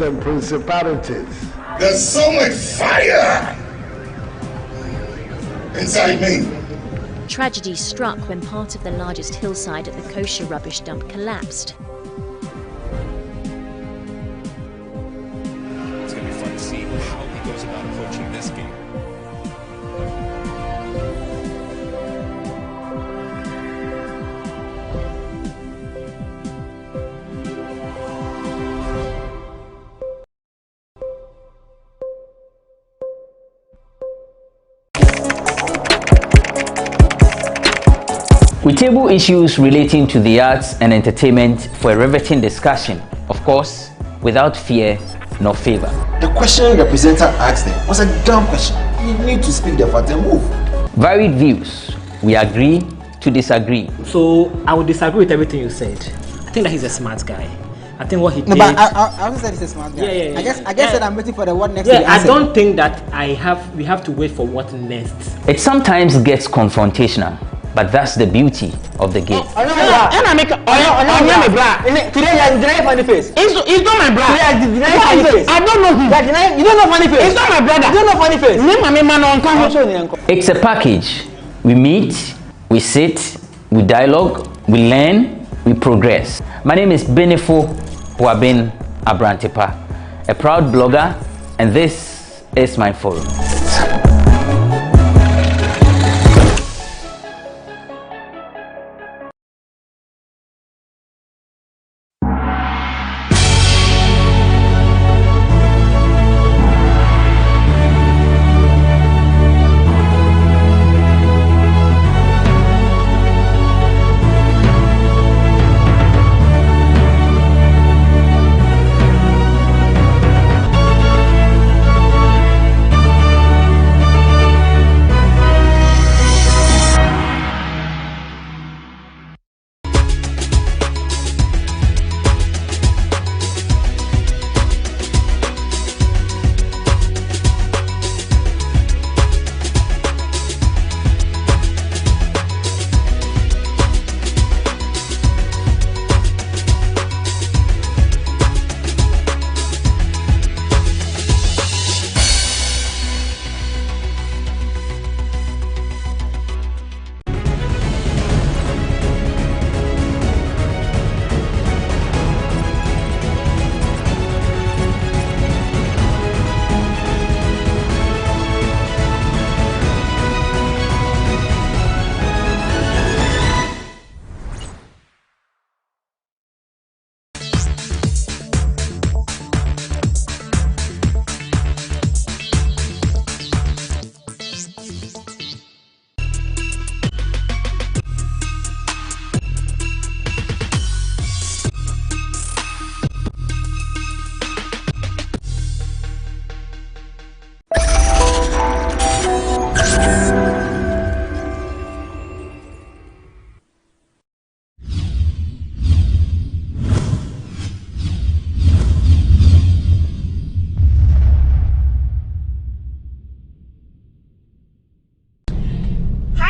powers and principalities. There's so much fire inside me. Tragedy struck when part of the largest hillside at the kosher rubbish dump collapsed. It's going to be fun to see how he goes about approaching this game. We table issues relating to the arts and entertainment for a riveting discussion, of course, without fear nor favor. The question the presenter asked them was a dumb question. You need to speak the fact and move. Varied views. We agree to disagree. So I would disagree with everything you said. I think that he's a smart guy. I think what he did. No, but I also said he's a smart guy. Yeah. I guess that I'm waiting for the what next. Yeah, I don't think that we have to wait for what next. It sometimes gets confrontational, but that's the beauty of the game. Today you deny funny face. It's not my brother. I don't know him. You don't know funny face. It's not my brother. You don't know funny face. It's a package. We meet, we sit, we dialogue, we learn, we progress. My name is Benefo Wabin Abrantepa, a proud blogger, and this is my forum.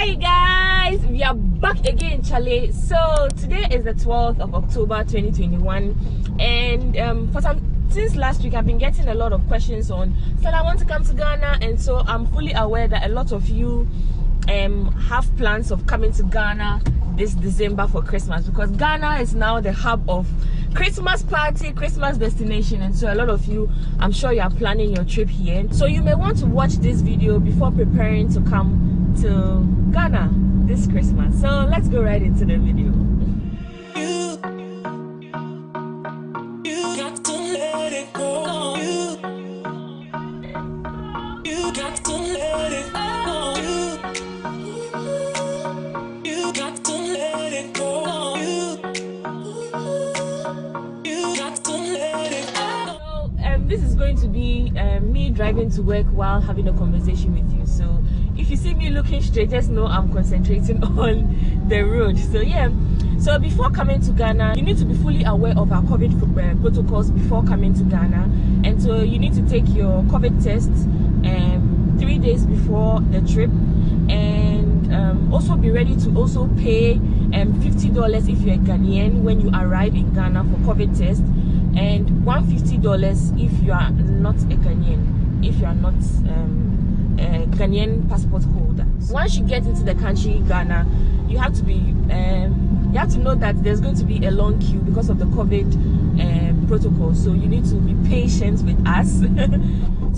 Hi guys, we are back again, Charlie. So today is the 12th of October 2021, and since last week I've been getting a lot of questions on said I want to come to Ghana, and so I'm fully aware that a lot of you have plans of coming to Ghana this December for Christmas, because Ghana is now the hub of Christmas party, Christmas destination, and so a lot of you, I'm sure you are planning your trip here. So you may want to watch this video before preparing to come to Ghana this Christmas. So let's go right into the video. You got to let it go. You got to let it go. You got to let it go. You got to let it go. So this is going to be me driving to work while having a conversation with you. So if you see me looking straight, just know I'm concentrating on the road. So yeah, so before coming to Ghana, you need to be fully aware of our COVID protocols before coming to Ghana. And so you need to take your COVID test 3 days before the trip, and also be ready to also pay $50 if you're a Ghanaian when you arrive in Ghana for COVID test. and $150 if you are not a Ghanaian, if you are not a Ghanaian passport holder. Once you get into the country, Ghana, you have to be you have to know that there's going to be a long queue because of the COVID protocol. So you need to be patient with us.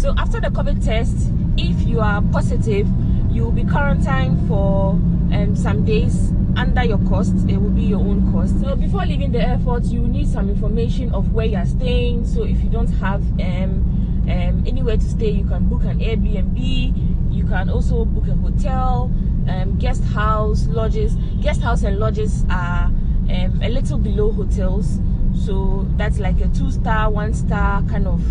So after the COVID test, if you are positive, you will be quarantined for some days under your cost. It will be your own cost. So before leaving the airport, you need some information of where you are staying. So if you don't have anywhere to stay, you can book an Airbnb. You can also book a hotel, guest house, lodges. Guest house and lodges are a little below hotels, so that's like a 2-star, 1-star kind of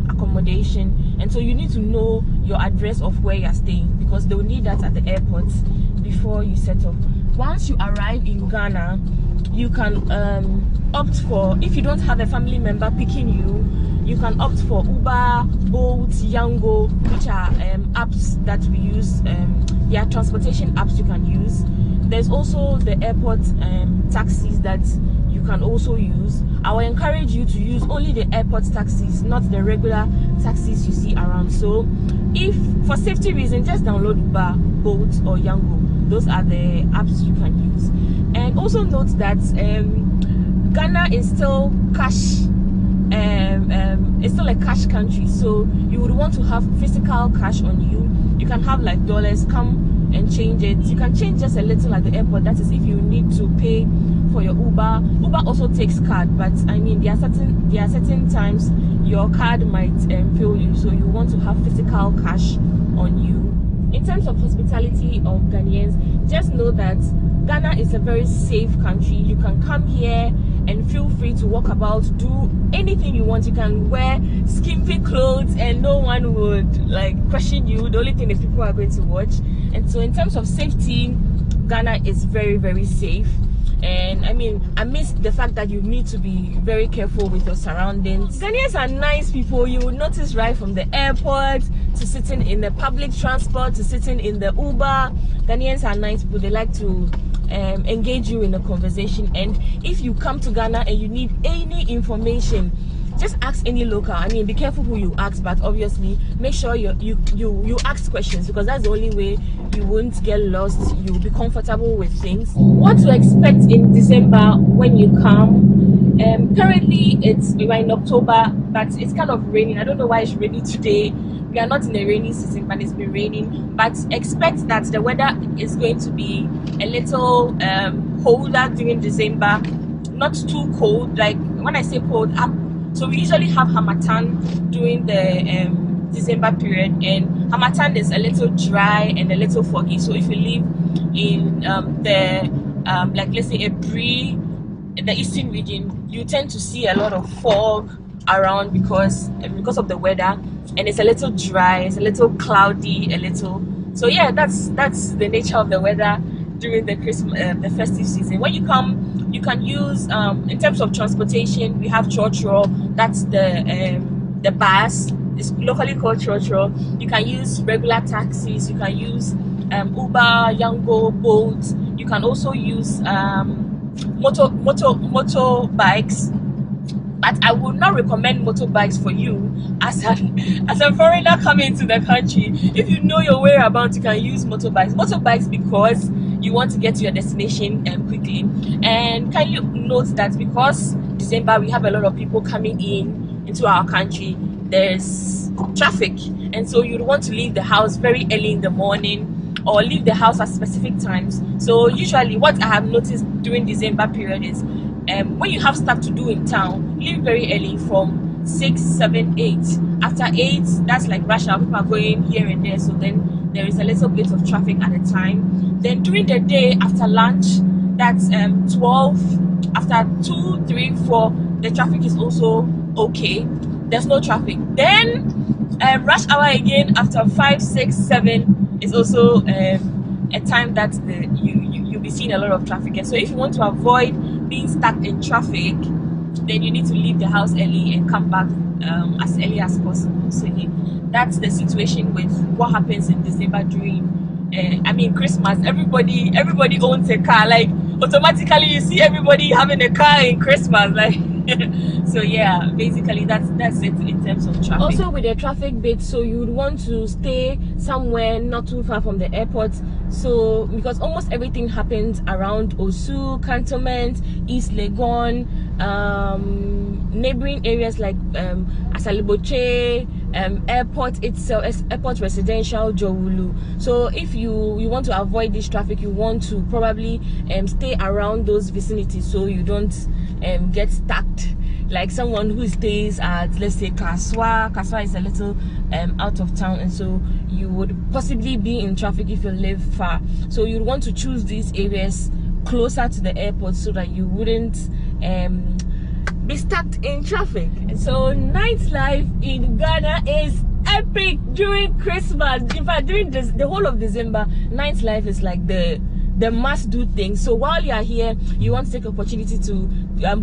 accommodation. And so you need to know your address of where you're staying, because they will need that at the airport before you set off. Once you arrive in Ghana, you can opt for, if you don't have a family member picking you, you can opt for Uber, Bolt, Yango, which are apps that we use. They are transportation apps you can use. There's also the airport taxis that you can also use. I will encourage you to use only the airport taxis, not the regular taxis you see around. So if for safety reasons, just download Uber, Bolt or Yango. Those are the apps you can use. And also note that Ghana is still cash. It's still a cash country, so you would want to have physical cash on you. You can have like dollars, come and change it. You can change just a little at the airport. That is if you need to pay for your Uber. Uber also takes card, but I mean there are certain times your card might fail you, so you want to have physical cash on you. In terms of hospitality of Ghanaians, just know that Ghana is a very safe country. You can come here and feel free to walk about, do anything you want. You can wear skimpy clothes and no one would like question you. The only thing is people are going to watch. And so in terms of safety, Ghana is very, very safe. And I mean, amidst the fact that you need to be very careful with your surroundings, Ghanaians are nice people. You will notice right from the airport to sitting in the public transport to sitting in the Uber. Ghanaians are nice people. They like to engage you in a conversation. And if you come to Ghana and you need any information, just ask any local. I mean, be careful who you ask, but obviously make sure you ask questions, because that's the only way you won't get lost. You'll be comfortable with things. What to expect in December when you come? Currently we're in October, but it's kind of raining. I don't know why it's raining today. We are not in a rainy season, but it's been raining. But expect that the weather is going to be a little colder during December. Not too cold. Like when I say cold, so we usually have Harmattan during the December period, and Harmattan is a little dry and a little foggy. So if you live in like let's say in the eastern region, you tend to see a lot of fog around because of the weather, and it's a little dry, it's a little cloudy, a little. So yeah, that's the nature of the weather during the the festive season. When you come, you can use in terms of transportation, we have Chotro. That's the bus. It's locally called Chotro. You can use regular taxis. You can use Uber, Yango, Bolt. You can also use motorbikes. But I would not recommend motorbikes for you as a foreigner coming to the country. If you know your way about, you can use motorbikes. Motorbikes because you want to get to your destination quickly. And kindly note that because December we have a lot of people coming into our country, there's traffic, and so you'd want to leave the house very early in the morning or leave the house at specific times. So usually what I have noticed during December period is when you have stuff to do in town, leave very early from 6, 7, 8. After 8, that's like rush hour. People are going here and there, so then there is a little bit of traffic at a time. Then during the day after lunch, that's 12. After 2, 3, 4, the traffic is also okay. There's no traffic. Then rush hour again after 5, 6, 7 is also a time that you'll be seeing a lot of traffic. And so if you want to avoid being stuck in traffic, then you need to leave the house early and come back as early as possible. So that's the situation with what happens in December during Christmas. Everybody owns a car. Like automatically you see everybody having a car in Christmas. Like So yeah, basically that's it in terms of traffic. Also with the traffic bit, so you would want to stay somewhere not too far from the airport, so because almost everything happens around Osu, Cantonment, East Legon, neighboring areas like Asaliboche, airport itself, airport residential, Jowulu. So if you want to avoid this traffic, you want to probably stay around those vicinities so you don't get stuck like someone who stays at, let's say, Kaswa. Kaswa is a little out of town, and so you would possibly be in traffic if you live far. So you'd want to choose these areas closer to the airport so that you wouldn't be stuck in traffic. So nightlife in Ghana is epic during Christmas. In fact, during the whole of December, nightlife is like the must do thing. So while you are here, you want to take opportunity to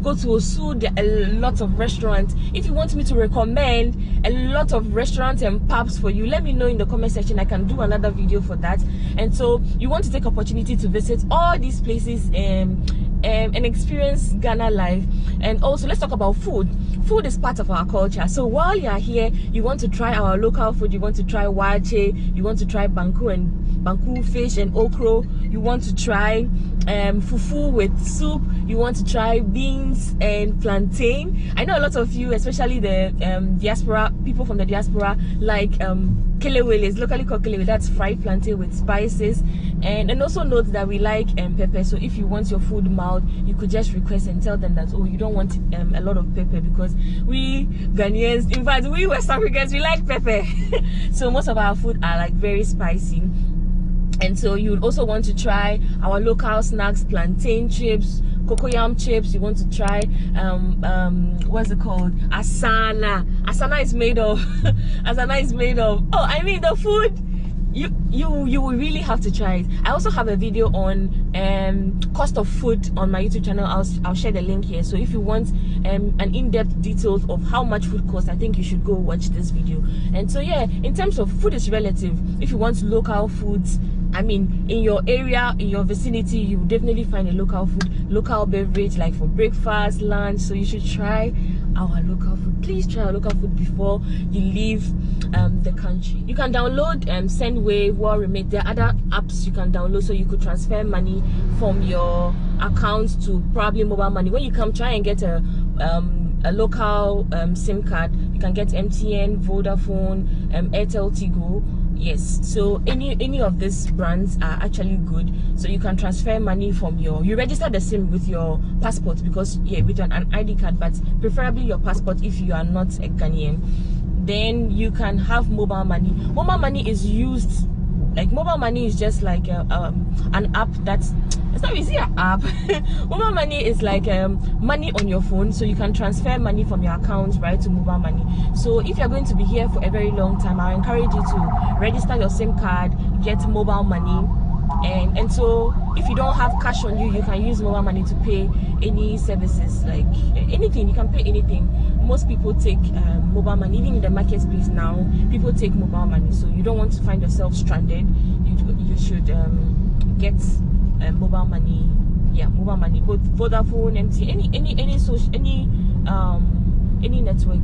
go to Osu. There are a lot of restaurants. If you want me to recommend a lot of restaurants and pubs for you, let me know in the comment section. I can do another video for that. And so you want to take opportunity to visit all these places and experience Ghana life. And also, let's talk about food. Food is part of our culture. So while you are here, you want to try our local food. You want to try wache, you want to try banku fish and okro, you want to try fufu with soup, you want to try beans and plantain. I know a lot of you, especially the diaspora, people from the diaspora, like kelewele. It's locally called kelewele. That's fried plantain with spices. And also note that we like pepper. So if you want your food mild, you could just request and tell them that, oh, you don't want a lot of pepper, because we Ghanaians, in fact we West Africans, we like pepper. So most of our food are like very spicy. And so you would also want to try our local snacks, plantain chips, cocoyam chips. You want to try what's it called, asana. Asana is made of asana is made of, oh, I mean, the food, you will really have to try it. I also have a video on cost of food on my YouTube channel. I'll share the link here. So if you want an in-depth details of how much food costs, I think you should go watch this video. And so yeah, in terms of food is relative. If you want local foods, I mean, in your area, in your vicinity, you will definitely find a local food, local beverage, like for breakfast, lunch. So you should try our local food. Please try our local food before you leave the country. You can download Sendwave, Remit. There are other apps you can download so you could transfer money from your account to probably mobile money. When you come, try and get a local SIM card. You can get MTN, Vodafone, Airtel, Tigo. Yes, so any of these brands are actually good. So you can transfer money from you register the SIM with your passport, because yeah, with an ID card, but preferably your passport if you are not a Ghanaian. Then you can have mobile money. Mobile money is used, like mobile money is just like an app that's, it's not really an app. Mobile money is like money on your phone, so you can transfer money from your account right to mobile money. So if you're going to be here for a very long time, I encourage you to register your SIM card, get mobile money, and so if you don't have cash on you, you can use mobile money to pay any services, like anything. You can pay anything. Most people take mobile money. Even in the marketplace now, people take mobile money. So you don't want to find yourself stranded. You should get mobile money. Yeah, mobile money. Both Vodafone, MTN, any social, any network,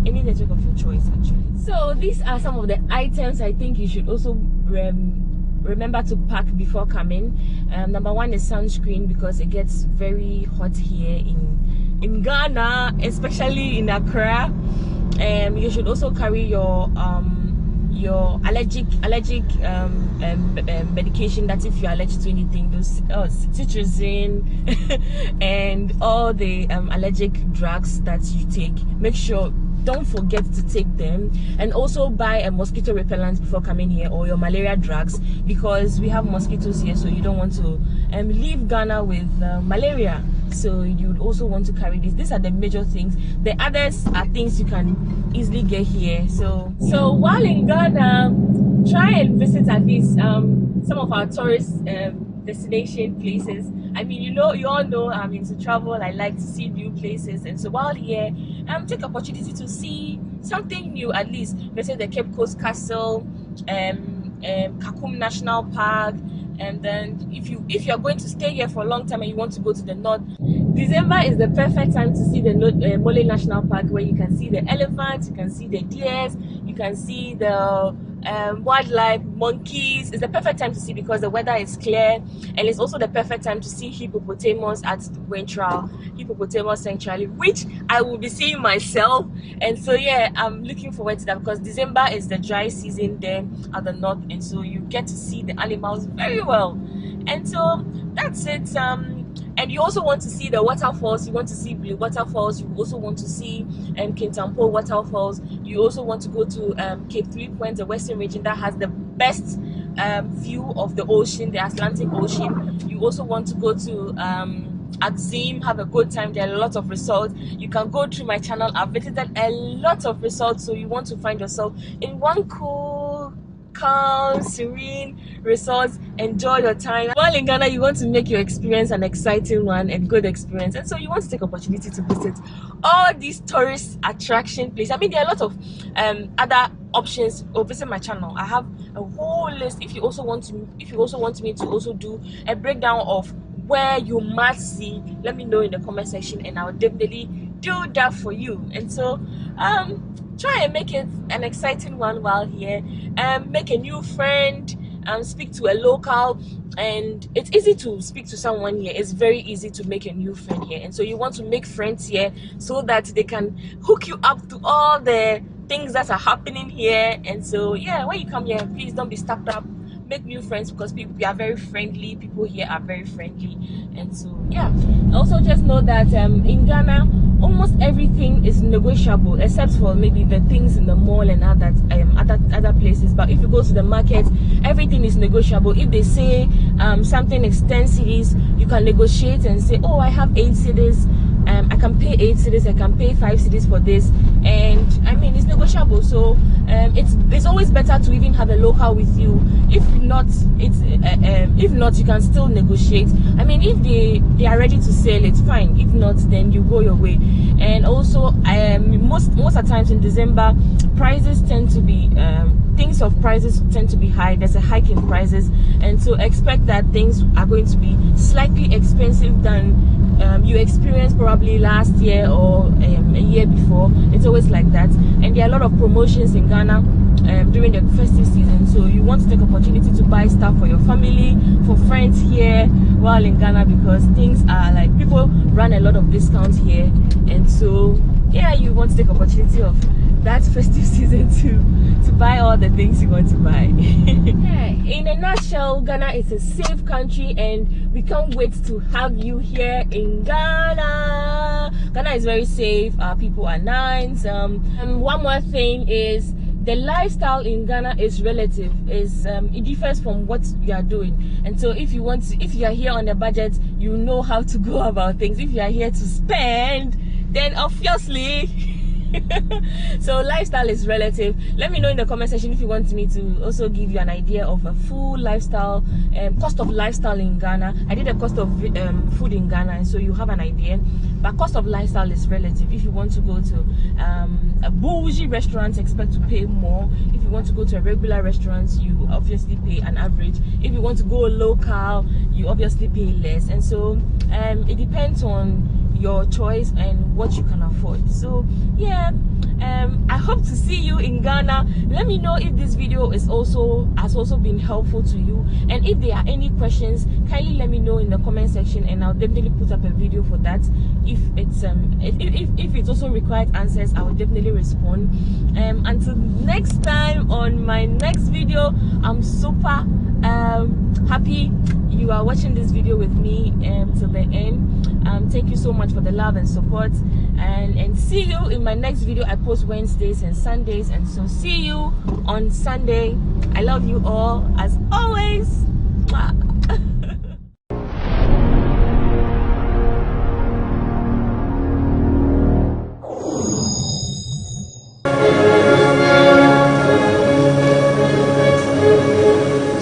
any network of your choice actually. So these are some of the items I think you should also remember to pack before coming. Number one is sunscreen, because it gets very hot here in Ghana, especially in Accra. You should also carry your allergic medication. That's if you're allergic to anything, those cetirizine and all the allergic drugs that you take. Make sure, don't forget to take them. And also buy a mosquito repellent before coming here, or your malaria drugs, because we have mosquitoes here, so you don't want to leave Ghana with malaria. So you'd also want to carry this. These are the major things. The others are things you can easily get here. So while in Ghana, try and visit at least some of our tourist destination places. I mean, you all know I'm into travel. I like to see new places, and so while here, take opportunity to see something new. At least, let's say the Cape Coast Castle, Kakum National Park. And then if you're going to stay here for a long time and you want to go to the north, December is the perfect time to see the Mole National Park, where you can see the elephants, you can see the deers, you can see the wildlife, monkeys. It's the perfect time to see because the weather is clear, and it's also the perfect time to see hippopotamus at Wentral Hippopotamus Sanctuary, which I will be seeing myself. And so yeah, I'm looking forward to that because December is the dry season there at the north, and so you get to see the animals very well. And so that's it. And you also want to see the waterfalls. You want to see Blue waterfalls. You also want to see Kintampo waterfalls. You also want to go to Cape 3 Point, the western region that has the best view of the ocean, the Atlantic Ocean. You also want to go to Axim, have a good time. There are a lot of resorts. You can go through my channel. I've visited a lot of resorts, so you want to find yourself in one cool, calm, serene resorts. Enjoy your time. While in Ghana, you want to make your experience an exciting one and good experience, and so you want to take opportunity to visit all these tourist attraction places. I mean, there are a lot of other options. Or visit my channel. I have a whole list. If you also want me to also do a breakdown of where you must see, let me know in the comment section, and I'll definitely do that for you. And so try and make it an exciting one while here, make a new friend, speak to a local. And it's easy to speak to someone here. It's very easy to make a new friend here, and so you want to make friends here so that they can hook you up to all the things that are happening here. And so yeah, when you come here, please don't be stuck up. Make new friends because we are very friendly. People here are very friendly. And so yeah, also just know that in Ghana, almost everything is negotiable except for maybe the things in the mall and other places. But if you go to the market, everything is negotiable. If they say something is 10 cedis, you can negotiate and say, oh, I have 8 cedis, I can pay 8 cedis, I can pay 5 cedis for this. And I mean, it's negotiable. So it's always better to even have a local with you. If not, you can still negotiate. I mean, if they are ready to sell, it's fine. If not, then you go your way. And also, most of the times in December, prices tend to be prices tend to be high. There's a hike in prices, and so expect that things are going to be slightly expensive than you experienced probably last year or a year before. It's always like that. And there are a lot of promotions in Ghana during the festive season, so you want to take opportunity to buy stuff for your family, for friends here while in Ghana, because things are like, people run a lot of discounts here. And so yeah, you want to take opportunity of that festive season to buy all the things you want to buy. Yeah, in a nutshell, Ghana is a safe country, and we can't wait to have you here in Ghana. Ghana is very safe. Our people are nice. One more thing is, the lifestyle in Ghana is relative. It differs from what you are doing. And so if you are here on a budget, you know how to go about things. If you are here to spend, then obviously so lifestyle is relative. Let me know in the comment section if you want me to also give you an idea of a full lifestyle, cost of lifestyle in Ghana. I did a cost of food in Ghana, and so you have an idea. But cost of lifestyle is relative. If you want to go to a bougie restaurant, expect to pay more. If you want to go to a regular restaurant, you obviously pay an average. If you want to go local, you obviously pay less. And so it depends on your choice and what you can afford. So yeah, I hope to see you in Ghana. Let me know if this video has also been helpful to you, and if there are any questions, kindly let me know in the comment section, and I'll definitely put up a video for that. If it's also required answers, I will definitely respond. Until next time, on my next video, I'm super happy you are watching this video with me till the end. Thank you so much for the love and support, and see you in my next video. I post Wednesdays and Sundays, and so see you on Sunday. I love you all as always. Mwah.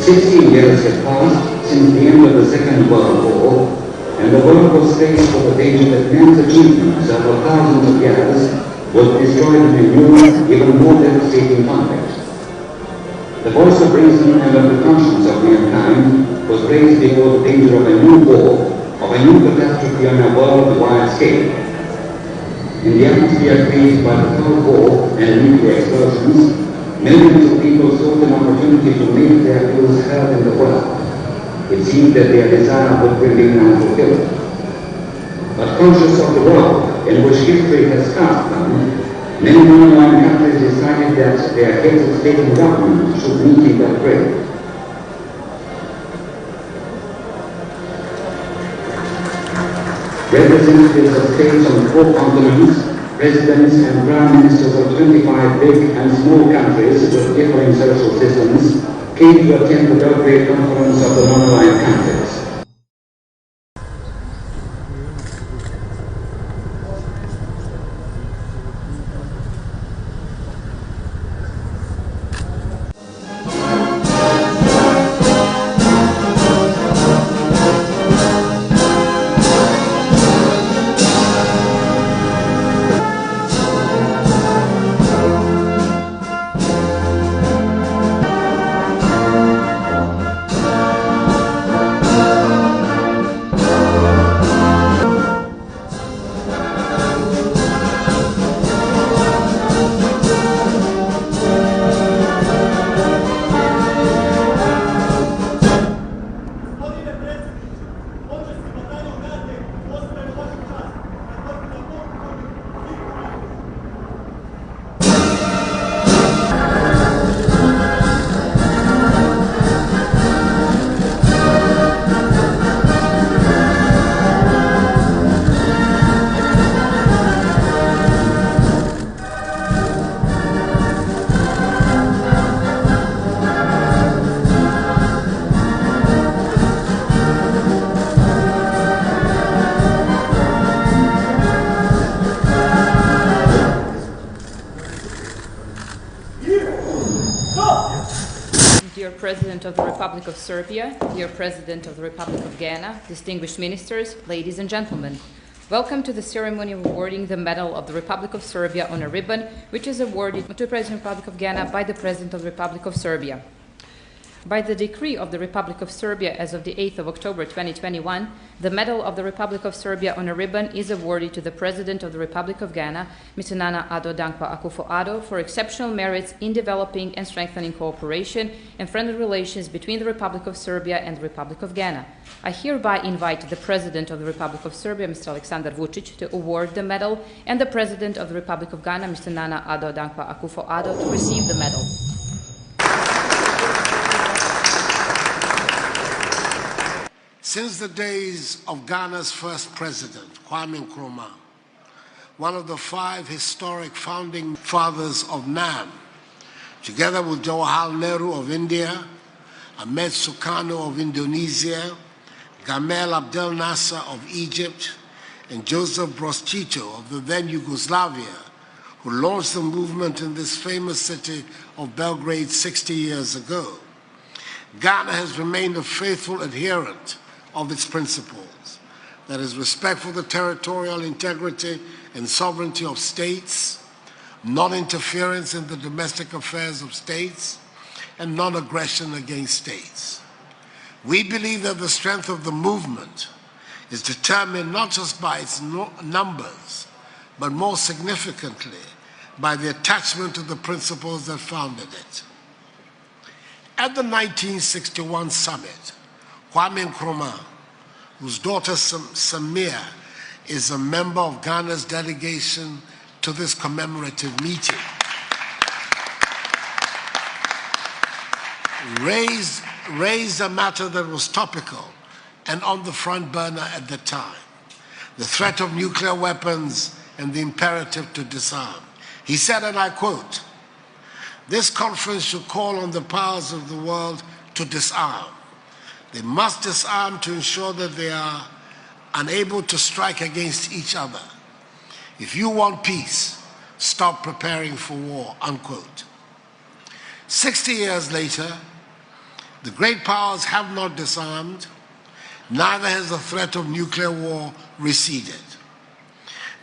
60 years have passed since the end of the Second World War, and the world was faced with the danger that man's achievements over thousands of years was destroyed in a new, even more devastating conflict. The voice of reason and of the conscience of mankind was raised before the danger of a new war, of a new catastrophe on a worldwide scale. In the atmosphere created by the Cold War and nuclear explosions, millions of people sought an opportunity to make their views heard in the world. It seemed that their desire would remain unfulfilled. But conscious of the world in which history has cast them, many non-aligned countries decided that their heads of state and government should meet in that way. Representatives of states on 4 continents, presidents and prime ministers of 25 big and small countries with differing social systems came to attend the Belgrade Conference of the non-aligned countries. Dear President of the Republic of Serbia, dear President of the Republic of Ghana, distinguished ministers, ladies and gentlemen, welcome to the ceremony of awarding the Medal of the Republic of Serbia on a ribbon, which is awarded to the President of the Republic of Ghana by the President of the Republic of Serbia. By the decree of the Republic of Serbia as of the 8th of October 2021, the Medal of the Republic of Serbia on a ribbon is awarded to the President of the Republic of Ghana, Mr. Nana Addo Dankwa Akufo-Addo, for exceptional merits in developing and strengthening cooperation and friendly relations between the Republic of Serbia and the Republic of Ghana. I hereby invite the President of the Republic of Serbia, Mr. Aleksandar Vučić, to award the medal, and the President of the Republic of Ghana, Mr. Nana Addo Dankwa Akufo-Addo, to receive the medal. Since the days of Ghana's first president, Kwame Nkrumah, one of the 5 historic founding fathers of NAM, together with Jawaharlal Nehru of India, Ahmed Sukarno of Indonesia, Gamal Abdel Nasser of Egypt, and Joseph Broz Tito of the then Yugoslavia, who launched the movement in this famous city of Belgrade 60 years ago. Ghana has remained a faithful adherent of its principles, that is, respect for the territorial integrity and sovereignty of states, non-interference in the domestic affairs of states, and non-aggression against states. We believe that the strength of the movement is determined not just by its numbers, but more significantly by the attachment to the principles that founded it. At the 1961 summit, Kwame Nkrumah, whose daughter Samia is a member of Ghana's delegation to this commemorative meeting, raised a matter that was topical and on the front burner at the time: the threat of nuclear weapons and the imperative to disarm. He said, and I quote, "This conference should call on the powers of the world to disarm. They must disarm to ensure that they are unable to strike against each other. If you want peace, stop preparing for war," unquote. 60 years later, the great powers have not disarmed, neither has the threat of nuclear war receded.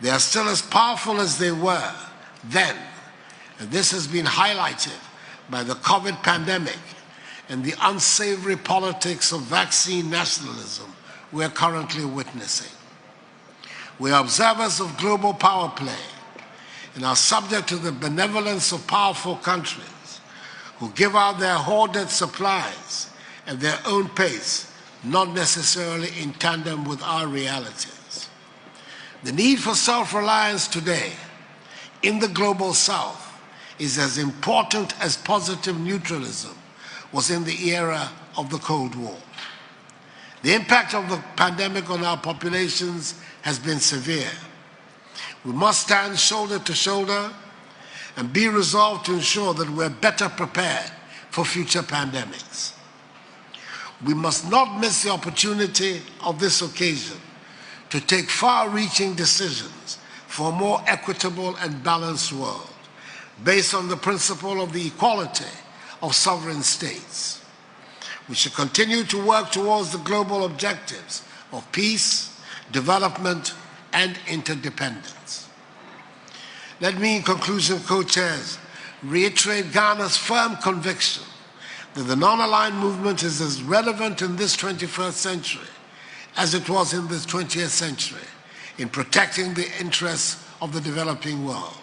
They are still as powerful as they were then, and this has been highlighted by the COVID pandemic and the unsavory politics of vaccine nationalism we're currently witnessing. We are observers of global power play and are subject to the benevolence of powerful countries who give out their hoarded supplies at their own pace, not necessarily in tandem with our realities. The need for self-reliance today in the global South is as important as positive neutralism was in the era of the Cold War. The impact of the pandemic on our populations has been severe. We must stand shoulder to shoulder and be resolved to ensure that we're better prepared for future pandemics. We must not miss the opportunity of this occasion to take far-reaching decisions for a more equitable and balanced world, based on the principle of the equality of sovereign states. We should continue to work towards the global objectives of peace, development, and interdependence. Let me, in conclusion, co-chairs, reiterate Ghana's firm conviction that the non-aligned movement is as relevant in this 21st century as it was in the 20th century in protecting the interests of the developing world.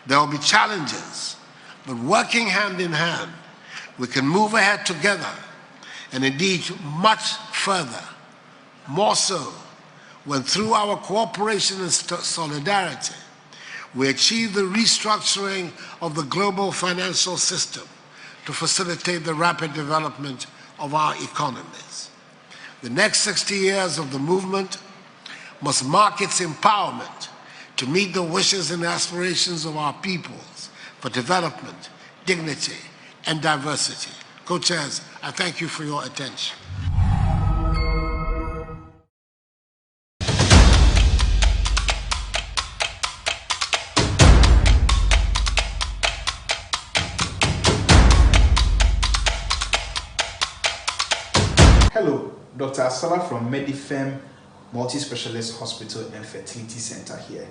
There will be challenges, but working hand in hand, we can move ahead together and indeed much further, more so when through our cooperation and solidarity, we achieve the restructuring of the global financial system to facilitate the rapid development of our economies. The next 60 years of the movement must mark its empowerment to meet the wishes and aspirations of our peoples for development, dignity, and diversity. Co-chairs, I thank you for your attention. Hello, Dr. Asala from Medifem Multi-Specialist Hospital and Fertility Center here.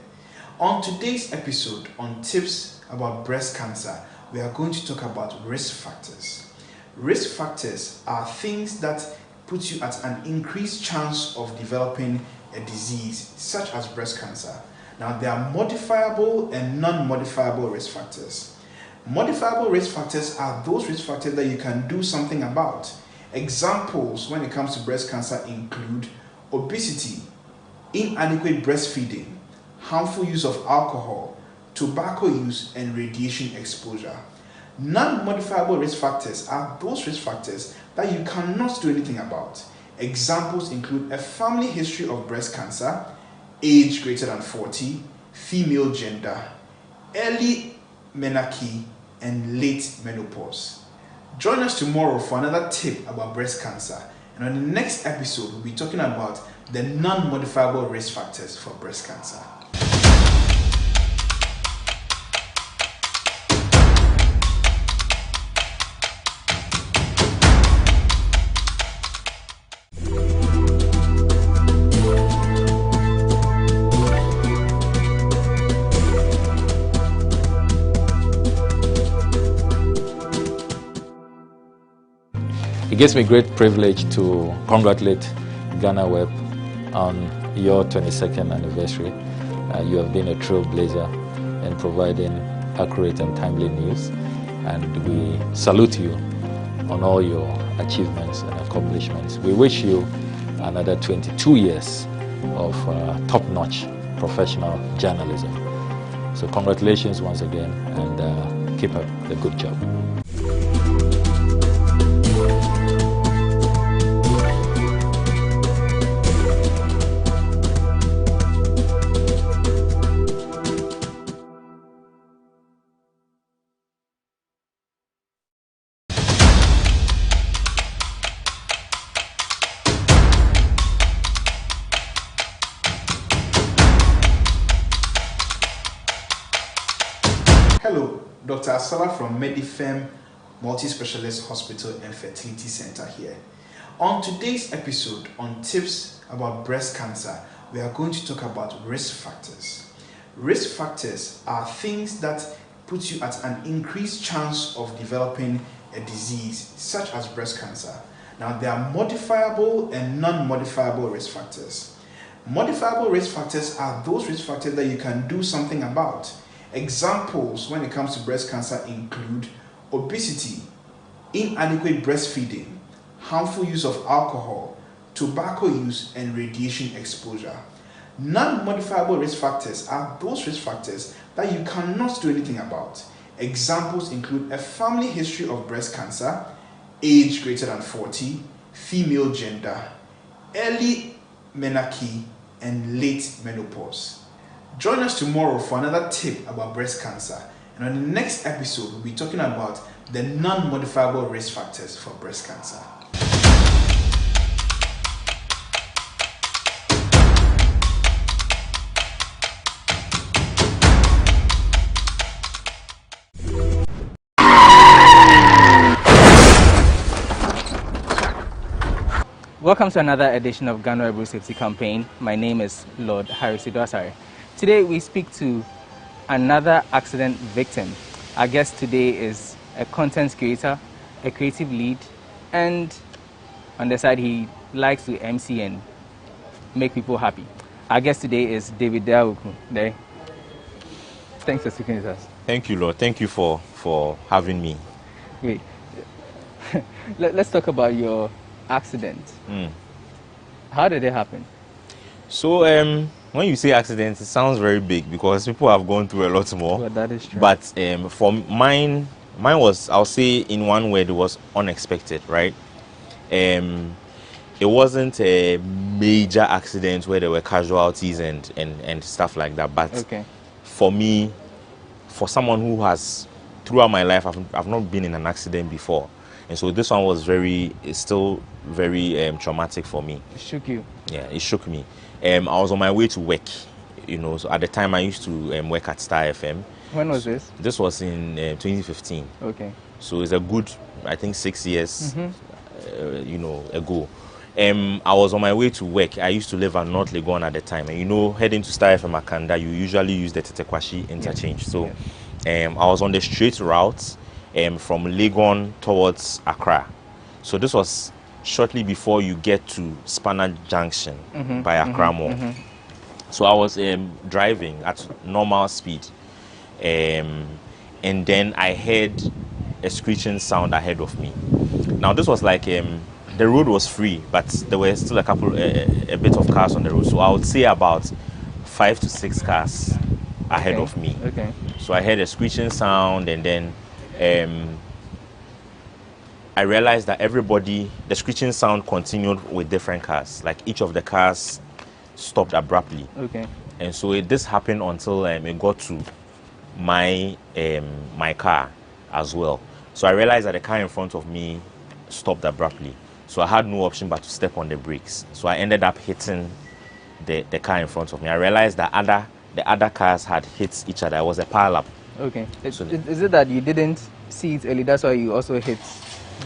On today's episode on tips about breast cancer, we are going to talk about risk factors. Risk factors are things that put you at an increased chance of developing a disease such as breast cancer. Now, there are modifiable and non-modifiable risk factors. Modifiable risk factors are those risk factors that you can do something about. Examples when it comes to breast cancer include obesity, inadequate breastfeeding, harmful use of alcohol, tobacco use, and radiation exposure. Non-modifiable risk factors are those risk factors that you cannot do anything about. Examples include a family history of breast cancer, age greater than 40, female gender, early menarche, and late menopause. Join us tomorrow for another tip about breast cancer, and on the next episode we'll be talking about the non-modifiable risk factors for breast cancer. It gives me great privilege to congratulate GhanaWeb on your 22nd anniversary. You have been a trailblazer in providing accurate and timely news, and we salute you on all your achievements and accomplishments. We wish you another 22 years of top-notch professional journalism. So congratulations once again, and keep up the good job. Hello, Dr. Asala from Medifem Multi-Specialist Hospital and Fertility Center here. On today's episode on tips about breast cancer, we are going to talk about risk factors. Risk factors are things that put you at an increased chance of developing a disease such as breast cancer. Now, there are modifiable and non-modifiable risk factors. Modifiable risk factors are those risk factors that you can do something about. Examples when it comes to breast cancer include obesity, inadequate breastfeeding, harmful use of alcohol, tobacco use, and radiation exposure. Non-modifiable risk factors are those risk factors that you cannot do anything about. Examples include a family history of breast cancer, age greater than 40, female gender, early menarche, and late menopause. Join us tomorrow for another tip about breast cancer. And on the next episode, we'll be talking about the non-modifiable risk factors for breast cancer. Welcome to another edition of GhanaWeb Road Safety Campaign. My name is Lord Harris Idwasare. Today we speak to another accident victim. Our guest today is a content creator, a creative lead, and on the side he likes to MC and make people happy. Our guest today is David Dawoku. Thanks for speaking with us. Thank you, Lord. Thank you for having me. Great. Let's talk about your accident. How did it happen? So when you say accident, it sounds very big because people have gone through a lot more. Well, that is true. But for mine was, I'll say in one word, it was unexpected, right? It wasn't a major accident where there were casualties and stuff like that. But okay. For me, for someone who has, throughout my life, I've not been in an accident before. And so this one was still very traumatic for me. It shook you? Yeah, it shook me. I was on my way to work, so at the time I used to work at Star FM. When was this? This was in 2015. Okay. So it's a good, I think, 6 years, ago. I was on my way to work. I used to live at North Legon at the time. And heading to Star FM Akanda, you usually use the Tetekwashi interchange. Yes. So I was on the straight route from Legon towards Accra. So this was shortly before you get to Spanner Junction by Accra Mall. So I was driving at normal speed, and then I heard a screeching sound ahead of me. Now this was like the road was free, but there were still a bit of cars on the road. So I would say about 5 to 6 cars ahead of me. Okay. So I heard a screeching sound, and then I realized that the screeching sound continued with different cars. Like each of the cars stopped abruptly. Okay. And so this happened until it got to my car as well. So I realized that the car in front of me stopped abruptly. So I had no option but to step on the brakes. So I ended up hitting the car in front of me. I realized that the other cars had hit each other. It was a pile-up. Okay. Is it that you didn't see it early? That's why you also hit?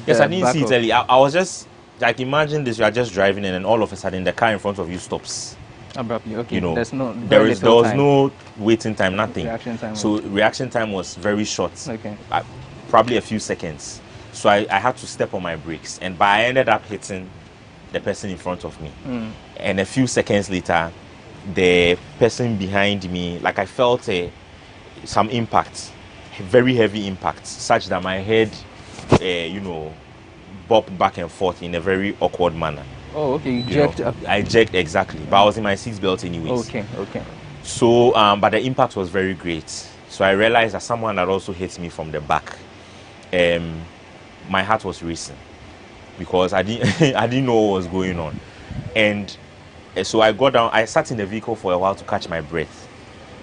Yes, I didn't see it early. I was just, like, imagine this, you are just driving and then all of a sudden the car in front of you stops. Abruptly, okay. There was time. no waiting time, nothing. Reaction time. So reaction time was very short. Okay. Probably a few seconds. So I had to step on my brakes, but I ended up hitting the person in front of me. And a few seconds later, the person behind me, like I felt some impact, very heavy impact, such that my head, bobbed back and forth in a very awkward manner. Oh, okay. You jerked up. I jerked, exactly. But I was in my seatbelt anyways. Okay. So, but the impact was very great. So I realized that someone had also hit me from the back. My heart was racing because I didn't know what was going on. And so I got down. I sat in the vehicle for a while to catch my breath.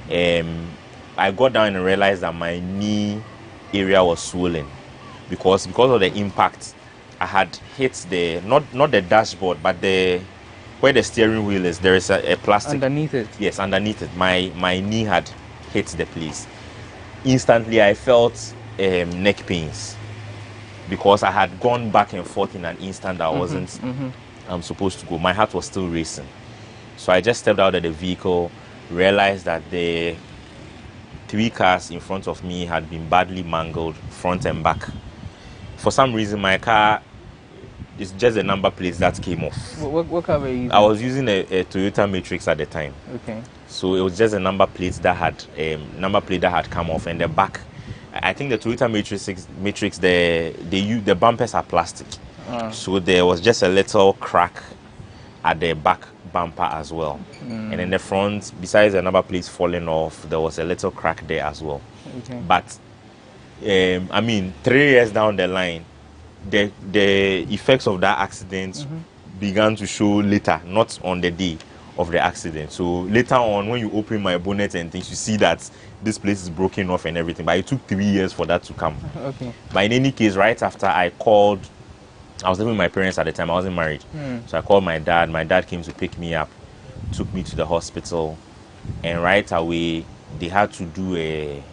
I got down and realized that my knee area was swollen because of the impact. I had hit not the dashboard, but where the steering wheel is. There is a plastic underneath it. Yes, underneath it. My knee had hit the place. Instantly, I felt neck pains because I had gone back and forth in an instant that I wasn't supposed to go. My heart was still racing. So I just stepped out of the vehicle, realized that the 3 cars in front of me had been badly mangled front and back. For some reason, my car it's just the number plates that came off. What car were you using? I was using a Toyota Matrix at the time. Okay. So it was just a number plate that had come off, and the back. I think the Toyota Matrix, the bumpers are plastic. So there was just a little crack at the back bumper as well. And then the front, besides the number plates falling off, there was a little crack there as well. Okay. But I mean, 3 years down the line, the effects of that accident began to show later, not on the day of the accident. So later on, when you open my bonnet and things, you see that this place is broken off and everything. But it took 3 years for that to come. Okay. But in any case, right after I called, I was living with my parents at the time. I wasn't married. So I called my dad. My dad came to pick me up, took me to the hospital, and right away they had to do a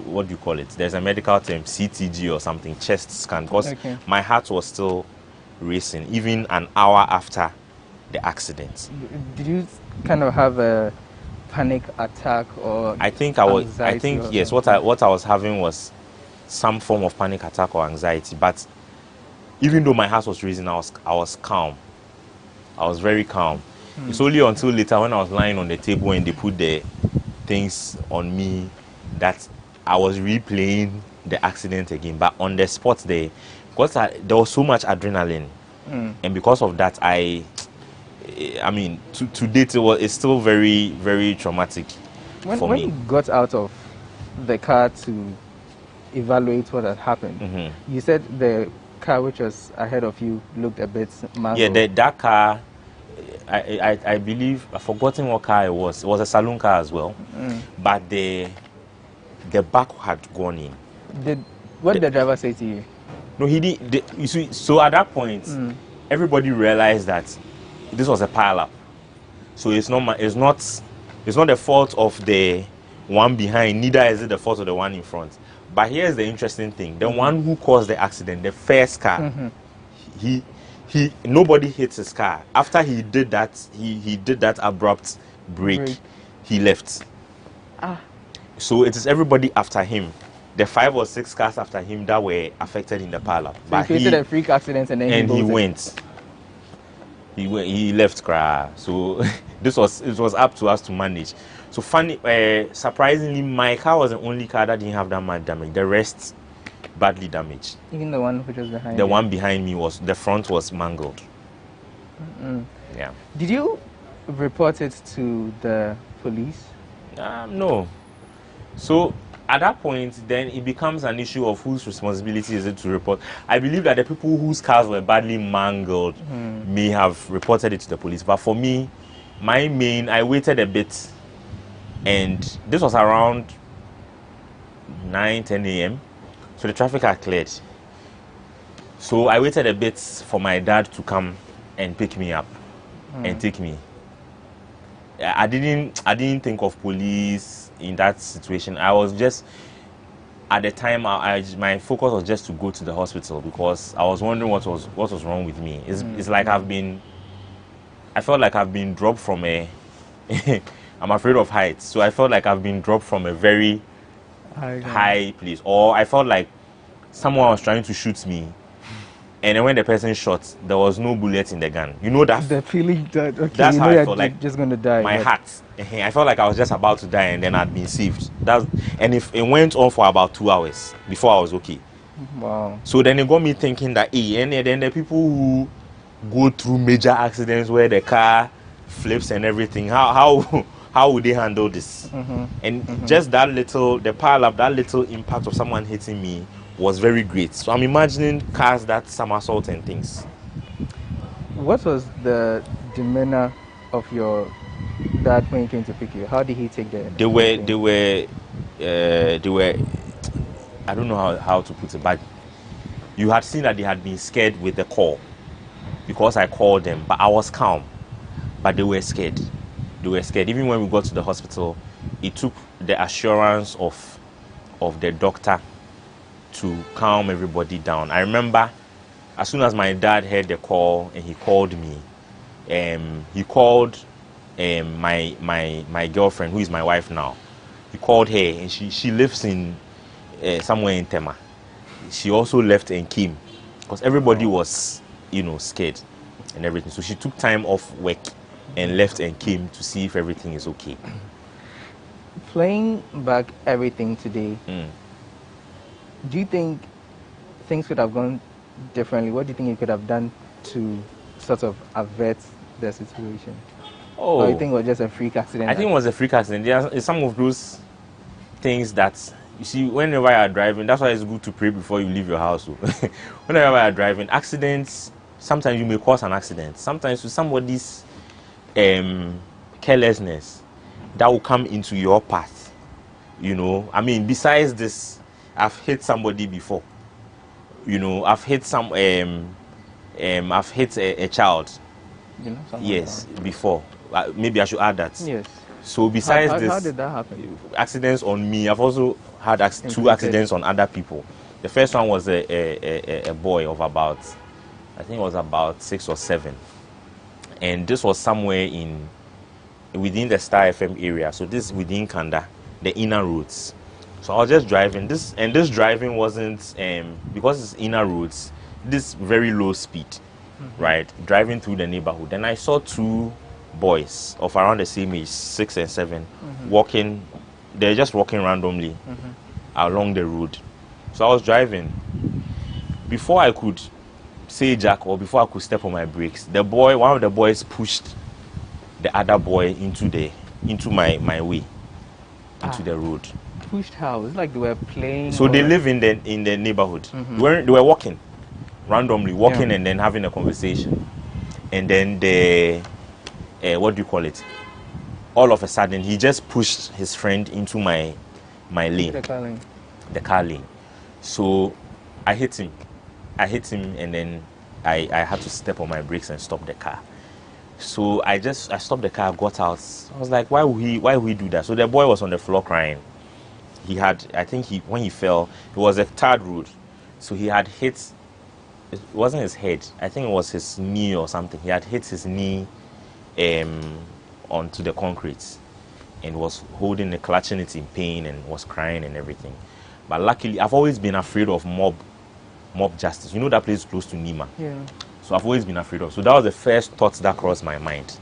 what do you call it? There's a medical term, CTG or something, chest scan, because my heart was still racing even an hour after the accident. Did you kind of have a panic attack or? I think yes. What I was having was some form of panic attack or anxiety. But even though my heart was racing, I was calm. I was very calm. It's only until later when I was lying on the table and they put the things on me that I was replaying the accident again. But on the spot there, because there was so much adrenaline, and because of that, I mean, to date, it's still very, very traumatic for me. When you got out of the car to evaluate what had happened, you said the car which was ahead of you looked a bit mangled. Yeah, that car, I believe, I've forgotten what car it was. It was a saloon car as well. But the back had gone in. What did the driver say to you? No, he did. You see, so at that point, everybody realized that this was a pile-up. So it's not the fault of the one behind. Neither is it the fault of the one in front. But here's the interesting thing: the one who caused the accident, the first car, nobody hit his car. After he did that, he did that abrupt break. He left. So it is everybody after him. The 5 or 6 cars after him that were affected in the pile-up. So but he created a freak accident and then he went. He left cry. So it was up to us to manage. So funny, surprisingly, my car was the only car that didn't have that much damage. The rest badly damaged. Even the one which was behind. The one behind me the front was mangled. Yeah. Did you report it to the police? No. So at that point, then it becomes an issue of whose responsibility is it to report. I believe that the people whose cars were badly mangled may have reported it to the police. But for me, I waited a bit, and this was around 9-10 a.m. So the traffic had cleared. So I waited a bit for my dad to come and pick me up and take me. I didn't think of police in that situation. I was just, at the time, my focus was just to go to the hospital because I was wondering what was wrong with me. It's like I felt like I've been dropped from I'm afraid of heights, so I felt like I've been dropped from a very high place, or I felt like someone was trying to shoot me. And then when the person shot, there was no bullet in the gun. You know that? The feeling that, that's how I felt like just going to die. My heart. I felt like I was just about to die and then I'd been saved. And if it went on for about 2 hours before I was okay. Wow. So then it got me thinking that, and then the people who go through major accidents where the car flips and everything, how would they handle this? And just that little, the pile-up, that little impact of someone hitting me was very great. So I'm imagining cars that somersault and things. What was the demeanor of your dad when he came to pick you? How did he take that? They were I don't know how to put it, but you had seen that they had been scared with the call because I called them, but I was calm. But they were scared. They were scared. Even when we got to the hospital, it took the assurance of the doctor to calm everybody down. I remember as soon as my dad heard the call and he called me, he called my girlfriend, who is my wife now. He called her, and she lives in somewhere in Tema. She also left and came. because everybody was, scared and everything. So she took time off work and left and came to see if everything is okay. Playing back everything today, do you think things could have gone differently? What do you think you could have done to sort of avert the situation? Oh, or you think it was just a freak accident? I think it was a freak accident. There's some of those things that, you see, whenever you are driving, that's why it's good to pray before you leave your house. Whenever you are driving, accidents, sometimes you may cause an accident. Sometimes with somebody's carelessness, that will come into your path. I mean, besides this, I've hit somebody before. I've hit I've hit a child. Yes, before. Maybe I should add that. Yes. So besides this, how did that happen? Accidents on me. I've also had two accidents on other people. The first one was a boy of about, I think it was about 6 or 7, and this was somewhere within the Star FM area. So this within Kanda, the inner roads. So I was just driving this, and this driving wasn't because it's inner roads. This very low speed, right? Driving through the neighborhood, and I saw 2 boys of around the same age, 6 and 7, walking. They're just walking randomly along the road. So I was driving. Before I could say jack, or before I could step on my brakes, one of the boys pushed the other boy into my way, into the road. Pushed how? It's like they were playing. So they live in the neighborhood. They were walking randomly, and then having a conversation, and then what do you call it? All of a sudden, he just pushed his friend into my lane. The car lane. So I hit him, and then I had to step on my brakes and stop the car. So I stopped the car, got out. I was like, why would he do that? So the boy was on the floor crying. When he fell, it was a tarred road. So he had hit, it wasn't his head, I think it was his knee or something. He had hit his knee onto the concrete and was holding it, clutching it in pain, and was crying and everything. But luckily, I've always been afraid of mob justice. That place is close to Nima. Yeah. So I've always been afraid of. So that was the first thought that crossed my mind.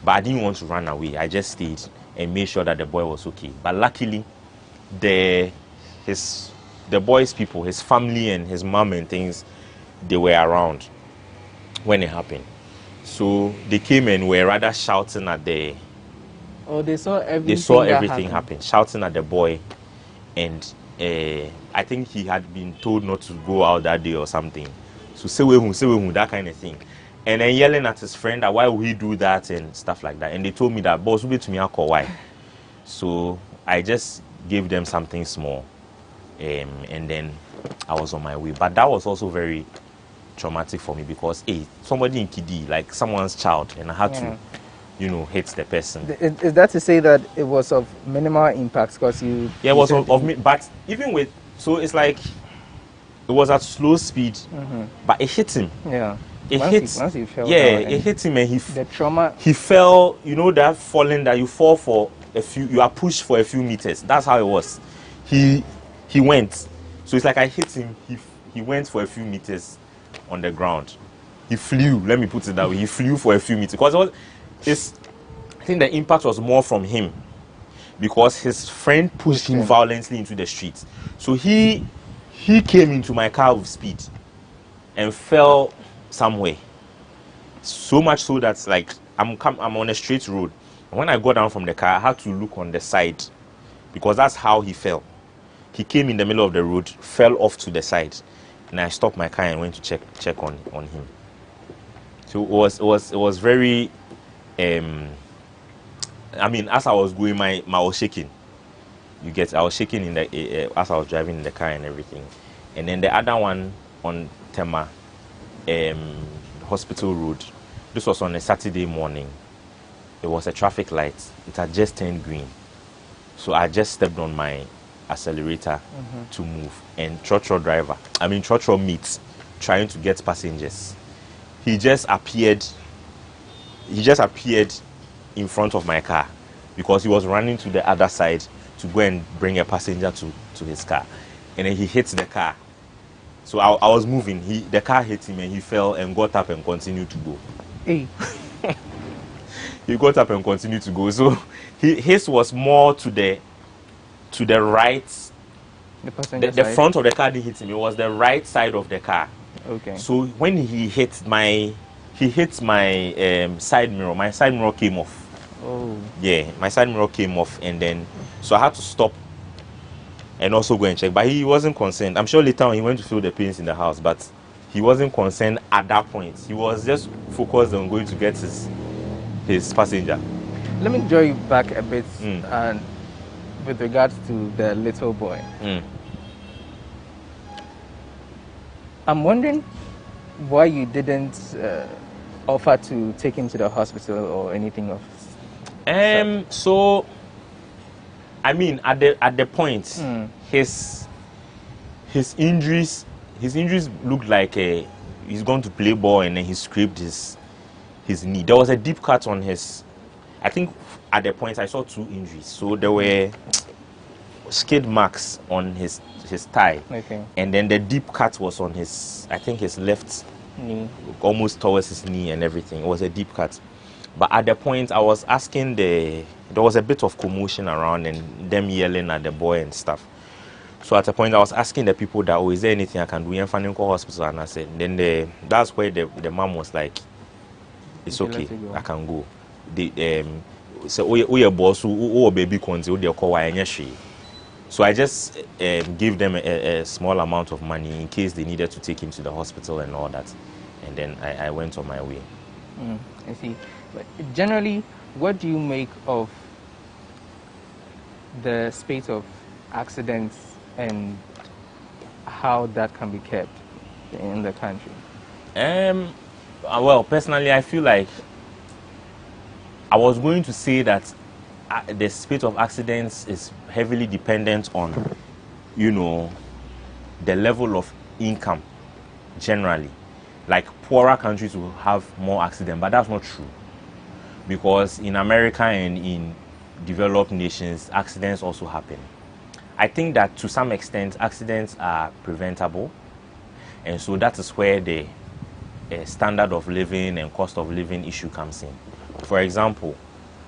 But I didn't want to run away. I just stayed and made sure that the boy was okay. But luckily, the boy's people, his family and his mom and things, they were around when it happened. So they came and were rather shouting at the... Oh, they saw everything. They saw everything happen, shouting at the boy, and I think he had been told not to go out that day or something. So say we, that kind of thing, and then yelling at his friend that why would he do that and stuff like that. And they told me that boss will be to me why. So I just gave them something small, and then I was on my way. But that was also very traumatic for me because somebody in Kidi, like someone's child, and I had to hit the person. Is that to say that it was of minimal impact because you... Yeah, it was of me, but even with... So it's like, it was at slow speed, but it hit him. Yeah. Once he fell it hit him, and the trauma... He fell, that falling that you fall for you are pushed for a few meters. That's how it was. He went. So it's like I hit him, he went for a few meters on the ground. He flew, let me put it that way. He flew for a few meters. Because I think the impact was more from him, because his friend pushed him violently into the street. So he came into my car with speed and fell somewhere. So much so that like I'm on a straight road. And when I got down from the car, I had to look on the side because that's how he fell. He came in the middle of the road, fell off to the side, and I stopped my car and went to check on him. So it was very I mean, as I was going, my was shaking. I was shaking in the as I was driving in the car and everything. And then the other one on Tema, Hospital Road. This was on a Saturday morning. It was a traffic light. It had just turned green. So I just stepped on my accelerator to move. And Trotro meets trying to get passengers. He just appeared in front of my car because he was running to the other side to go and bring a passenger to his car. And then he hit the car. So I was moving. The car hit him and he fell and got up and continued to go. Hey. He got up and continued to go. So his was more to the right. The front of the car didn't hit him. It was the right side of the car. Okay. So when he hit my side mirror. My side mirror came off. Oh. Yeah, my side mirror came off, and then so I had to stop and also go and check. But he wasn't concerned. I'm sure later on he went to feel the pains in the house, but he wasn't concerned at that point. He was just focused on going to get his passenger. Let me draw you back a bit, and with regards to the little boy. I'm wondering why you didn't offer to take him to the hospital or anything of. So, I mean, at the point, his injuries looked like he's going to play ball and then he scraped his knee. There was a deep cut on his. I think at the point I saw 2 injuries. So there were skid marks on his thigh, and then the deep cut was on his left knee, almost towards his knee and everything. It was a deep cut. But at the point I was asking there was a bit of commotion around and them yelling at the boy and stuff. So at a point I was asking the people that, is there anything I can do in Faninko Hospital? And I said, then that's where the mom was like, it's okay, I can go. So boss baby so I just gave them a small amount of money in case they needed to take him to the hospital and all that, and then I went on my way. I see. But generally, what do you make of the spate of accidents and how that can be kept in the country? Well, personally, I feel like I was going to say that the spate of accidents is heavily dependent on, the level of income generally. Like poorer countries will have more accidents, but that's not true. Because in America and in developed nations, accidents also happen. I think that to some extent, accidents are preventable. And so that is where the standard of living and cost of living issue comes in. For example,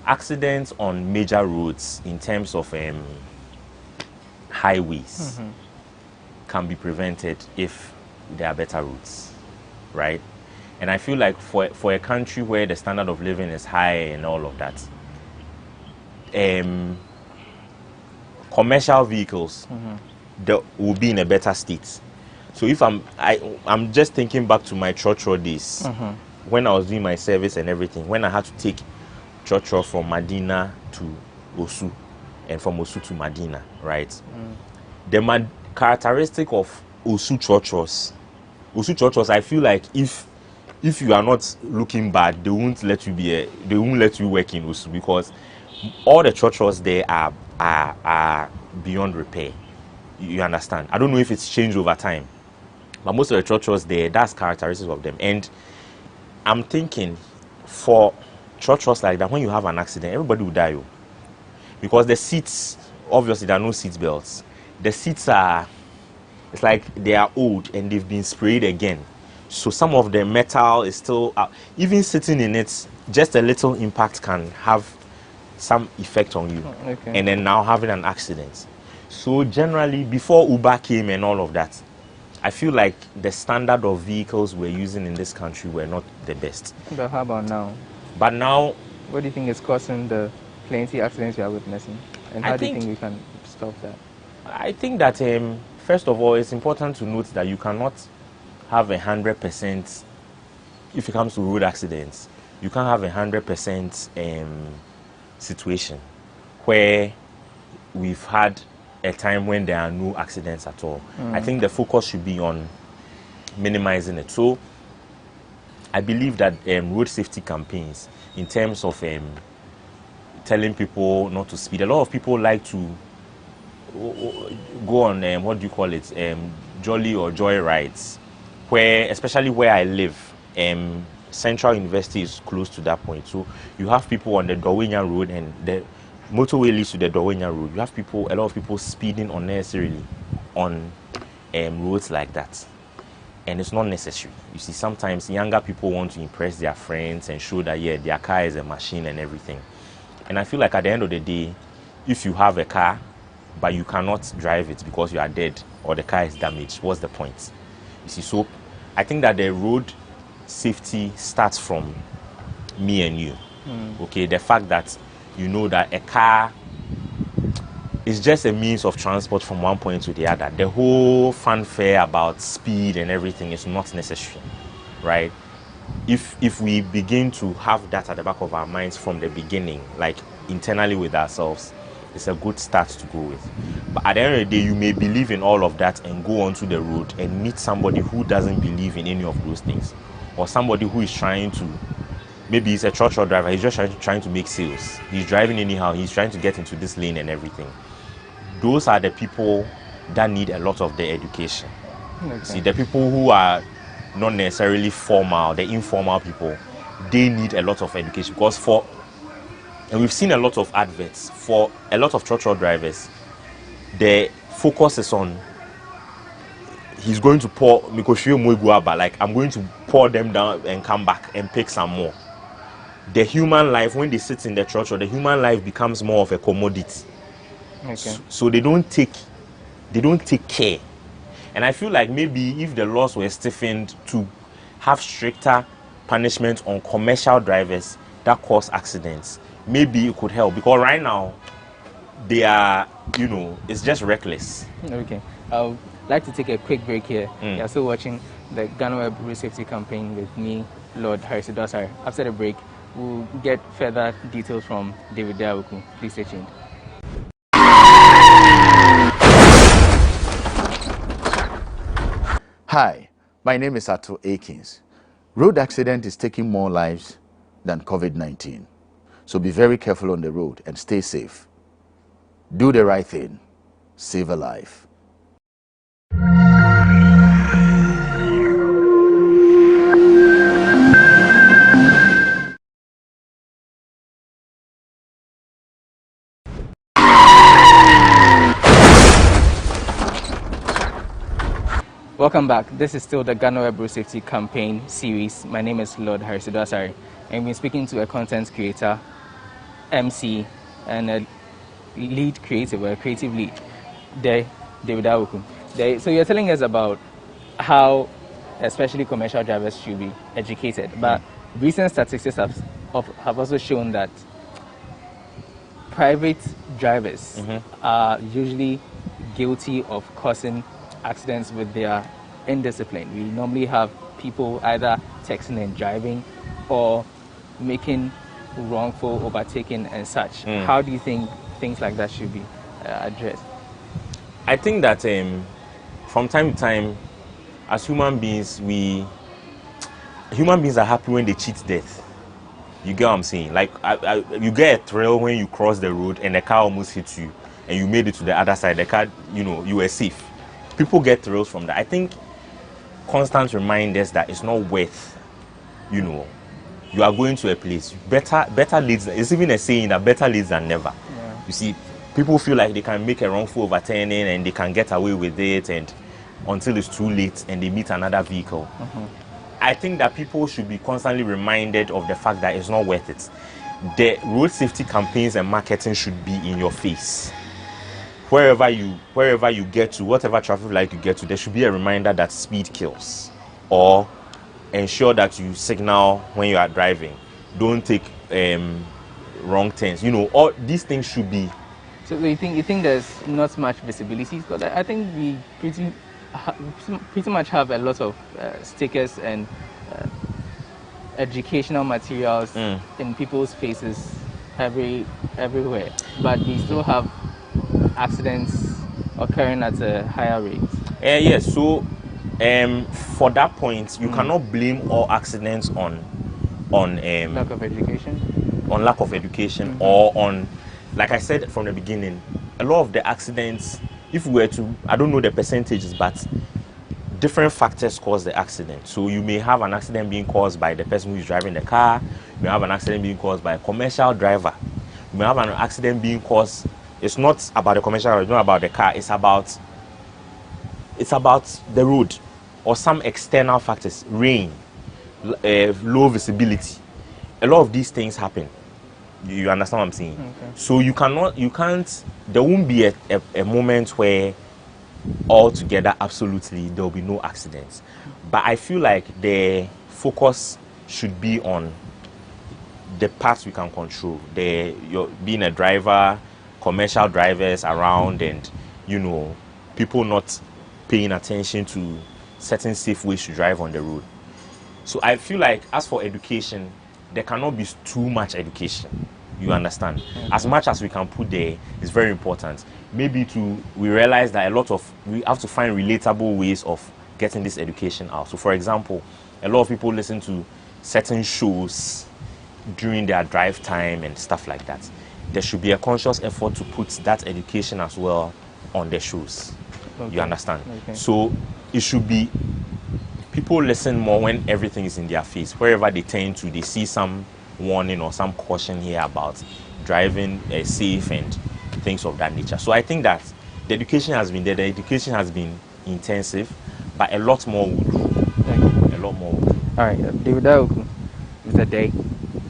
accidents on major roads in terms of highways can be prevented if there are better routes, right? And I feel like for a country where the standard of living is high and all of that, commercial vehicles will be in a better state. So if I'm just thinking back to my church days, when I was doing my service and everything, when I had to take church from Medina to Osu and from Osu to Medina, right? The characteristic of Osu churches, I feel like if you are not looking bad, they won't let you work in Osu, because all the churches there are beyond repair. You understand? I don't know if it's changed over time, but most of the churches there, that's characteristics of them. And I'm thinking for churches like that, when you have an accident, everybody will die. Because the seats, obviously there are no seat belts. The seats it's like they are old and they've been sprayed again. So some of the metal is still, even sitting in it, just a little impact can have some effect on you. And then now having an accident. So generally, before Uber came and all of that, I feel like the standard of vehicles we're using in this country were not the best. But how about now? But now, what do you think is causing the plenty accidents you are witnessing? And how do you think we can stop that? I think that, first of all, it's important to note that you cannot have 100%, if it comes to road accidents, you can't have 100% situation where we've had a time when there are no accidents at all. I think the focus should be on minimizing it. So I believe that road safety campaigns, in terms of telling people not to speed, a lot of people like to go on what do you call it, jolly or joy rides, where, especially where I live, Central University is close to that point. So you have people on the Dawenya Road, and the motorway leads to the Dawenya Road. You have a lot of people speeding unnecessarily on roads like that. and it's not necessary. You see, sometimes younger people want to impress their friends and show that, yeah, their car is a machine and everything. And I feel like at the end of the day, if you have a car, but you cannot drive it because you are dead or the car is damaged, what's the point? You see, so I think that the road safety starts from me and you. Okay, the fact that you know that a car is just a means of transport from one point to the other. The whole fanfare about speed and everything is not necessary, right? If we begin to have that at the back of our minds from the beginning, like internally with ourselves, it's a good start to go with. But at the end of the day, you may believe in all of that and go onto the road and meet somebody who doesn't believe in any of those things, or somebody who is trying to, maybe he's a truck driver, he's just trying to make sales. He's driving anyhow, he's trying to get into this lane and everything. Those are the people that need a lot of the education. Okay. See, the people who are not necessarily formal, the informal people, they need a lot of education, because and we've seen a lot of adverts for a lot of truck drivers. The focus is on, he's going to pour like I'm going to pour them down and come back and pick some more. The human life, when they sit in the truck, the human life becomes more of a commodity. Okay. So they don't take care. And I feel like maybe if the laws were stiffened to have stricter punishment on commercial drivers that cause accidents, maybe it could help, because right now they are, it's just reckless. Okay, I would like to take a quick break here. You're still watching the GhanaWeb Road Safety Campaign with me, Lord Harrison Dosari. After the break, we'll get further details from David Dawoku. Please stay tuned. Hi, my name is Ato Akins. Road accident is taking more lives than COVID-19. So be very careful on the road and stay safe. Do the right thing. Save a life. Welcome back. This is still the GhanaWeb Road Safety Campaign series. My name is Lord Harrison Dosari, and we're speaking to a content creator, MC, and a lead creative, or a creative lead, David Dawoku. So you're telling us about how especially commercial drivers should be educated, but recent statistics have also shown that private drivers are usually guilty of causing accidents with their indiscipline. We normally have people either texting and driving or making wrongful overtaking and such. How do you think things like that should be addressed? I think that from time to time, as human beings, human beings are happy when they cheat death. You get what I'm saying? Like you get a thrill when you cross the road and the car almost hits you and you made it to the other side. The car, you were safe. People get thrills from that. I think constant reminders that it's not worth, you are going to a place. Better leads. It's even a saying that better leads than never. Yeah. You see, people feel like they can make a wrongful overturning and they can get away with it, and until it's too late and they meet another vehicle. I think that people should be constantly reminded of the fact that it's not worth it. The road safety campaigns and marketing should be in your face. Wherever you get to, whatever traffic light you get to, there should be a reminder that speed kills, or ensure that you signal when you are driving. Don't take wrong turns. All these things should be. So you think there's not much visibility? Because I think we pretty much have a lot of stickers and educational materials in people's faces everywhere, but we still have accidents occurring at a higher rate. Yes, so for that point, you cannot blame all accidents on lack of education. On lack of education, or on, like I said from the beginning, a lot of the accidents, if we were to, I don't know the percentages, but different factors cause the accident. So you may have an accident being caused by the person who is driving the car. You may have an accident being caused by a commercial driver. You may have an accident being caused. It's not about the commercial driver, it's not about the car. It's about the road. or some external factors, rain, low visibility, a lot of these things happen. You understand what I'm saying? Okay. So there won't be a moment where altogether absolutely there will be no accidents. But I feel like the focus should be on the parts we can control. Being a driver, commercial drivers around, and people not paying attention to certain safe ways to drive on the road. So I feel like as for education, there cannot be too much education. You understand? As much as we can put there is very important. Maybe we realize that we have to find relatable ways of getting this education out. So for example, a lot of people listen to certain shows during their drive time and stuff like that. There should be a conscious effort to put that education as well on the shows. Okay. You understand? Okay. So it should be people listen more when everything is in their face. Wherever they turn to, they see some warning or some caution here about driving safe and things of that nature. So I think that the education has been there. The education has been intensive, but a lot more would do. A lot more would do. All right, David Aoku, Mr. Day,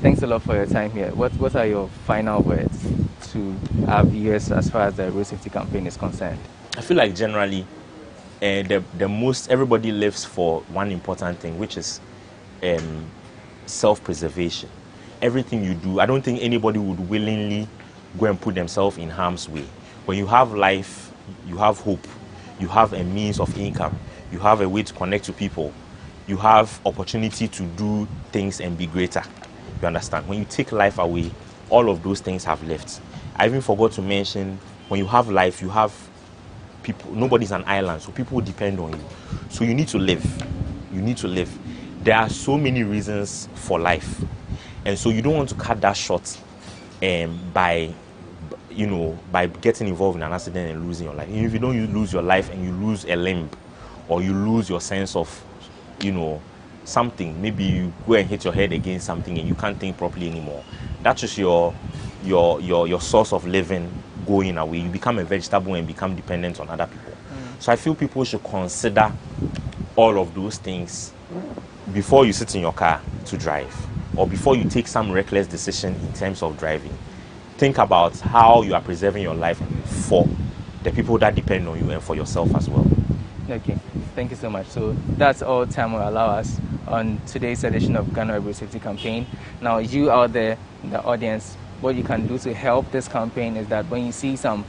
thanks a lot for your time here. What are your final words to our viewers as far as the road safety campaign is concerned? I feel like generally everybody lives for one important thing, which is self-preservation. Everything you do, I don't think anybody would willingly go and put themselves in harm's way. When you have life, you have hope, you have a means of income, you have a way to connect to people, you have opportunity to do things and be greater. You understand? When you take life away, all of those things have left. I even forgot to mention, when you have life, you have people. Nobody's an island, so people depend on you. So you need to live. You need to live. There are so many reasons for life, and so you don't want to cut that short by getting involved in an accident and losing your life. If you don't lose your life and you lose a limb, or you lose your sense of something, maybe you go and hit your head against something and you can't think properly anymore. That's just your source of living going away. You become a vegetable and become dependent on other people. So I feel people should consider all of those things before you sit in your car to drive, or before you take some reckless decision in terms of driving. Think about how you are preserving your life for the people that depend on you and for yourself as well. Okay, thank you so much. So that's all time will allow us on today's edition of GhanaWeb Road Safety Campaign. Now, you out there in the audience, what you can do to help this campaign is that when you see some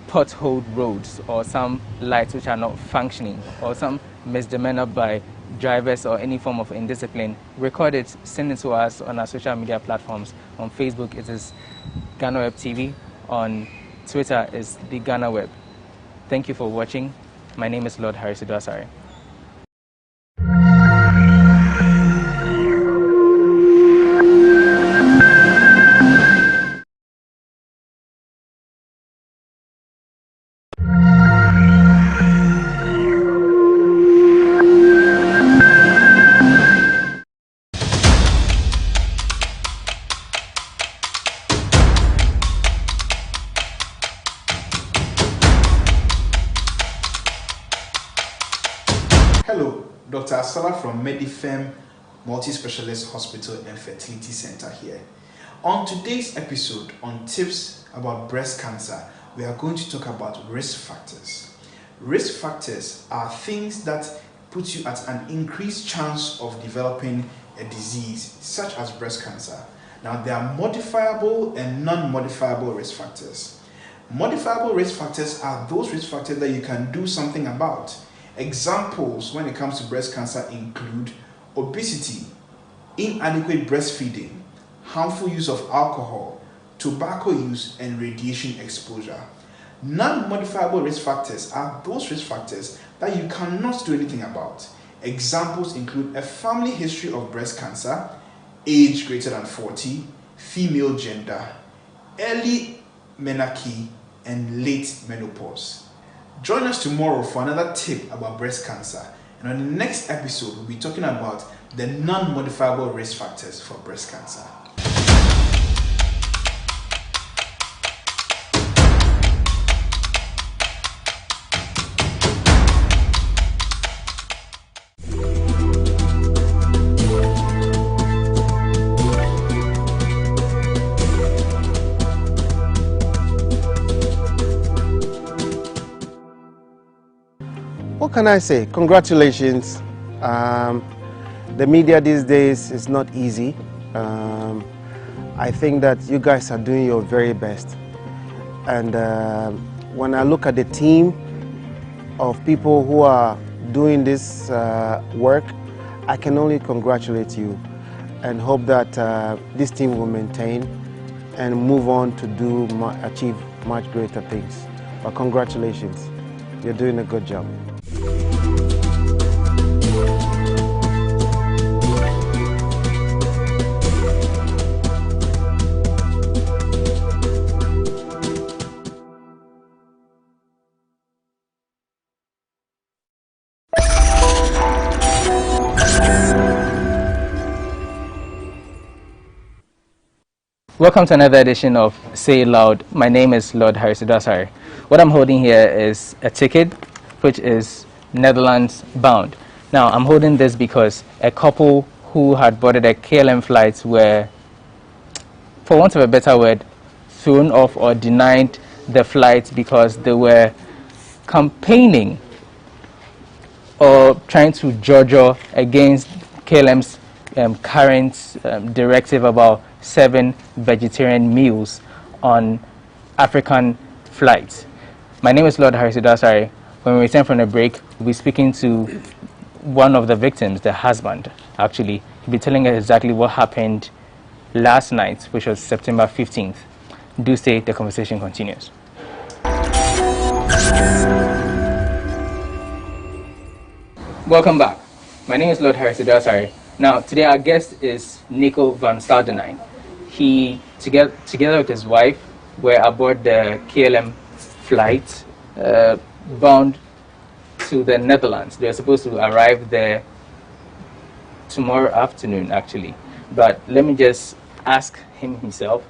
potholed roads or some lights which are not functioning or some misdemeanor by drivers or any form of indiscipline, record it, send it to us on our social media platforms. On Facebook, it is GhanaWeb TV. On Twitter, is the GhanaWeb. Thank you for watching. My name is Lord Harisidwasare. Hello, Dr. Asala from Medifem Multi-Specialist Hospital and Fertility Center here. On today's episode on tips about breast cancer, we are going to talk about risk factors. Risk factors are things that put you at an increased chance of developing a disease such as breast cancer. Now, there are modifiable and non-modifiable risk factors. Modifiable risk factors are those risk factors that you can do something about. Examples when it comes to breast cancer include obesity, inadequate breastfeeding, harmful use of alcohol, tobacco use, and radiation exposure. Non-modifiable risk factors are those risk factors that you cannot do anything about. Examples include a family history of breast cancer, age greater than 40, female gender, early menarche, and late menopause. Join us tomorrow for another tip about breast cancer, and on the next episode we'll be talking about the non-modifiable risk factors for breast cancer. what can I say? Congratulations. The media these days is not easy. I think that you guys are doing your very best. And when I look at the team of people who are doing this work, I can only congratulate you and hope that this team will maintain and move on to achieve much greater things. But congratulations, you're doing a good job. Welcome to another edition of Say It Loud. My name is Lord Harisidasari. What I'm holding here is a ticket which is Netherlands bound. Now I'm holding this because a couple who had boarded a KLM flight were, for want of a better word, thrown off or denied the flight because they were campaigning or trying to judge against KLM's current directive about 7 vegetarian meals on African flights. My name is Lord Harisidasari. When we return from the break, we'll be speaking to one of the victims, the husband, actually. He'll be telling us exactly what happened last night, which was September 15th. Do stay, the conversation continues. Welcome back. My name is Lord Harisidasari. Now, today our guest is Nico van Stadenijn. He, together with his wife, were aboard the KLM flight bound to the Netherlands. They were supposed to arrive there tomorrow afternoon, actually. But let me just ask him himself.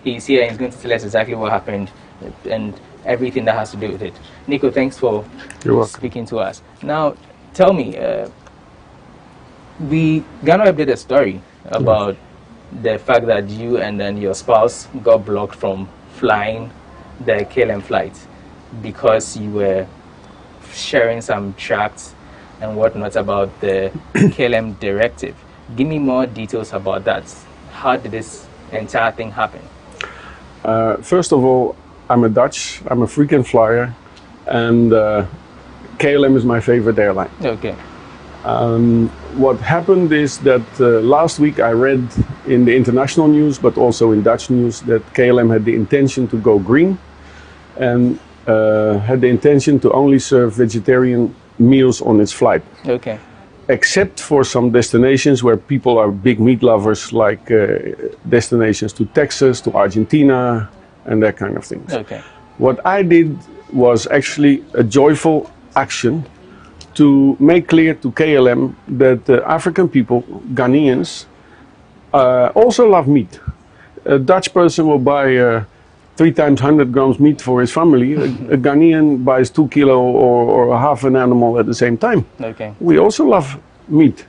He's here and he's going to tell us exactly what happened and everything that has to do with it. Nico, thanks for speaking to us. Now, tell me, GhanaWeb did a story about the fact that you and then your spouse got blocked from flying the KLM flight because you were sharing some tracts and whatnot about the KLM directive. Give me more details about that. How did this entire thing happen? First of all, I'm a frequent flyer, and KLM is my favorite airline. Okay. What happened is that last week I read in the international news, but also in Dutch news, that KLM had the intention to go green and had the intention to only serve vegetarian meals on its flight. Okay. Except for some destinations where people are big meat lovers, like destinations to Texas, to Argentina, and that kind of things. Okay. What I did was actually a joyful action to make clear to KLM that African people, Ghanaians, also love meat. A Dutch person will buy 3 times 100 grams meat for his family. A Ghanaian buys 2 kilo or half an animal at the same time. Okay. We also love meat.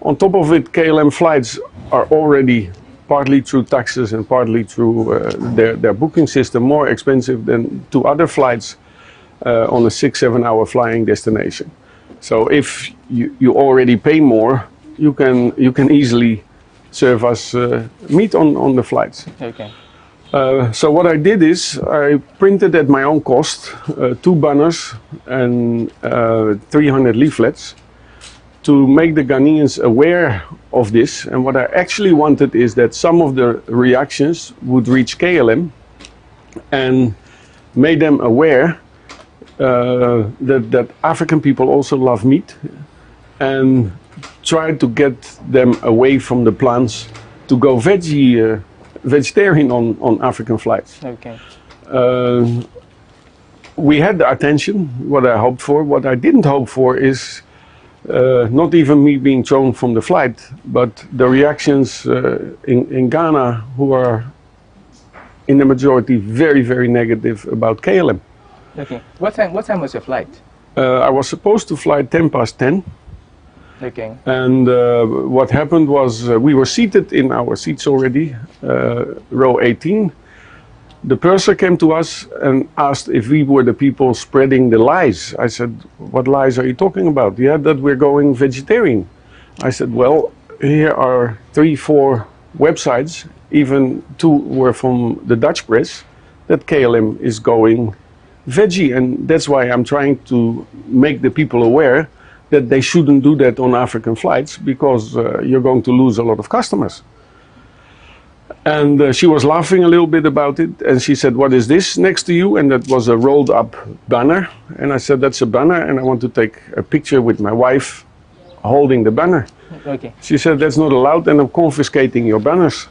On top of it, KLM flights are already, partly through taxes and partly through their booking system, more expensive than 2 other flights on a 6-7 hour flying destination. So if you already pay more, you can easily serve us meat on the flights. Okay. So what I did is I printed at my own cost 2 banners and 300 leaflets to make the Ghanaians aware of this. And what I actually wanted is that some of the reactions would reach KLM and made them aware that African people also love meat, and try to get them away from the plans to go vegetarian on African flights. Okay. We had the attention, what I hoped for. What I didn't hope for is not even me being thrown from the flight, but the reactions in Ghana, who are in the majority very, very negative about KLM. Okay. What time was your flight? I was supposed to fly 10:10. Okay. And what happened was we were seated in our seats already, row 18. The purser came to us and asked if we were the people spreading the lies. I said, what lies are you talking about? Yeah, that we're going vegetarian. I said, well, here are 3, 4 websites, even 2 were from the Dutch press, that KLM is going veggie. And that's why I'm trying to make the people aware that they shouldn't do that on African flights, because you're going to lose a lot of customers. And she was laughing a little bit about it, and she said, what is this next to you? And that was a rolled up banner. And I said, that's a banner, and I want to take a picture with my wife holding the banner. Okay. She said, that's not allowed, and I'm confiscating your banners.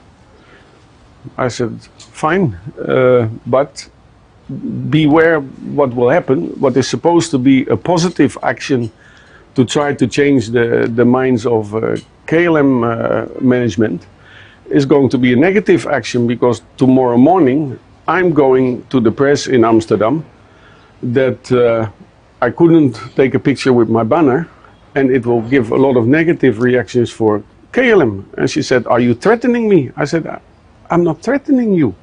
I said, fine, but beware what will happen. What is supposed to be a positive action to try to change the minds of KLM management is going to be a negative action, because tomorrow morning I'm going to the press in Amsterdam that I couldn't take a picture with my banner, and it will give a lot of negative reactions for KLM. And she said, are you threatening me? I said, I'm not threatening you.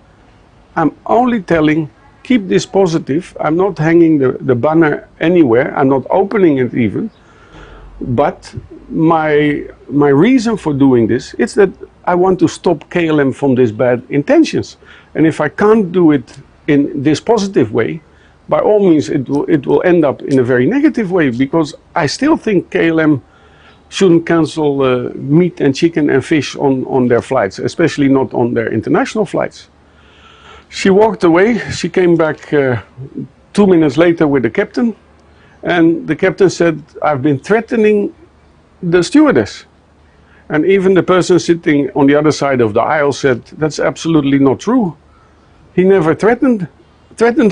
I'm only telling, keep this positive. I'm not hanging the banner anywhere. I'm not opening it even. But my reason for doing this is that I want to stop KLM from these bad intentions. And if I can't do it in this positive way, by all means it will end up in a very negative way, because I still think KLM shouldn't cancel meat and chicken and fish on their flights, especially not on their international flights. She walked away. She came back 2 minutes later with the captain. And the captain said, I've been threatening the stewardess. And even the person sitting on the other side of the aisle said, that's absolutely not true. He never threatened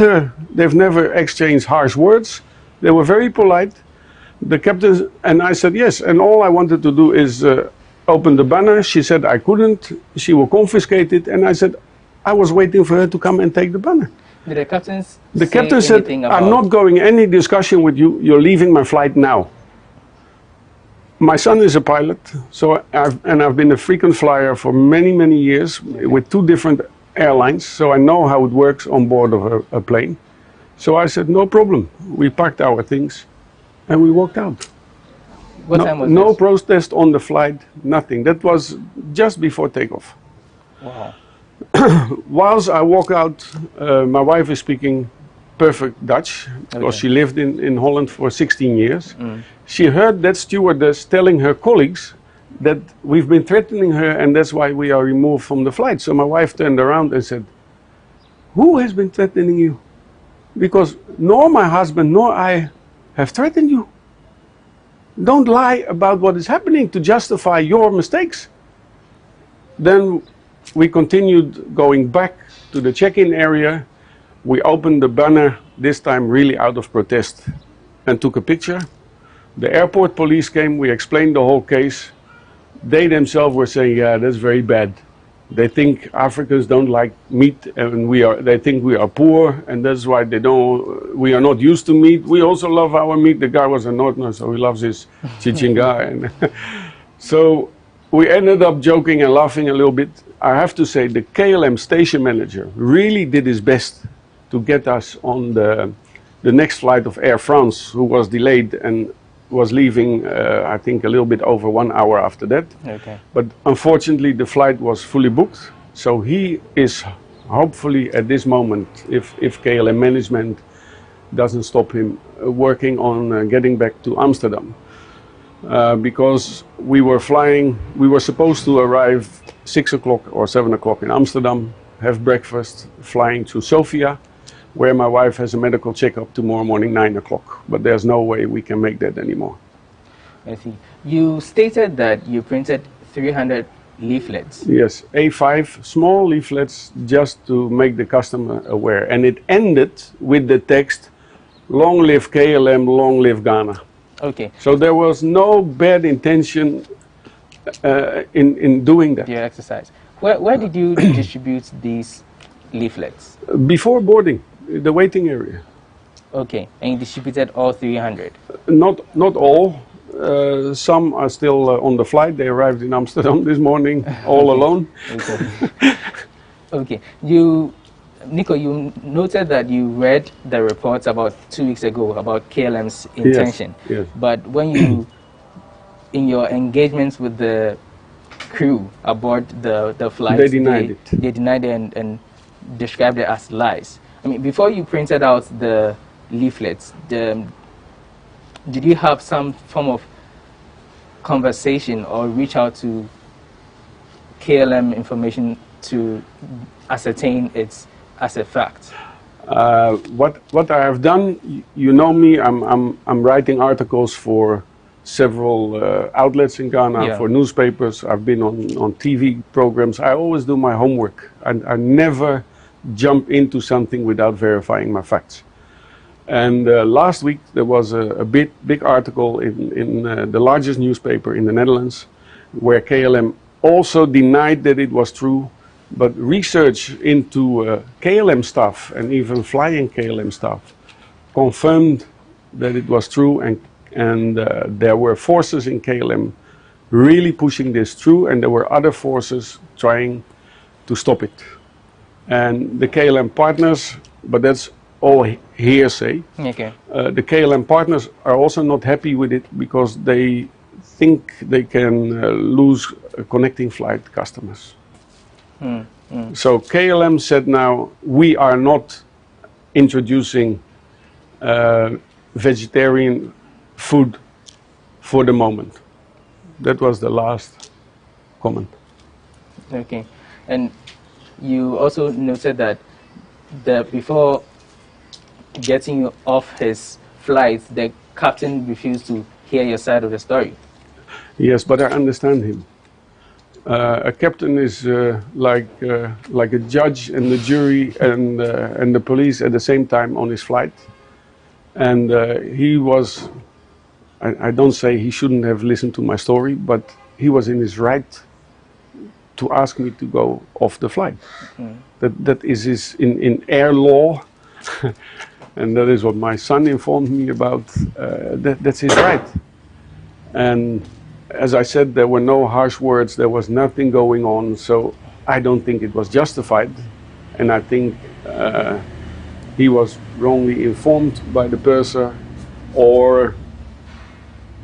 her. They've never exchanged harsh words. They were very polite. The captain, and I said, yes. And all I wanted to do is open the banner. She said I couldn't. She will confiscate it. And I said, I was waiting for her to come and take the banner. Did the captain said, I'm not going any discussion with you. You're leaving my flight now. My son is a pilot, so I've been a frequent flyer for many, many years with 2 different airlines, so I know how it works on board of a plane. So I said, no problem. We packed our things and we walked out. What time was no this? protest on the flight, nothing. That was just before takeoff. Wow. Whilst I walk out, my wife is speaking perfect Dutch, because she lived in Holland for 16 years. She heard that stewardess telling her colleagues that we've been threatening her and that's why we are removed from the flight. So my wife turned around and said, who has been threatening you? Because nor my husband nor I have threatened you. Don't lie about what is happening to justify your mistakes. Then we continued going back to the check-in area. We opened the banner, this time really out of protest, and took a picture. The airport police came, we explained the whole case. They themselves were saying, yeah, that's very bad. They think Africans don't like meat, and they think we are poor, and that's why we are not used to meat. We also love our meat. The guy was a Northerner, so he loves his chichinga. And so we ended up joking and laughing a little bit. I have to say, the KLM station manager really did his best to get us on the next flight of Air France, who was delayed and was leaving, I think, a little bit over 1 hour after that. Okay. But unfortunately, the flight was fully booked. So he is hopefully at this moment, if KLM management doesn't stop him, working on getting back to Amsterdam. Because we were supposed to arrive 6 o'clock or 7 o'clock in Amsterdam, have breakfast, flying to Sofia, where my wife has a medical checkup tomorrow morning, 9 o'clock. But there's no way we can make that anymore. I see. You stated that you printed 300 leaflets. Yes, A5, small leaflets, just to make the customer aware. And it ended with the text, long live KLM, long live Ghana. Okay. So there was no bad intention in doing that. Your exercise. Where did you distribute these leaflets? Before boarding, the waiting area. Okay, and you distributed all 300? Not all. Some are still on the flight. They arrived in Amsterdam this morning, all alone. Okay. Okay. You Nico, you noted that you read the reports about 2 weeks ago about KLM's intention. Yes. But when you, in your engagements with the crew aboard the flight, they denied it. They denied it and described it as lies. I mean, before you printed out the leaflets, did you have some form of conversation or reach out to KLM information to ascertain it as a fact? What I have done, you know me, I'm writing articles for several outlets in Ghana, for newspapers. I've been on TV programs. I always do my homework. I never jump into something without verifying my facts. And last week there was a big article in the largest newspaper in the Netherlands, where KLM also denied that it was true, but research into KLM stuff and even flying KLM stuff confirmed that it was true, and there were forces in KLM really pushing this through, and there were other forces trying to stop it. And the KLM partners, but that's all hearsay. Okay. The KLM partners are also not happy with it because they think they can lose connecting flight customers. So KLM said now, we are not introducing vegetarian food for the moment. That was the last comment. Okay. And you also noted that before getting you off his flight, the captain refused to hear your side of the story. Yes, but I understand him. A captain is like a judge and the jury and the police at the same time on his flight. And he was, I don't say he shouldn't have listened to my story, but he was in his right to ask me to go off the flight. That is in air law, and that is what my son informed me about. That's his right. And as I said, there were no harsh words, there was nothing going on, so I don't think it was justified. And I think he was wrongly informed by the purser, or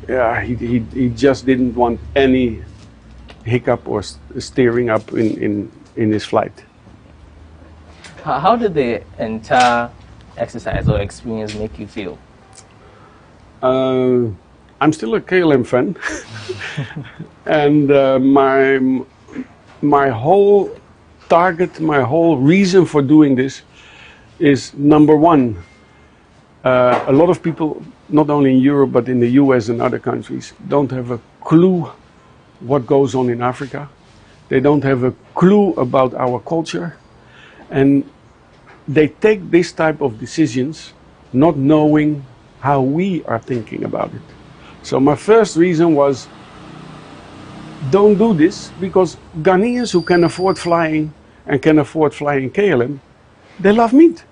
he just didn't want any hiccup or steering up in his flight. How did the entire exercise or experience make you feel? I'm still a KLM fan, and my whole target, my whole reason for doing this is, number one, a lot of people, not only in Europe but in the US and other countries, don't have a clue what goes on in Africa. They don't have a clue about our culture, and they take this type of decisions not knowing how we are thinking about it. So my first reason was, don't do this, because Ghanaians who can afford flying and can afford flying KLM, they love meat.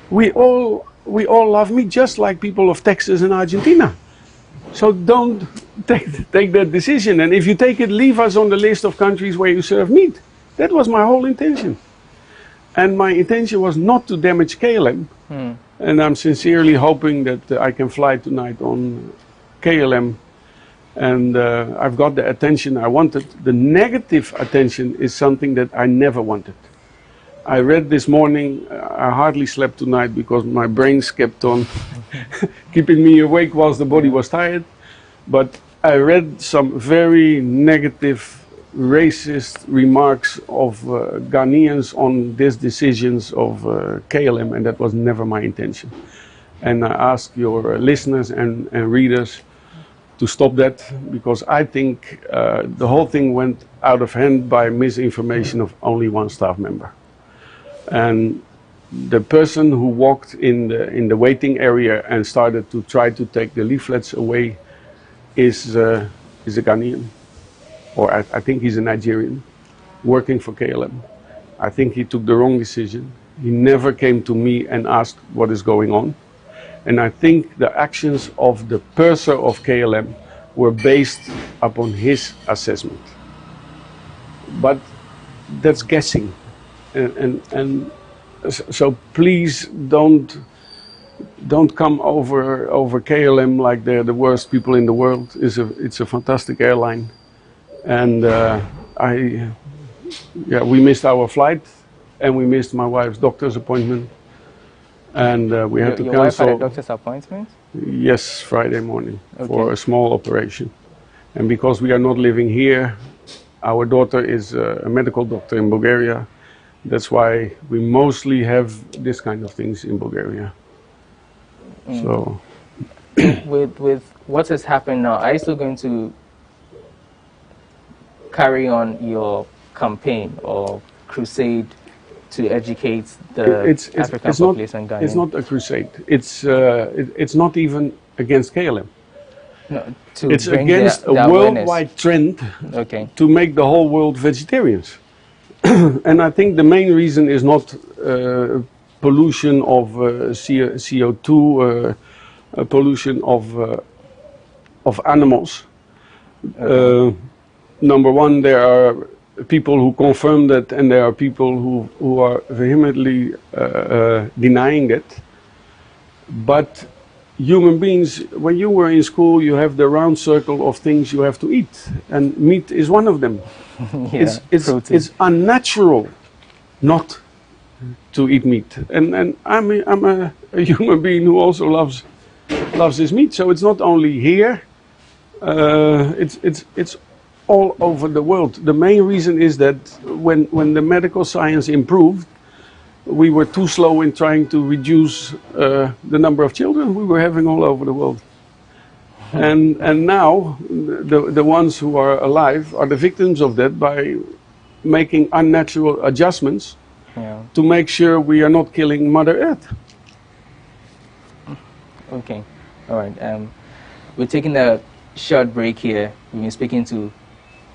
We all love meat, just like people of Texas and Argentina. So don't take that decision. And if you take it, leave us on the list of countries where you serve meat. That was my whole intention. And my intention was not to damage KLM. And I'm sincerely hoping that I can fly tonight on KLM. And I've got the attention I wanted. The negative attention is something that I never wanted. I read this morning, I hardly slept tonight because my brains kept on keeping me awake whilst the body was tired. But I read some very negative, racist remarks of Ghanaians on these decisions of KLM, and that was never my intention. And I ask your listeners and readers to stop that, because I think the whole thing went out of hand by misinformation of only one staff member. And the person who walked in the waiting area and started to try to take the leaflets away is a Ghanaian, or I think he's a Nigerian, working for KLM. I think he took the wrong decision. He never came to me and asked what is going on. And I think the actions of the purser of KLM were based upon his assessment. But that's guessing. And so please don't come over KLM like they're the worst people in the world. It's a fantastic airline, and we missed our flight, and we missed my wife's doctor's appointment, and we had to your cancel. Wife had a doctor's appointment? Yes, Friday morning for Okay. a small operation, and because we are not living here, our daughter is a medical doctor in Bulgaria. That's why we mostly have this kind of things in Bulgaria. So, with what has happened now, are you still going to carry on your campaign or crusade to educate the African population? It's not a crusade. It's not even against KLM. No, it's against a worldwide trend to make the whole world vegetarians. And I think the main reason is not pollution of CO2, pollution of animals. Number one, there are people who confirm that, and there are people who are vehemently denying that. But human beings, when you were in school, you have the round circle of things you have to eat, and meat is one of them. It's unnatural not to eat meat, and I'm a human being who also loves his meat. So it's not only here; it's all over the world. The main reason is that when the medical science improved, we were too slow in trying to reduce the number of children we were having all over the world. And now the ones who are alive are the victims of that by making unnatural adjustments to make sure we are not killing Mother Earth. Okay, all right. We're taking a short break here. We've been speaking to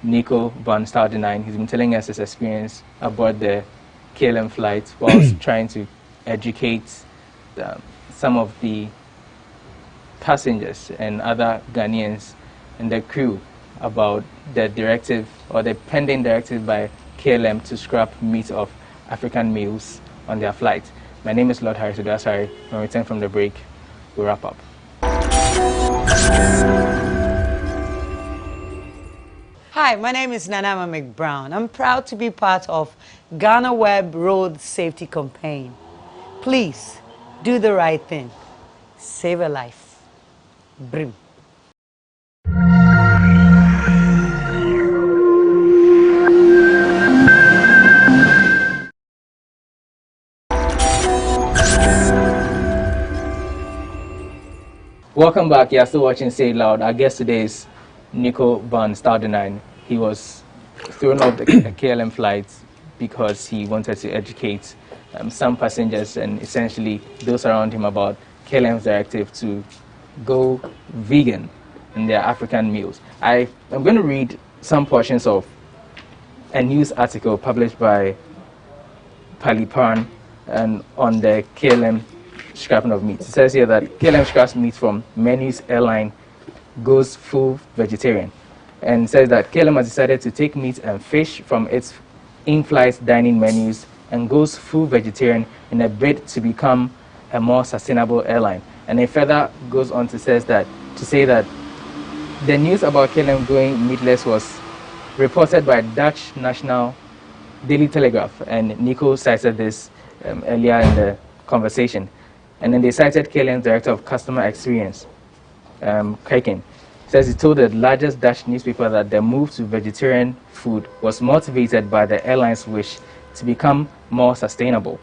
Nico van Stadenijn. He's been telling us his experience aboard the KLM flight whilst trying to educate some of the passengers and other Ghanaians and the crew about the directive or the pending directive by KLM to scrap meat of African males on their flight. My name is Lord Harris Odasari. When we return from the break, we'll wrap up. Hi, my name is Nanama McBrown. I'm proud to be part of GhanaWeb Road Safety Campaign. Please, do the right thing. Save a life. Brim. Welcome back. You're still watching Say It Loud. Our guest today is Nico van Stadenijn. He was thrown off the KLM flight because he wanted to educate some passengers and essentially those around him about KLM's directive to go vegan in their African meals. I'm going to read some portions of a news article published by Palipan and on the KLM scrapping of meat. It says here that KLM scraps meat from menus airline goes full vegetarian, and says that KLM has decided to take meat and fish from its in-flight dining menus and goes full vegetarian in a bid to become a more sustainable airline. And it further goes on to say that the news about KLM going meatless was reported by Dutch National Daily Telegraph, and Nico cited this earlier in the conversation. And then they cited KLM's Director of Customer Experience, Kijken. Says he told the largest Dutch newspaper that the move to vegetarian food was motivated by the airline's wish to become more sustainable.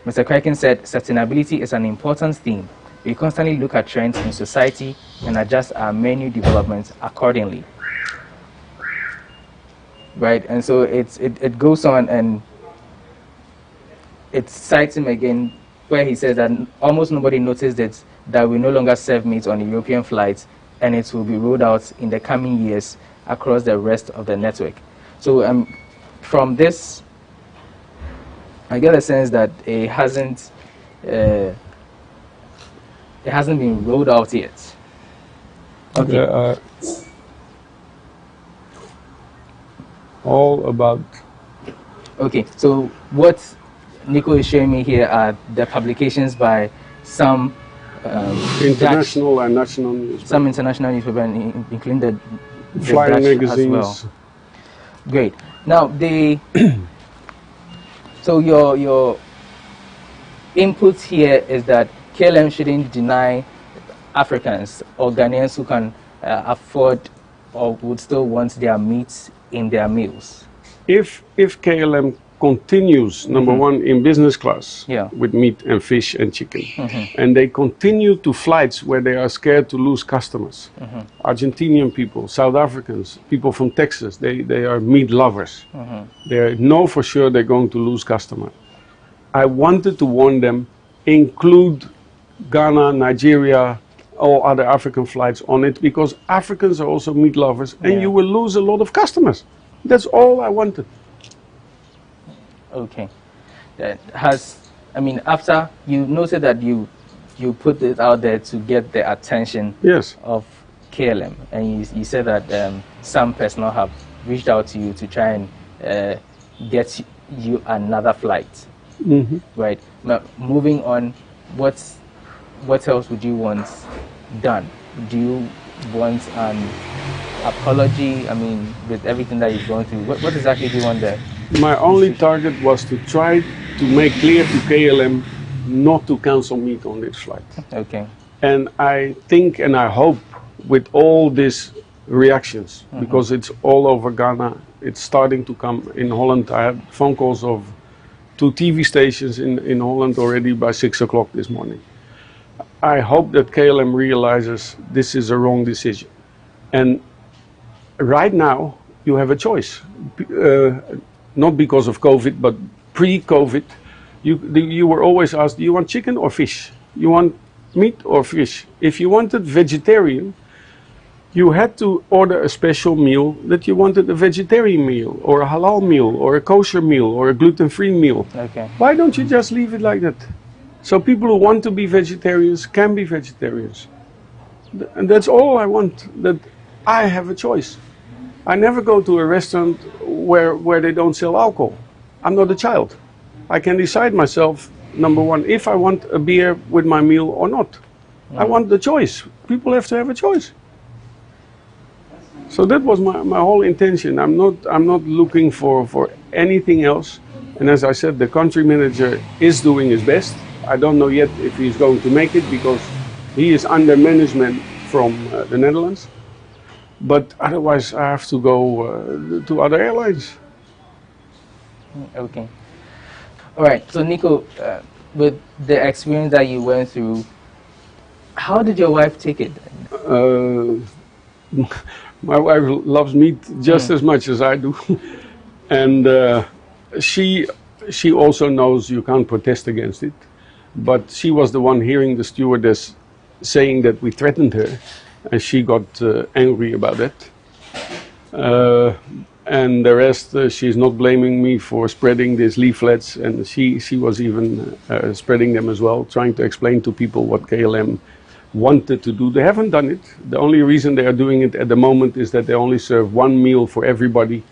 Mr. Kijken said sustainability is an important theme. We constantly look at trends in society and adjust our menu development accordingly. Right, and so it goes on and it cites him again where he says that almost nobody noticed it, that we no longer serve meat on European flights, and it will be rolled out in the coming years across the rest of the network. So from this, I get a sense that it hasn't been rolled out yet. Okay. All about. Okay, so what Nico is showing me here are the publications by some international and national newspapers. Some international newspapers, including the Flying Dutch magazines. as well. Great. Now so your input here is that KLM shouldn't deny Africans or Ghanaians who can afford or would still want their meat in their meals. If KLM continues, number one, in business class with meat and fish and chicken, and they continue to flights where they are scared to lose customers, Argentinian people, South Africans, people from Texas, they are meat lovers. They know for sure they're going to lose customers. I wanted to warn them, include Ghana, Nigeria, all other African flights on it, because Africans are also meat lovers, and you will lose a lot of customers. That's all I wanted. Okay. That has, I mean, after you noted that you put it out there to get the attention of KLM, and you said that some personnel have reached out to you to try and get you another flight. Right. Now, moving on, what else would you want done? Do you want an apology? I mean, with everything that you've gone through, what exactly do you want there? My only target was to try to make clear to KLM not to cancel meat on this flight. Okay. And I think and I hope with all these reactions, because it's all over Ghana, it's starting to come in Holland. I had phone calls of 2 TV stations in Holland already by 6 o'clock this morning. I hope that KLM realizes this is a wrong decision. And right now, you have a choice. Not because of COVID, but pre-COVID, you were always asked, do you want chicken or fish? You want meat or fish? If you wanted vegetarian, you had to order a special meal that you wanted a vegetarian meal, or a halal meal, or a kosher meal, or a gluten-free meal. Okay. Why don't you just leave it like that? So people who want to be vegetarians can be vegetarians. And that's all I want, that I have a choice. I never go to a restaurant where they don't sell alcohol. I'm not a child. I can decide myself, number one, if I want a beer with my meal or not. I want the choice. People have to have a choice. So that was my whole intention. I'm not looking for anything else. And as I said, the country manager is doing his best. I don't know yet if he's going to make it, because he is under management from the Netherlands. But otherwise, I have to go to other airlines. Okay. All right. So, Nico, with the experience that you went through, how did your wife take it? My wife loves meat just as much as I do, and she also knows you can't protest against it. But she was the one hearing the stewardess saying that we threatened her, and she got angry about that. And the rest, she's not blaming me for spreading these leaflets, and she was even spreading them as well, trying to explain to people what KLM wanted to do. They haven't done it. The only reason they are doing it at the moment is that they only serve one meal for everybody,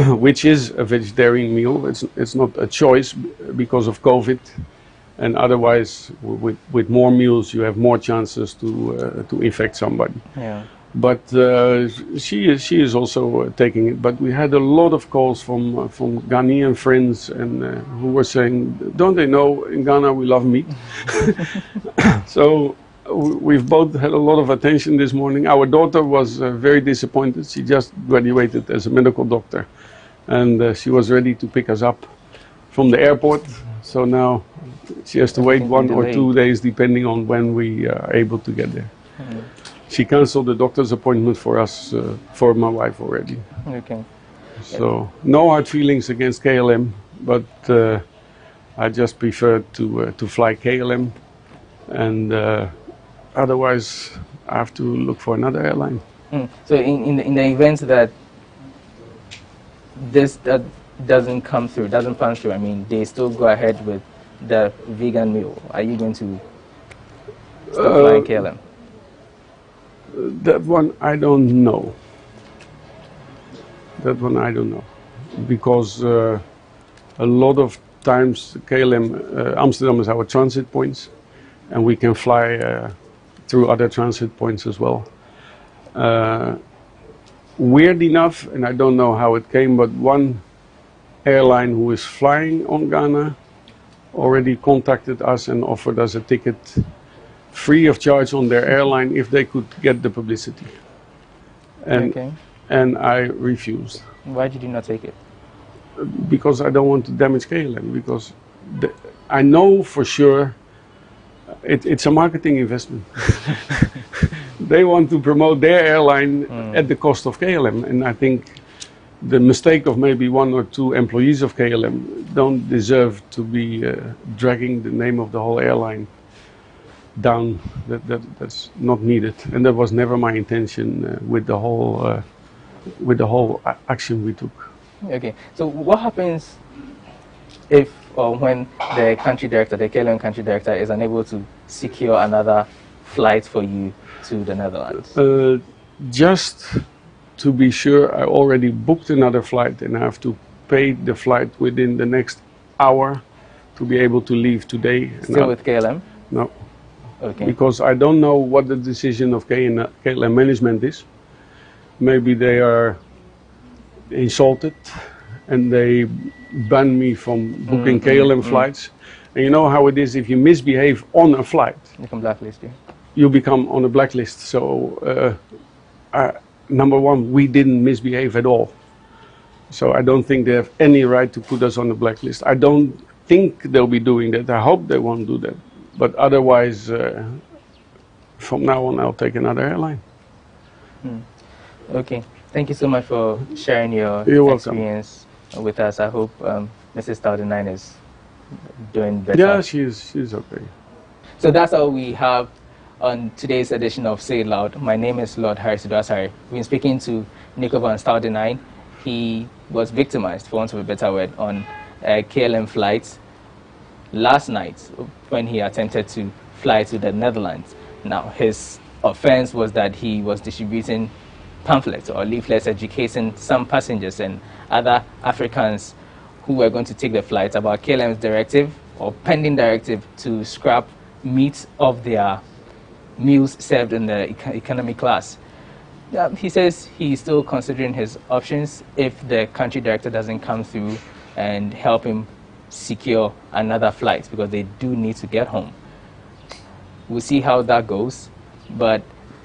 which is a vegetarian meal. It's not a choice because of COVID. And otherwise, with more meals, you have more chances to infect somebody. Yeah. But she is also taking it. But we had a lot of calls from Ghanaian friends and who were saying, don't they know in Ghana we love meat? So we've both had a lot of attention this morning. Our daughter was very disappointed. She just graduated as a medical doctor, and she was ready to pick us up from the airport. So now she has to wait 1 or 2 days depending on when we are able to get there. She cancelled the doctor's appointment for us, for my wife already. Okay. So no hard feelings against KLM, but I just prefer to fly KLM, and otherwise I have to look for another airline. So in the event that that doesn't come through, doesn't pan through, I mean, they still go ahead with the vegan meal, are you going to stop flying KLM? That one I don't know. That one I don't know, because a lot of times KLM Amsterdam is our transit points, and we can fly through other transit points as well. Weird enough, and I don't know how it came, but one airline who is flying on Ghana already contacted us and offered us a ticket free of charge on their airline if they could get the publicity. And I refused. Why did you not take it? Because I don't want to damage KLM, because I know for sure it's a marketing investment. They want to promote their airline at the cost of KLM, and I think the mistake of maybe one or two employees of KLM don't deserve to be dragging the name of the whole airline down. That's not needed, and that was never my intention with the whole action we took. Okay, so what happens if or when the country director, the KLM country director, is unable to secure another flight for you to the Netherlands? Just to be sure, I already booked another flight and I have to pay the flight within the next hour to be able to leave today. Still with KLM? No. Okay. Because I don't know what the decision of KLM management is. Maybe they are insulted and they ban me from booking KLM flights. And you know how it is, if you misbehave on a flight, they can blacklist you. You become on a blacklist. So number one, we didn't misbehave at all. So I don't think they have any right to put us on the blacklist. I don't think they'll be doing that. I hope they won't do that. But otherwise, from now on, I'll take another airline. Okay. Thank you so much for sharing your experience with us. I hope Mrs. Stoudenine is doing better. Yeah, she's okay. So that's all we have on today's edition of Say It Loud. My name is Lord Harris Idwasare. We've been speaking to Nico van Stoudenine. He was victimized, for want of a better word, on a KLM flight last night when he attempted to fly to the Netherlands. Now, his offense was that he was distributing pamphlets or leaflets educating some passengers and other Africans who were going to take the flight about KLM's directive or pending directive to scrap meat of their meals served in the economy class. He says he's still considering his options if the country director doesn't come through and help him secure another flight, because they do need to get home. We'll see how that goes, but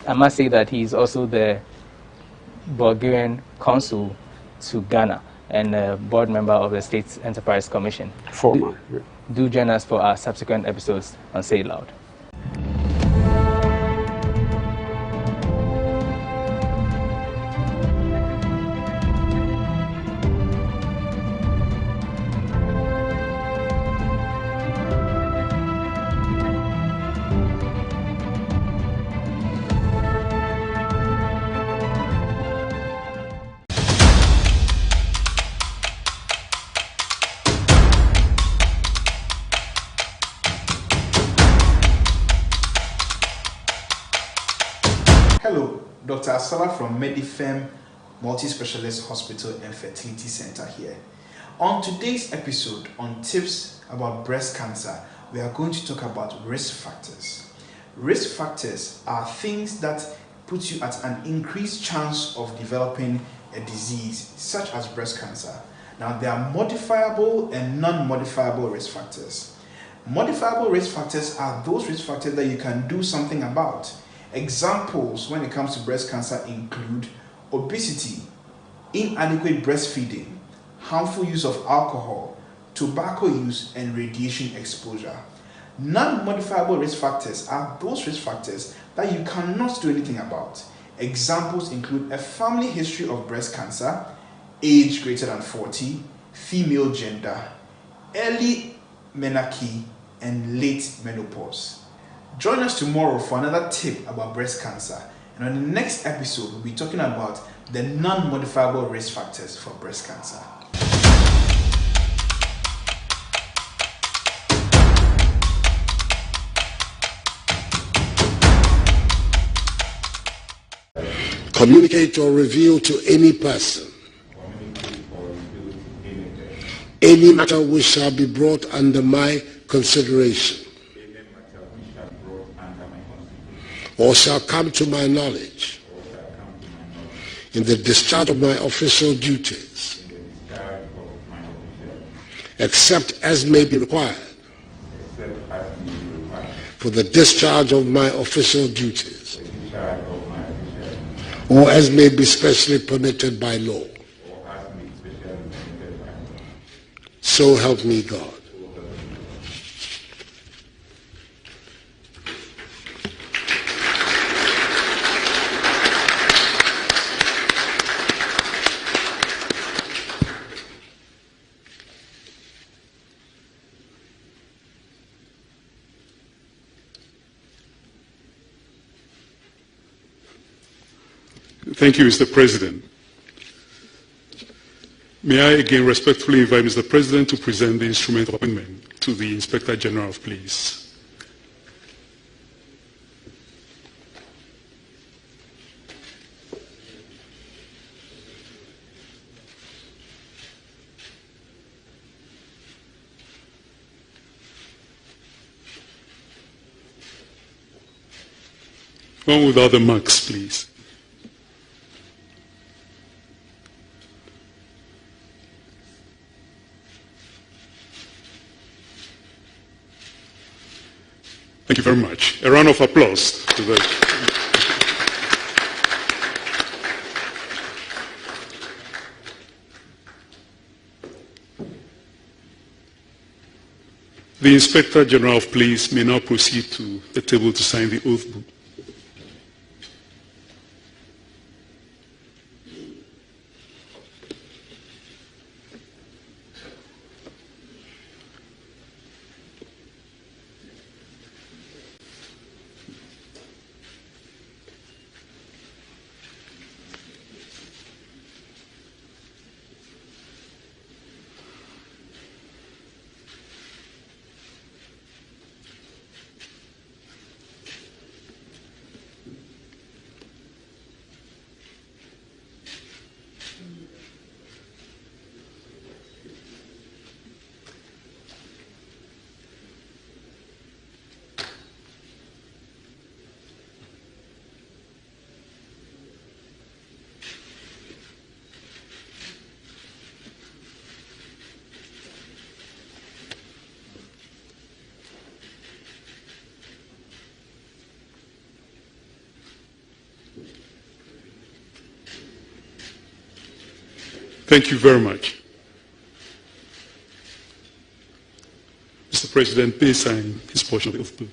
I must say that he's also the Bulgarian consul to Ghana and a board member of the State Enterprise Commission. Former. Do join us for our subsequent episodes on Say It Loud. Hello, Dr. Asala from Medifem Multi-Specialist Hospital and Fertility Center here. On today's episode on tips about breast cancer, we are going to talk about risk factors. Risk factors are things that put you at an increased chance of developing a disease such as breast cancer. Now, there are modifiable and non-modifiable risk factors. Modifiable risk factors are those risk factors that you can do something about. Examples when it comes to breast cancer include obesity, inadequate breastfeeding, harmful use of alcohol, tobacco use, and radiation exposure. Non-modifiable risk factors are those risk factors that you cannot do anything about. Examples include a family history of breast cancer, age greater than 40, female gender, early menarche, and late menopause. Join us tomorrow for another tip about breast cancer, and on the next episode we'll be talking about the non-modifiable risk factors for breast cancer. Communicate or reveal to any person any matter which shall be brought under my consideration or shall come to my knowledge in the discharge of my official duties, except as may be required for the discharge of my official duties, or as may be specially permitted by law. So help me God. Thank you, Mr. President. May I again respectfully invite Mr. President to present the instrument of appointment to the Inspector General of Police. One without the marks, please. Thank you very much. A round of applause to the... The Inspector General of Police may now proceed to the table to sign the oath book. Thank you very much. Mr. President, please sign his portion of the oath book.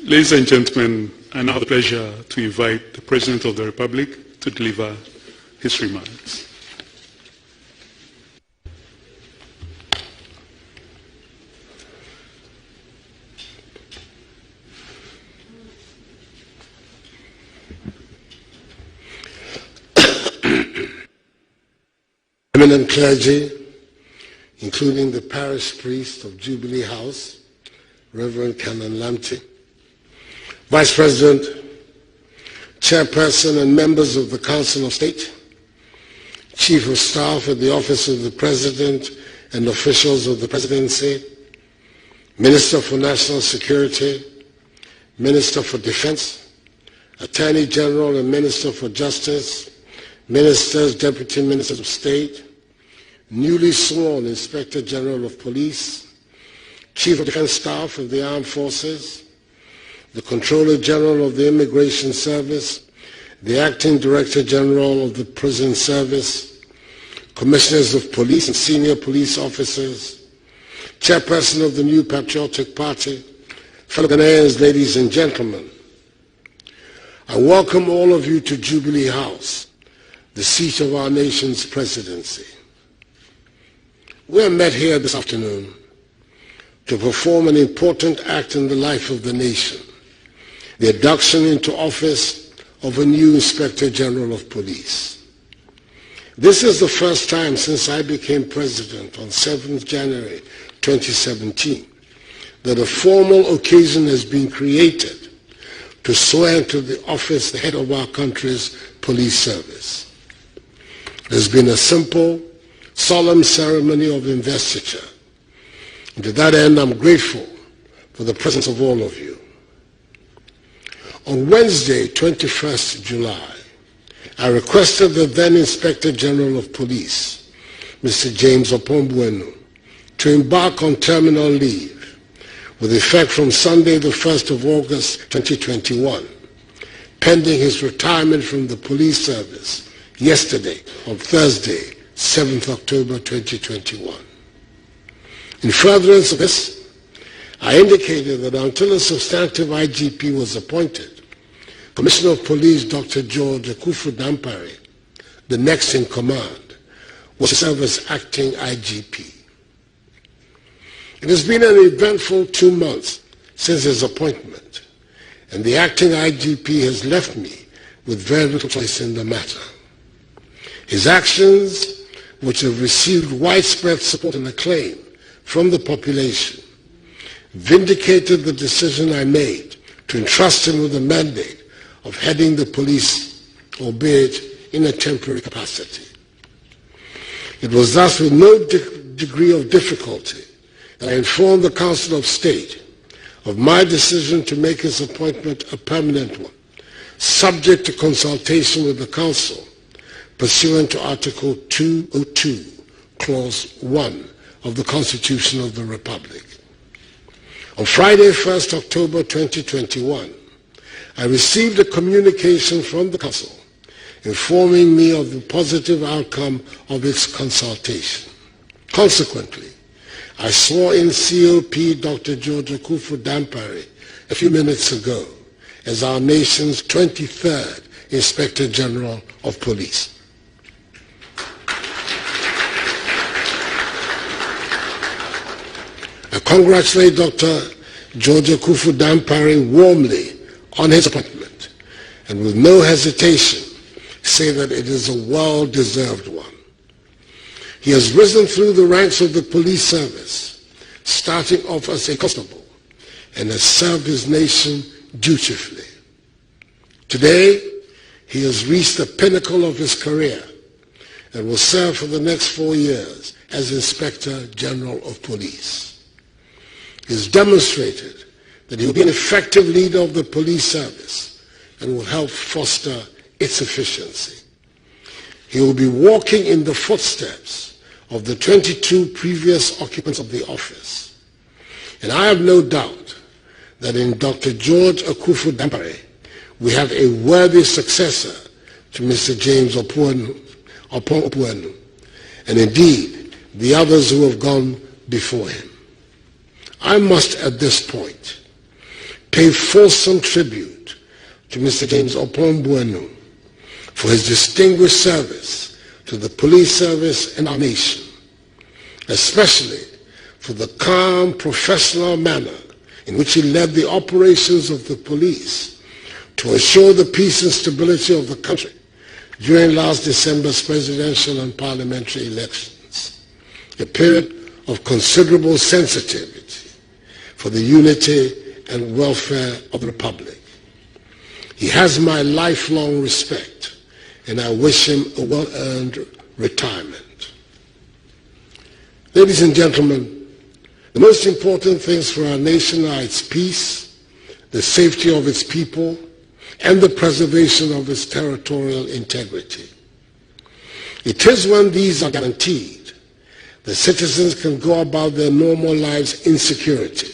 Ladies and gentlemen, I now have the pleasure to invite the President of the Republic to deliver his remarks. Eminent clergy, including the parish priest of Jubilee House, Reverend Canon Lamptey, Vice President, Chairperson and members of the Council of State, Chief of Staff at the Office of the President and officials of the Presidency, Minister for National Security, Minister for Defense, Attorney General and Minister for Justice, Ministers, Deputy Ministers of State, newly sworn Inspector General of Police, Chief of Defense Staff of the Armed Forces, the Controller General of the Immigration Service, the Acting Director General of the Prison Service, commissioners of police and senior police officers, chairperson of the New Patriotic Party, fellow Ghanaians, ladies and gentlemen, I welcome all of you to Jubilee House, the seat of our nation's presidency. We are met here this afternoon to perform an important act in the life of the nation, the induction into office of a new Inspector General of Police. This is the first time since I became president on 7th January 2017 that a formal occasion has been created to swear into the office the head of our country's police service. There's been a simple, solemn ceremony of investiture. And to that end, I'm grateful for the presence of all of you. On Wednesday, 21st July, I requested the then Inspector General of Police, Mr. James Opombuenu, to embark on terminal leave with effect from Sunday, the 1st of August 2021, pending his retirement from the police service yesterday, on Thursday, 7th October 2021. In furtherance of this, I indicated that until a substantive IGP was appointed, Commissioner of Police Dr. George Akufu-Dampare, the next in command, was to serve as acting IGP. It has been an eventful 2 months since his appointment, and the acting IGP has left me with very little choice in the matter. His actions, which have received widespread support and acclaim from the population, vindicated the decision I made to entrust him with the mandate of heading the police, albeit in a temporary capacity. It was thus with no degree of difficulty that I informed the Council of State of my decision to make his appointment a permanent one, subject to consultation with the Council, pursuant to Article 202, Clause 1 of the Constitution of the Republic. On Friday, 1st October 2021, I received a communication from the Council informing me of the positive outcome of its consultation. Consequently, I swore in COP Dr. George Akufu-Dampare a few minutes ago as our nation's 23rd Inspector General of Police. I congratulate Dr. George Akufu-Dampare warmly on his appointment and with no hesitation say that it is a well-deserved one. He has risen through the ranks of the police service, starting off as a constable, and has served his nation dutifully. Today, he has reached the pinnacle of his career and will serve for the next 4 years as Inspector General of Police. He has demonstrated that he will be an effective leader of the police service and will help foster its efficiency. He will be walking in the footsteps of the 22 previous occupants of the office. And I have no doubt that in Dr. George Akufu-Dampare, we have a worthy successor to Mr. James Opombuenu, and indeed the others who have gone before him. I must at this point pay fulsome tribute to Mr. James Opombuenu for his distinguished service to the police service and our nation, especially for the calm, professional manner in which he led the operations of the police to ensure the peace and stability of the country during last December's presidential and parliamentary elections, a period of considerable sensitivity for the unity and welfare of the Republic. He has my lifelong respect, and I wish him a well-earned retirement. Ladies and gentlemen, the most important things for our nation are its peace, the safety of its people, and the preservation of its territorial integrity. It is when these are guaranteed that citizens can go about their normal lives in security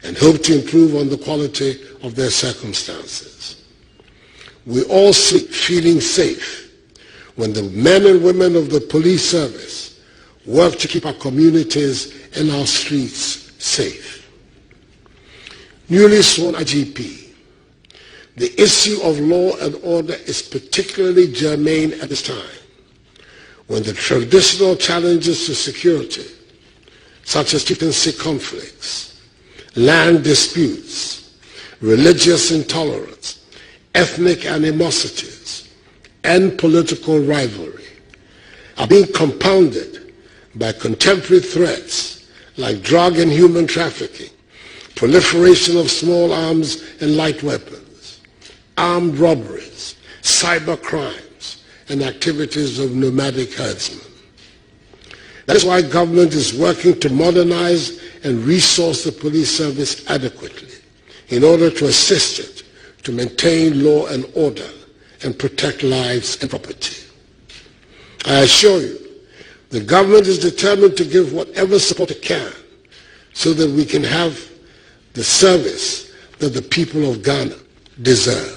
and hope to improve on the quality of their circumstances. We all sleep feeling safe when the men and women of the police service work to keep our communities and our streets safe. Newly sworn IGP, the issue of law and order is particularly germane at this time, when the traditional challenges to security, such as chieftaincy conflicts, land disputes, religious intolerance, ethnic animosities, and political rivalry, are being compounded by contemporary threats like drug and human trafficking, proliferation of small arms and light weapons, armed robberies, cyber crimes, and activities of nomadic herdsmen. That is why government is working to modernize and resource the police service adequately in order to assist it to maintain law and order and protect lives and property. I assure you, the government is determined to give whatever support it can so that we can have the service that the people of Ghana deserve.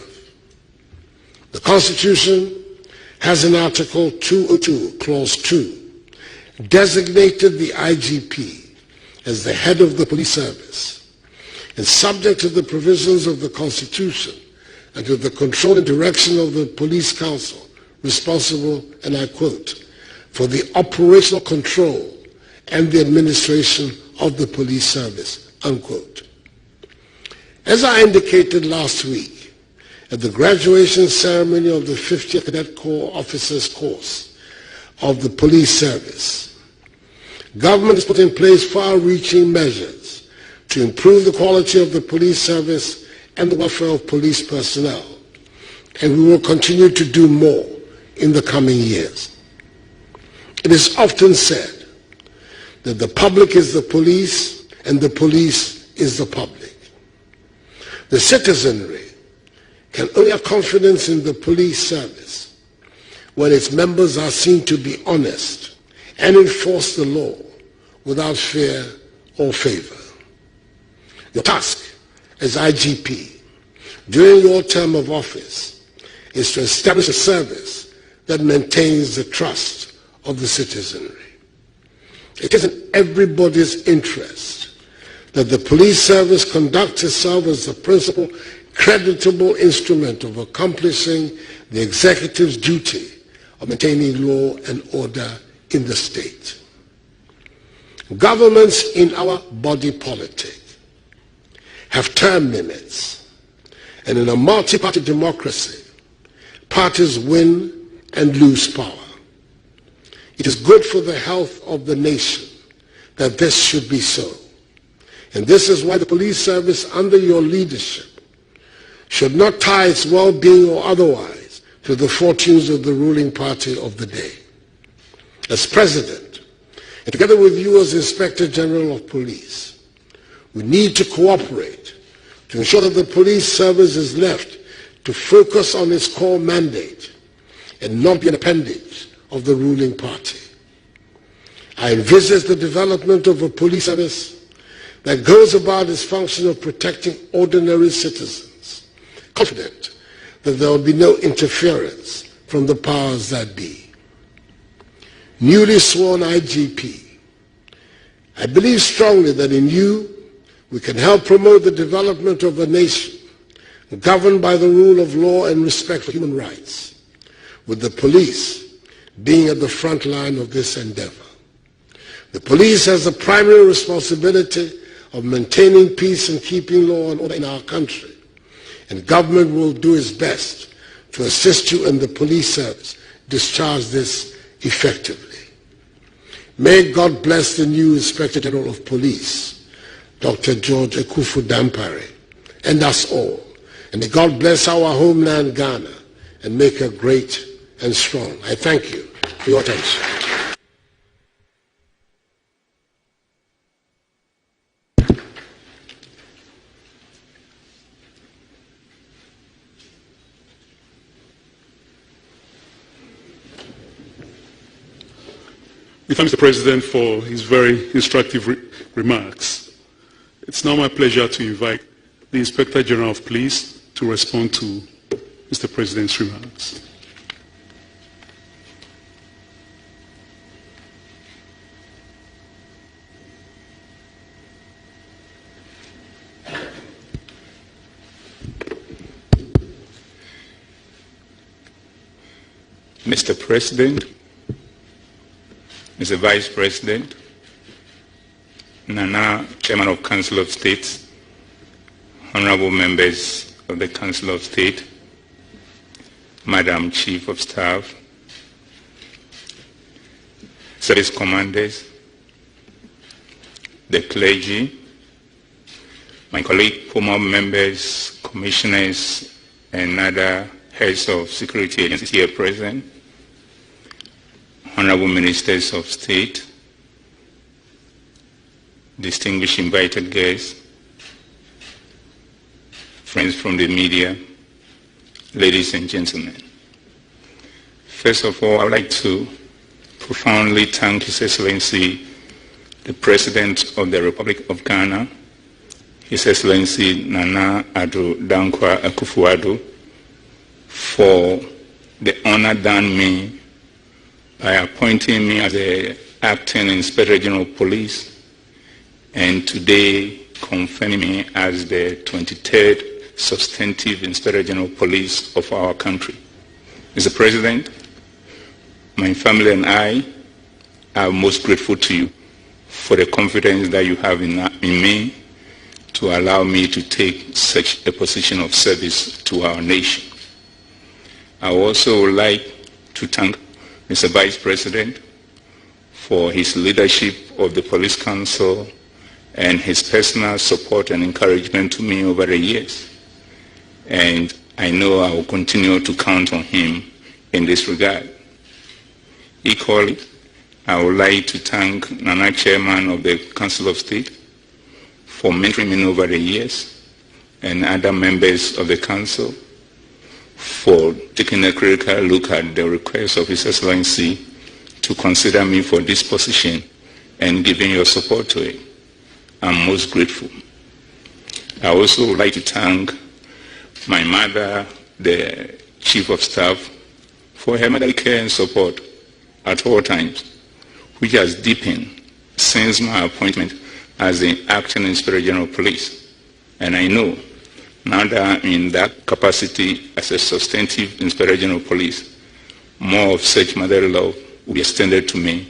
The Constitution has in Article 202, Clause 2, designated the IGP as the head of the police service and subject to the provisions of the Constitution and to the control and direction of the Police Council, responsible, and I quote, for the operational control and the administration of the police service, unquote. As I indicated last week at the graduation ceremony of the 50th Cadet Corps Officers Course of the Police Service, government has put in place far-reaching measures to improve the quality of the police service and the welfare of police personnel, and we will continue to do more in the coming years. It is often said that the public is the police and the police is the public. The citizenry can only have confidence in the police service when its members are seen to be honest and enforce the law without fear or favor. Your task as IGP during your term of office is to establish a service that maintains the trust of the citizenry. It is in everybody's interest that the police service conducts itself as the principal creditable instrument of accomplishing the executive's duty of maintaining law and order in the state. Governments in our body politic have term limits, and in a multi-party democracy, parties win and lose power. It is good for the health of the nation that this should be so. And this is why the police service under your leadership should not tie its well-being or otherwise to the fortunes of the ruling party of the day. As President, and together with you as Inspector General of Police, we need to cooperate to ensure that the police service is left to focus on its core mandate and not be an appendage of the ruling party. I envisage the development of a police service that goes about its function of protecting ordinary citizens, confident that there will be no interference from the powers that be. Newly sworn IGP, I believe strongly that in you we can help promote the development of a nation governed by the rule of law and respect for human rights, with the police being at the front line of this endeavor. The police has the primary responsibility of maintaining peace and keeping law and order in our country, and government will do its best to assist you in the police service discharge this effectively. May God bless the new Inspector General of Police, Dr. George Ekufu-Dampare, and us all. And may God bless our homeland, Ghana, and make her great and strong. I thank you for your attention. We thank Mr. President for his very instructive remarks. It's now my pleasure to invite the Inspector General of Police to respond to Mr. President's remarks. Mr. President, Mr. Vice President, Nana, Chairman of Council of State, honorable members of the Council of State, Madam Chief of Staff, service commanders, the clergy, my colleague, former members, commissioners, and other heads of security agencies here present, honorable ministers of state, distinguished invited guests, friends from the media, ladies and gentlemen. First of all, I would like to profoundly thank His Excellency, the President of the Republic of Ghana, His Excellency Nana Addo Dankwa Akufo-Addo, for the honor done me by appointing me as the Acting Inspector General of Police, and today confirming me as the 23rd Substantive Inspector General of Police of our country. Mr. President, my family and I are most grateful to you for the confidence that you have in me to allow me to take such a position of service to our nation. I also would like to thank Mr. Vice President for his leadership of the Police Council and his personal support and encouragement to me over the years. And I know I will continue to count on him in this regard. Equally, I would like to thank Nana, Chairman of the Council of State, for mentoring me over the years, and other members of the Council for taking a critical look at the request of His Excellency to consider me for this position and giving your support to it. I'm most grateful. I also would like to thank my mother, the Chief of Staff, for her motherly care and support at all times, which has deepened since my appointment as the Acting Inspector General of Police. And I know, now that I'm in that capacity as a substantive Inspector General of Police, more of such motherly love will be extended to me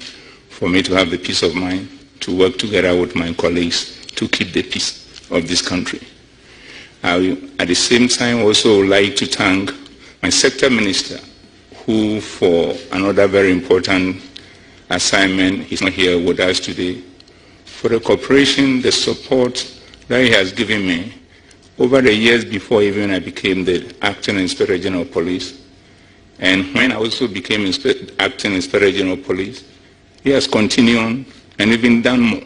for me to have the peace of mind to work together with my colleagues to keep the peace of this country. I will, at the same time, also like to thank my sector minister, who for another very important assignment, he's not here with us today, for the cooperation, the support that he has given me over the years before even I became the Acting Inspector General of Police. And when I also became Acting Inspector General of Police, he has continued on and even done more.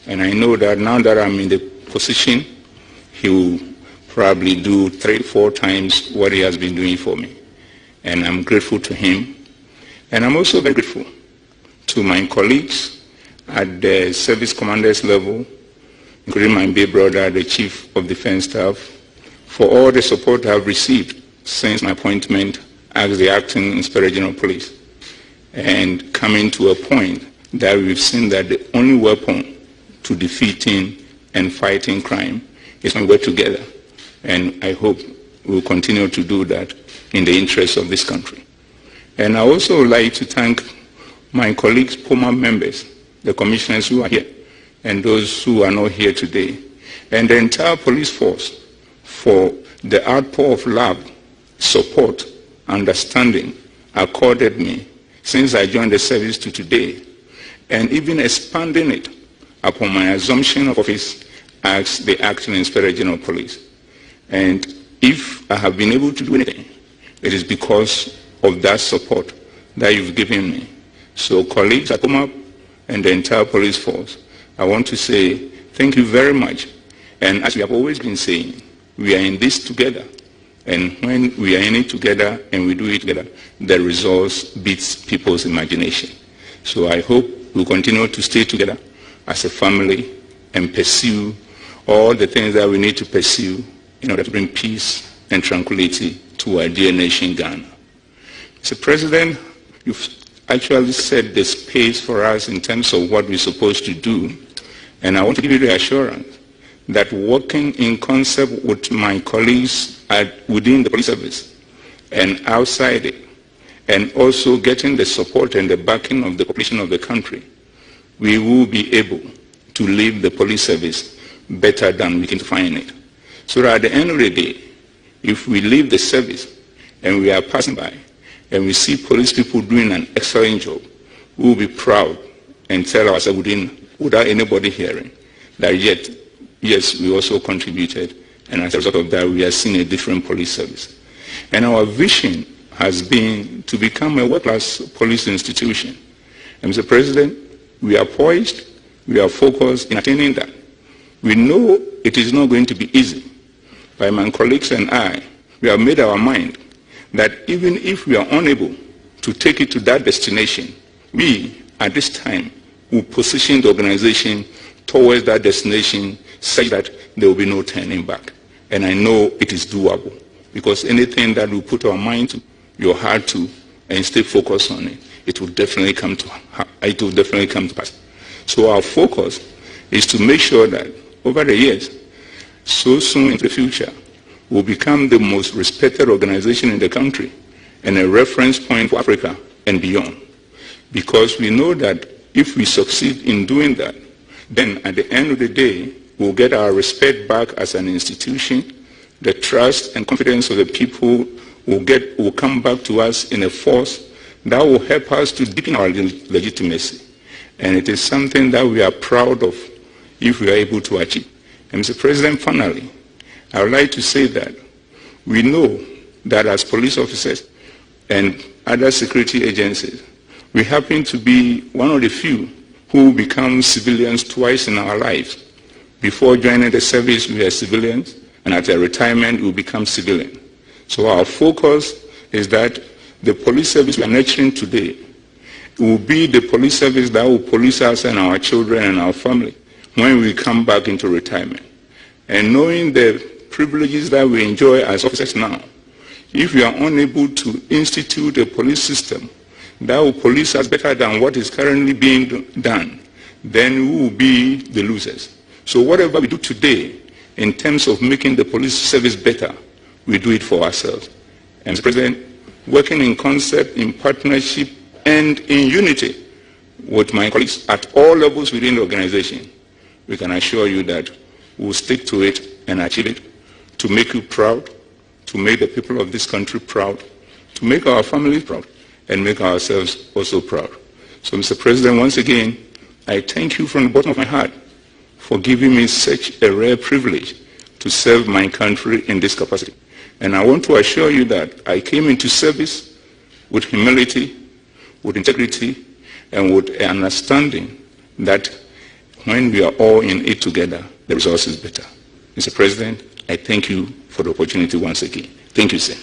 And I know that now that I'm in the position, he will probably do 3-4 times what he has been doing for me. And I'm grateful to him. And I'm also very grateful to my colleagues at the service commanders level, including my big brother, the Chief of Defense Staff, for all the support I've received since my appointment as the Acting Inspector General of Police. And coming to a point that we've seen that the only weapon to defeating and fighting crime is when we work together. And I hope we'll continue to do that in the interest of this country. And I also would like to thank my colleagues, former members, the commissioners who are here, and those who are not here today, and the entire police force for the outpour of love, support, understanding accorded me since I joined the service to today, and even expanding it upon my assumption of office as the Acting Inspector General of Police. And if I have been able to do anything, it is because of that support that you've given me. So colleagues at COMAP and the entire police force, I want to say thank you very much. And as we have always been saying, we are in this together. And when we are in it together and we do it together, the results beats people's imagination. So I hope we'll continue to stay together as a family and pursue all the things that we need to pursue in order to bring peace and tranquility to our dear nation, Ghana. Mr. President, you've actually set the pace for us in terms of what we're supposed to do. And I want to give you the assurance that working in concert with my colleagues within the police service and outside it, and also getting the support and the backing of the population of the country, we will be able to leave the police service better than we can find it. So that at the end of the day, if we leave the service and we are passing by and we see police people doing an excellent job, we will be proud and tell ourselves without anybody hearing that yes, we also contributed, and as a result of that, we are seeing a different police service. And our vision has been to become a world-class police institution. And Mr. President, we are poised, we are focused in attaining that. We know it is not going to be easy. By my colleagues and I, we have made our mind that even if we are unable to take it to that destination, we, at this time, will position the organization towards that destination such that there will be no turning back. And I know it is doable, because anything that we put our mind to, your heart to, and stay focused on it, it will definitely come to pass. So our focus is to make sure that over the years, so soon in the future, we'll become the most respected organization in the country and a reference point for Africa and beyond. Because we know that if we succeed in doing that, then at the end of the day, we'll get our respect back as an institution. The trust and confidence of the people will come back to us in a force that will help us to deepen our legitimacy. And it is something that we are proud of if we are able to achieve. And Mr. President, finally, I would like to say that we know that as police officers and other security agencies, we happen to be one of the few who become civilians twice in our lives. Before joining the service, we are civilians, and at a retirement, we will become civilian. So our focus is that the police service we are nurturing today will be the police service that will police us and our children and our family when we come back into retirement. And knowing the privileges that we enjoy as officers now, if we are unable to institute a police system that will police us better than what is currently being done, then we will be the losers. So whatever we do today in terms of making the police service better, we do it for ourselves. And Mr. President, working in concert, in partnership, and in unity with my colleagues at all levels within the organization, we can assure you that we'll stick to it and achieve it, to make you proud, to make the people of this country proud, to make our families proud, and make ourselves also proud. So, Mr. President, once again, I thank you from the bottom of my heart for giving me such a rare privilege to serve my country in this capacity. And I want to assure you that I came into service with humility, with integrity, and with an understanding that when we are all in it together, the result is better. Mr. President, I thank you for the opportunity once again. Thank you, sir.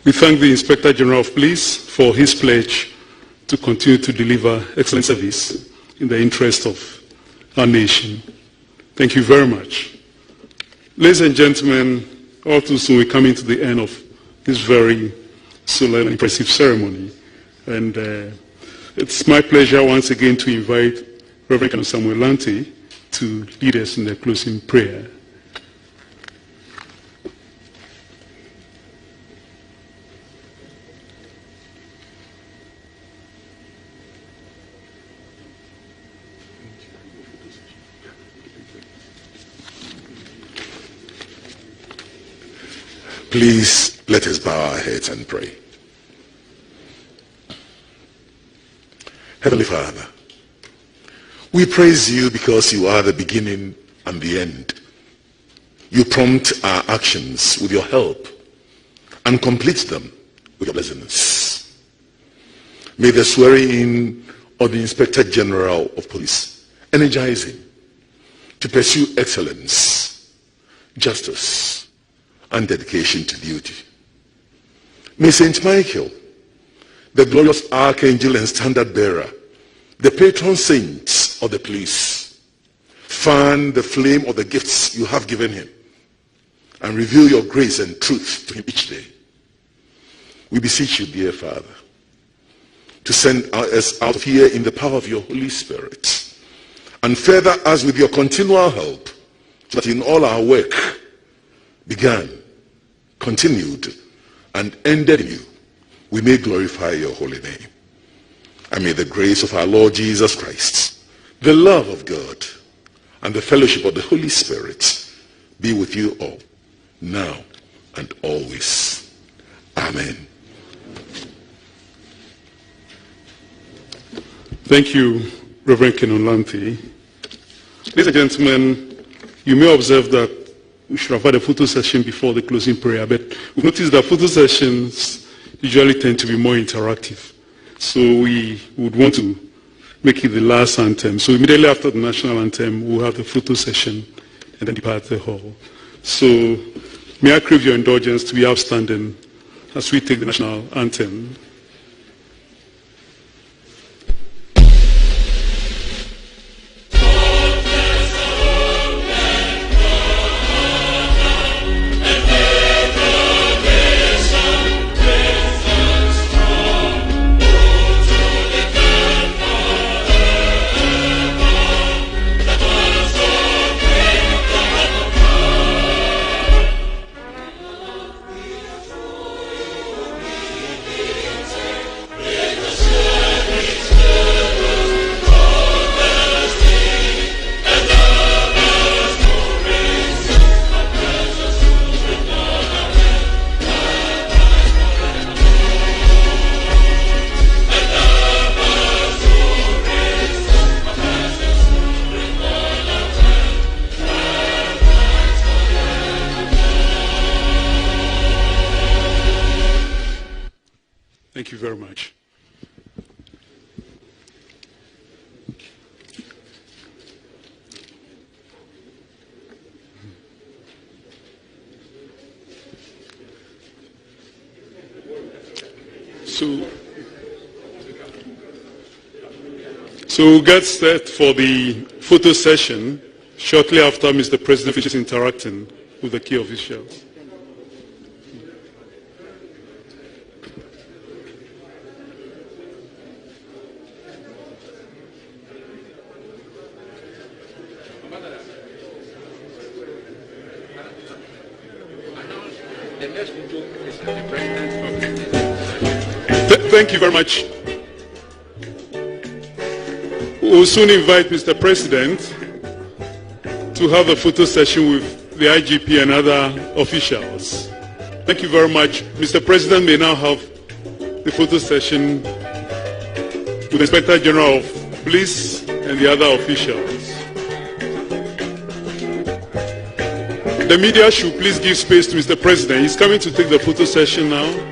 We thank the Inspector General of Police for his pledge to continue to deliver excellent service in the interest of our nation. Thank you very much. Ladies and gentlemen, all too soon we're coming to the end of this very solemn and impressive ceremony. And it's my pleasure once again to invite Reverend Samuel Lanti to lead us in the closing prayer. Please let us bow our heads and pray. Heavenly Father, we praise you because you are the beginning and the end. You prompt our actions with your help and complete them with your blessings. May the swearing in of the Inspector General of Police energize him to pursue excellence, justice, and dedication to duty. May St. Michael, the glorious archangel and standard bearer, the patron saint of the police, fan the flame of the gifts you have given him and reveal your grace and truth to him each day. we beseech you, dear Father, to send us out here in the power of your Holy Spirit, and further us with your continual help, so that in all our work began, continued, and ended in you, we may glorify your holy name. And may the grace of our Lord Jesus Christ, the love of God, and the fellowship of the Holy Spirit be with you all, now and always. Amen. Thank you, Reverend Kenonlanti. Ladies and gentlemen, you may observe that we should have had a photo session before the closing prayer, but we've noticed that photo sessions usually tend to be more interactive. So we would want to make it the last anthem. So immediately after the national anthem, we'll have the photo session and then depart the hall. So may I crave your indulgence to be outstanding as we take the national anthem. Thank you very much. So we'll get set for the photo session shortly after Mr. President finishes interacting with the key officials. Thank you very much. We'll soon invite Mr. President to have a photo session with the IGP and other officials. Thank you very much. Mr. President may now have the photo session with the Inspector General of Police and the other officials. The media should please give space to Mr. President. He's coming to take the photo session now.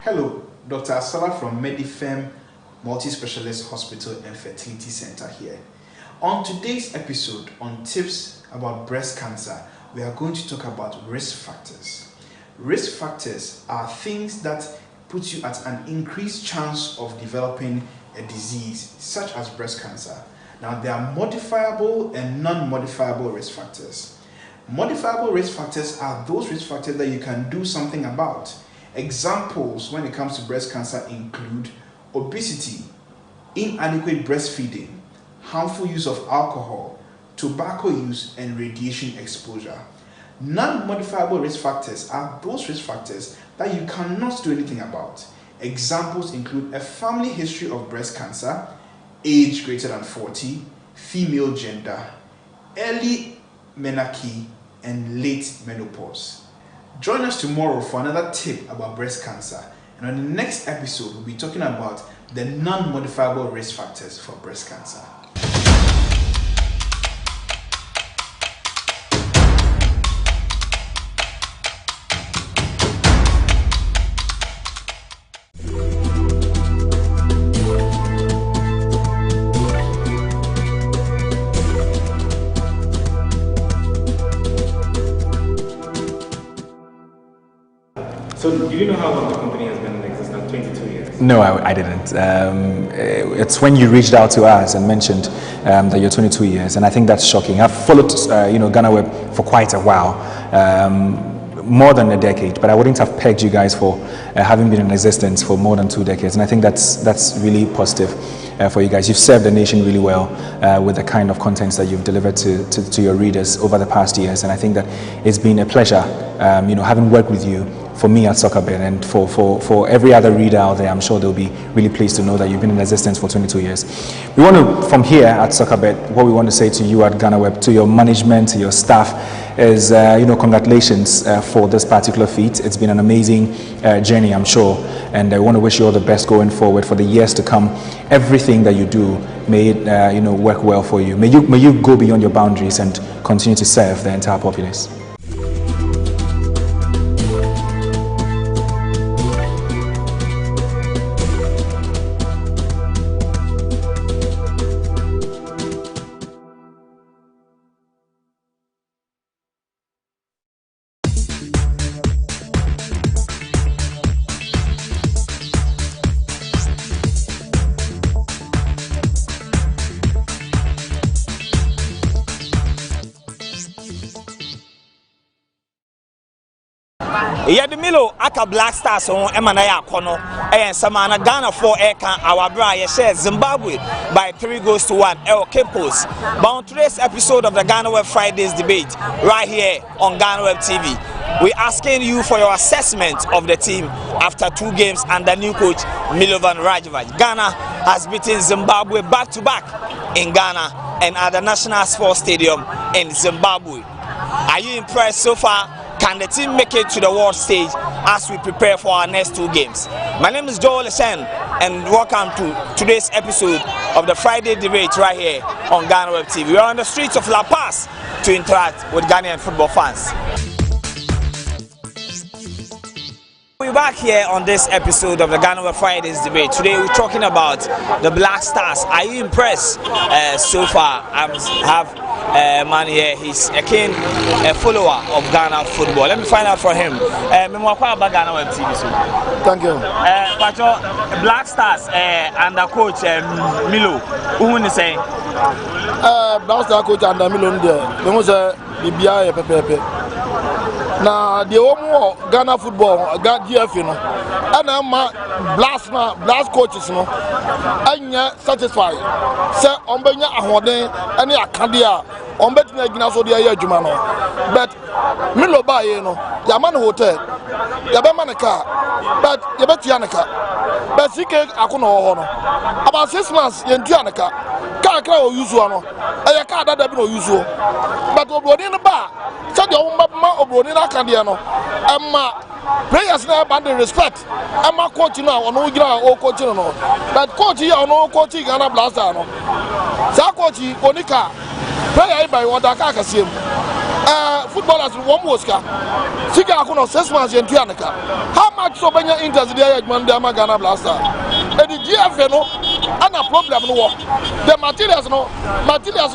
Hello, Dr. Asala from Medifem Multi-Specialist Hospital and Fertility Center here. On today's episode on tips about breast cancer, we are going to talk about risk factors. Risk factors are things that put you at an increased chance of developing a disease such as breast cancer. Now, there are modifiable and non-modifiable risk factors. Modifiable risk factors are those risk factors that you can do something about. Examples when it comes to breast cancer include obesity, inadequate breastfeeding, harmful use of alcohol, tobacco use, and radiation exposure. Non-modifiable risk factors are those risk factors that you cannot do anything about. Examples include a family history of breast cancer, age greater than 40, female gender, early menarche, and late menopause. Join us tomorrow for another tip about breast cancer, and on the next episode we'll be talking about the non-modifiable risk factors for breast cancer. So do you know how long the company has been in existence? 22 years? No, I didn't. It's when you reached out to us and mentioned that you're 22 years, and I think that's shocking. I've followed, GhanaWeb for quite a while, more than a decade, but I wouldn't have pegged you guys for having been in existence for more than 2 decades, and I think that's really positive for you guys. You've served the nation really well with the kind of contents that you've delivered to your readers over the past years, and I think that it's been a pleasure, having worked with you. For me at Soccerbet, and for every other reader out there, I'm sure they'll be really pleased to know that you've been in existence for 22 years. We want to, from here at Soccerbet, what we want to say to you at GhanaWeb, to your management, to your staff, is congratulations for this particular feat. It's been an amazing journey, I'm sure, and I want to wish you all the best going forward for the years to come. Everything that you do, may it work well for you. May you go beyond your boundaries and continue to serve the entire populace. Yadimilo aka Black Stars on Emanaya Kono and Samana Ghana 4 Eka our brother shares Zimbabwe by 3-1 El Cape Coast. But on today's episode of the GhanaWeb Fridays debate right here on GhanaWeb TV, we're asking you for your assessment of the team after 2 games under new coach Milovan Rajevac. Ghana has beaten Zimbabwe back-to-back in Ghana and at the National Sports Stadium in Zimbabwe. Are you impressed so far? Can the team make it to the world stage as we prepare for our next 2 games? My name is Joel Sen, and welcome to today's episode of the Friday debate right here on GhanaWeb TV. We are on the streets of La Paz to interact with Ghanaian football fans. We're back here on this episode of the GhanaWeb Fridays debate. Today we're talking about the Black Stars. Are you impressed so far? I have a man here. He's a keen follower of Ghana football. Let me find out from him. GhanaWeb TV. Thank you. Pacho, Black Stars under coach Milo. Who is saying? Black Stars coach under Milo. There was a BBI pepe. Now the home Ghana football got GF, and I'm blast coaches, I'm satisfied. Say Ombenya Ahode, any Akandia, Ombetina Ginaso de Jumano. But Milo Bay, Yaman Hotel, Yabamanaka, but Yabetianaka, but Sike Akuno, about 6 months in Tianaka, Kaka or Usuano, Ayaka that no usual, but in the bar. Said your mama Obronina Candiano, players now abandon respect. I'm a coach now on no coach, but coach here on no coaching Ghana Blastano. Zakochi, Onika, player by Wadaka Sim. Footballers one Mosca. Sika 6 months in Tianaka. How much so many interest there at Mandama Ghana Blaster? And the GF and a problem no. The materials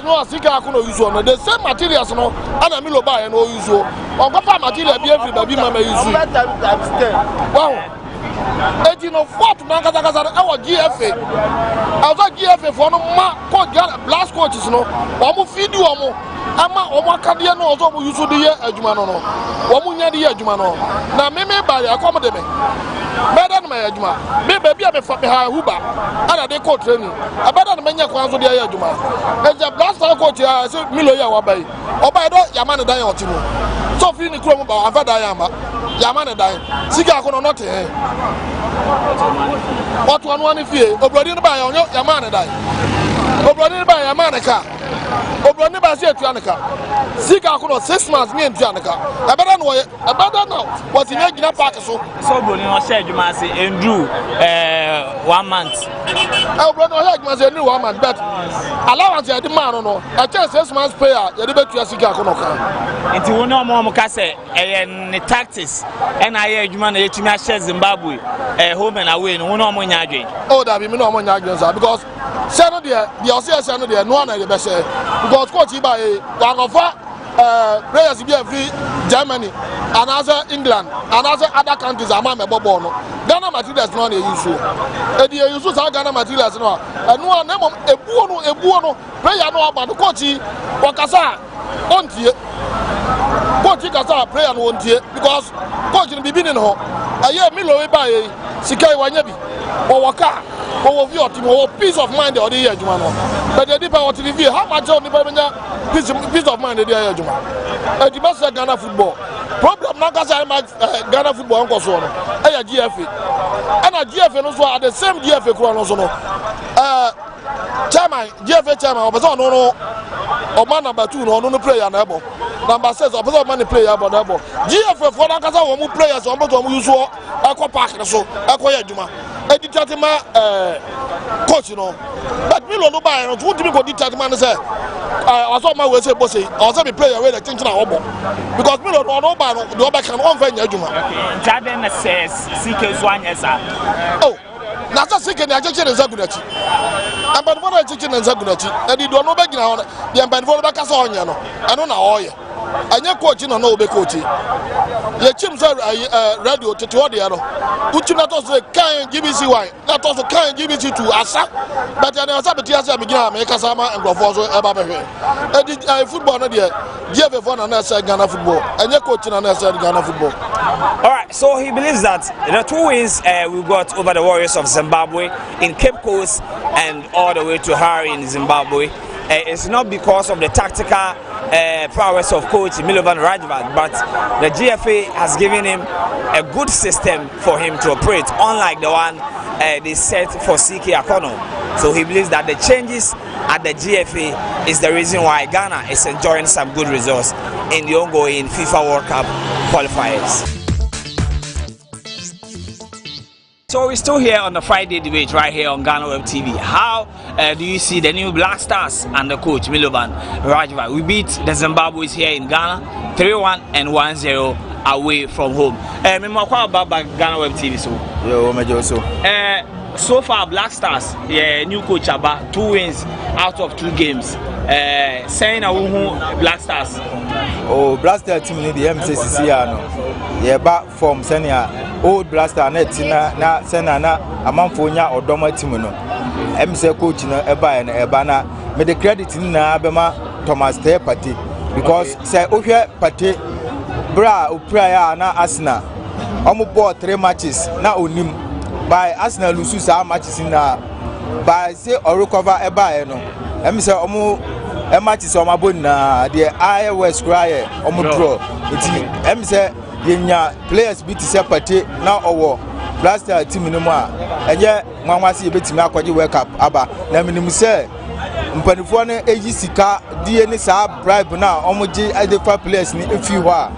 no Sika use on the same materials no and a Milo buy no use on Papa material be every mama use. Wow. 1804 our GFA. I was a GFA for no blast coaches no. Omo feed you omo. Ama Omakadia no also use the year Jumano. Omunya the year Jumano. Now me by accommodate me. Better than my Juma. Maybe I'm a Huba. And they coach training. I better than many Kwanzo the year Juma. As a blast coach, I said Miloya Wabai. Obado Yamana die or Timo. So feeling Chrome about Avadayama. Yamana die. Sika kono not here. What one if you Obradin by on Yamana die. Obradin by Yamanaka. Obroni ba se tuanaka Sika kono 6 months me tuanaka abada now what in Gina Park so Obroni no share adwuma se endru 1 month Obroni no share adwuma se endru 1 month but allowance ya di man no a chance 6 months player ya de betua Sika kono kan enti woni omo ka se ne tactics and aye adwuma na yetumi a share Zimbabwe home and away no woni omo nya adwen oh da be me no omo nya adwen because say no there the say no there no one na dey be say because coach by one of players be free Germany and also England and also other countries are my ball no Ghana materials no dey use e dey use so Ghana materials no and no na ebuo no player no aba no coach wakasa ontie coach kasa player no ontie because coach no bibi ni no aye Milo we buy sikai wanya bi o waka o view team o peace of mind or the year juma no but the deeper what the view how much on the peace of mind the year juma the best Ghana football problem na kasa Ghana football nko so no e GFA and GFA no so at the same GFA kro no so no chairman GFA chairman o person no o man number 2 no player na ebo number 6 o person man player ebo na ebo GFA for na kasa wo mu players o mo to mo use akọ park so akọ ya juma editatema coach no but Milo no buy no to me go editatema say I saw my way say boss I say be player wey the change na obo because Milo no buy no the oba can on find juma Jaden says CK Zwanyesa oh na just CK na cheche na zagunachi and for na cheche na zagunachi e di do no be gina ho the and for be kasa onya no eno na oye anya coach no obe coach ye chim so radio tete o de no uchu na to so kan GBC why na to so kan GBC 2 asa but na asa beti asa be gina me kasa ma engrofo so e ba be hwe e di football no de GFA for na asa Ghana football anya coach na asa Ghana football. All right, so he believes that the 2 wins we got over the Warriors of Zimbabwe in Cape Coast and all the way to Harare in Zimbabwe it's not because of the tactical prowess of coach Milovan Rajvat, but the GFA has given him a good system for him to operate, unlike the one they set for CK Akono. So he believes that the changes at the GFA is the reason why Ghana is enjoying some good results in the ongoing FIFA World Cup qualifiers. So we're still here on the Friday debate right here on GhanaWeb TV. How do you see the new Black Stars and the coach Milovan Rajvat? We beat the Zimbabweans here in Ghana 3-1 and 1-0 away from home. About GhanaWeb TV so. Yo, Major so. So far Black Stars, new coach Aba, 2 wins out of 2 games. Saying a Black Stars. Oh, Black Stars team in the MCCC no. Yeah, back from senior old Black Stars na sena na amanfonya odoma team no. MC coach no eba na eba na me the credit na abema Thomas Tay party because say ohwe party bra opra ya na Arsenal. Omo ball 3 matches na onim by Arsenal lose some matches na by say or recover eba no. Em say omo matches o mabon na the iOS cry omo draw it em say yenya players beat separate na owo blaster team no mu a enye nwanwase ye betimi akwaje World Cup aba na minim say mpanifo no eyi sika die ni sa bribe na omo gi adefa players ni efi ho a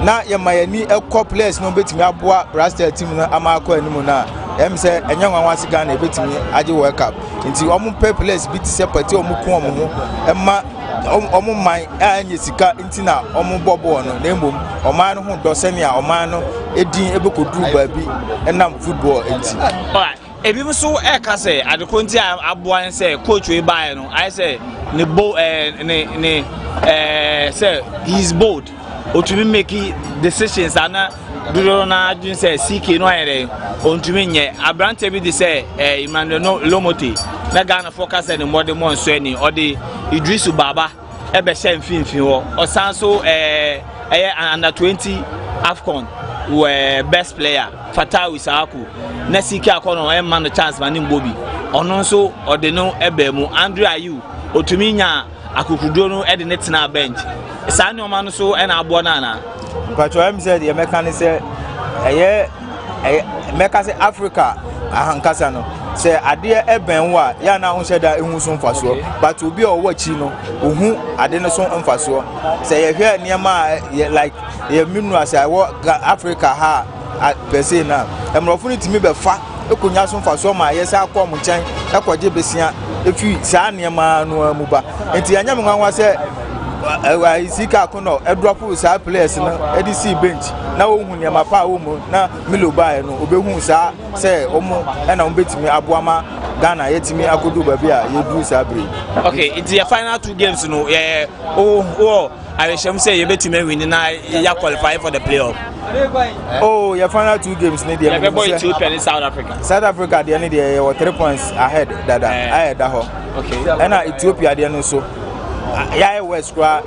na ye mayani ekọ players no betimi aboa blaster team no ama akọ animu na em say enye nwanwase Ghana betimi age World Cup nti omo players beat separate omo ko omo ho emma omo man anye sika ntina omo bobo no na emom oman no ho do senia oman no edin ebekodu baabi enam football enti alright ebi so e ka say adekonti aboan say coach we buy no I say ne bo say he's bold otumi make decisions ana duro na adun say CK no ayere ontumi nye abrante bi de say Emmanuel Lomote na Ghana focus and more than one so any or the Idrisu Baba ebe she mfimfin wo osanso under 20 AFCON were best player Fatah Isaaku na CK Akono e man no chance man Mbobi ono nso ode no ebe mu Andrew Ayu otumi nya akukudo no e de netina bench sa ne o man so e na abo na na Pacho em said the mechanic say meka say Africa ahankasa no say ade eben wa ya na ho sheda ehu so mfaso but obi o wachi no ohu ade no so mfaso say ye hwe niam like ye minu as I Africa ha per se na emrofo ni timi be fa ekonya so mfaso ma ye say akọ mo chen ekwaje besia efi sa niam no amuba enti anya me nwanwa say CK Akono drop sa players no edc bench na ohun ne mapa omo na Miloba no obehu sa say omo na ombetimi aboama Ghana yetimi akodu babia yedru sa bre. Okay, it's your final 2 games no I wish him say you bet to me winning ya qualify for the playoff. Oh, your final 2 games need the Ethiopia and South Africa. South Africa they need 3 points ahead that I had that. Okay. And Ethiopia they no so. Yeah, West draw.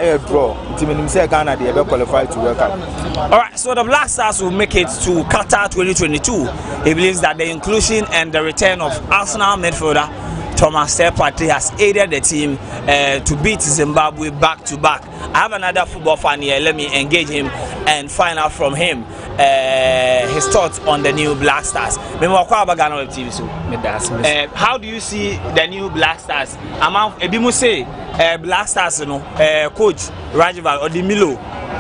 Team say Ghana they be qualified to World Cup. All right, so the Black Stars will make it to Qatar 2022. He believes that the inclusion and the return of Arsenal midfielder Thomas Partey has aided the team to beat Zimbabwe back to back. I have another football fan here. Let me engage him and find out from him his thoughts on the new Black Stars. GhanaWeb TV. How do you see the new Black Stars? Ebimu say Black Stars, coach Rajival or the Milo,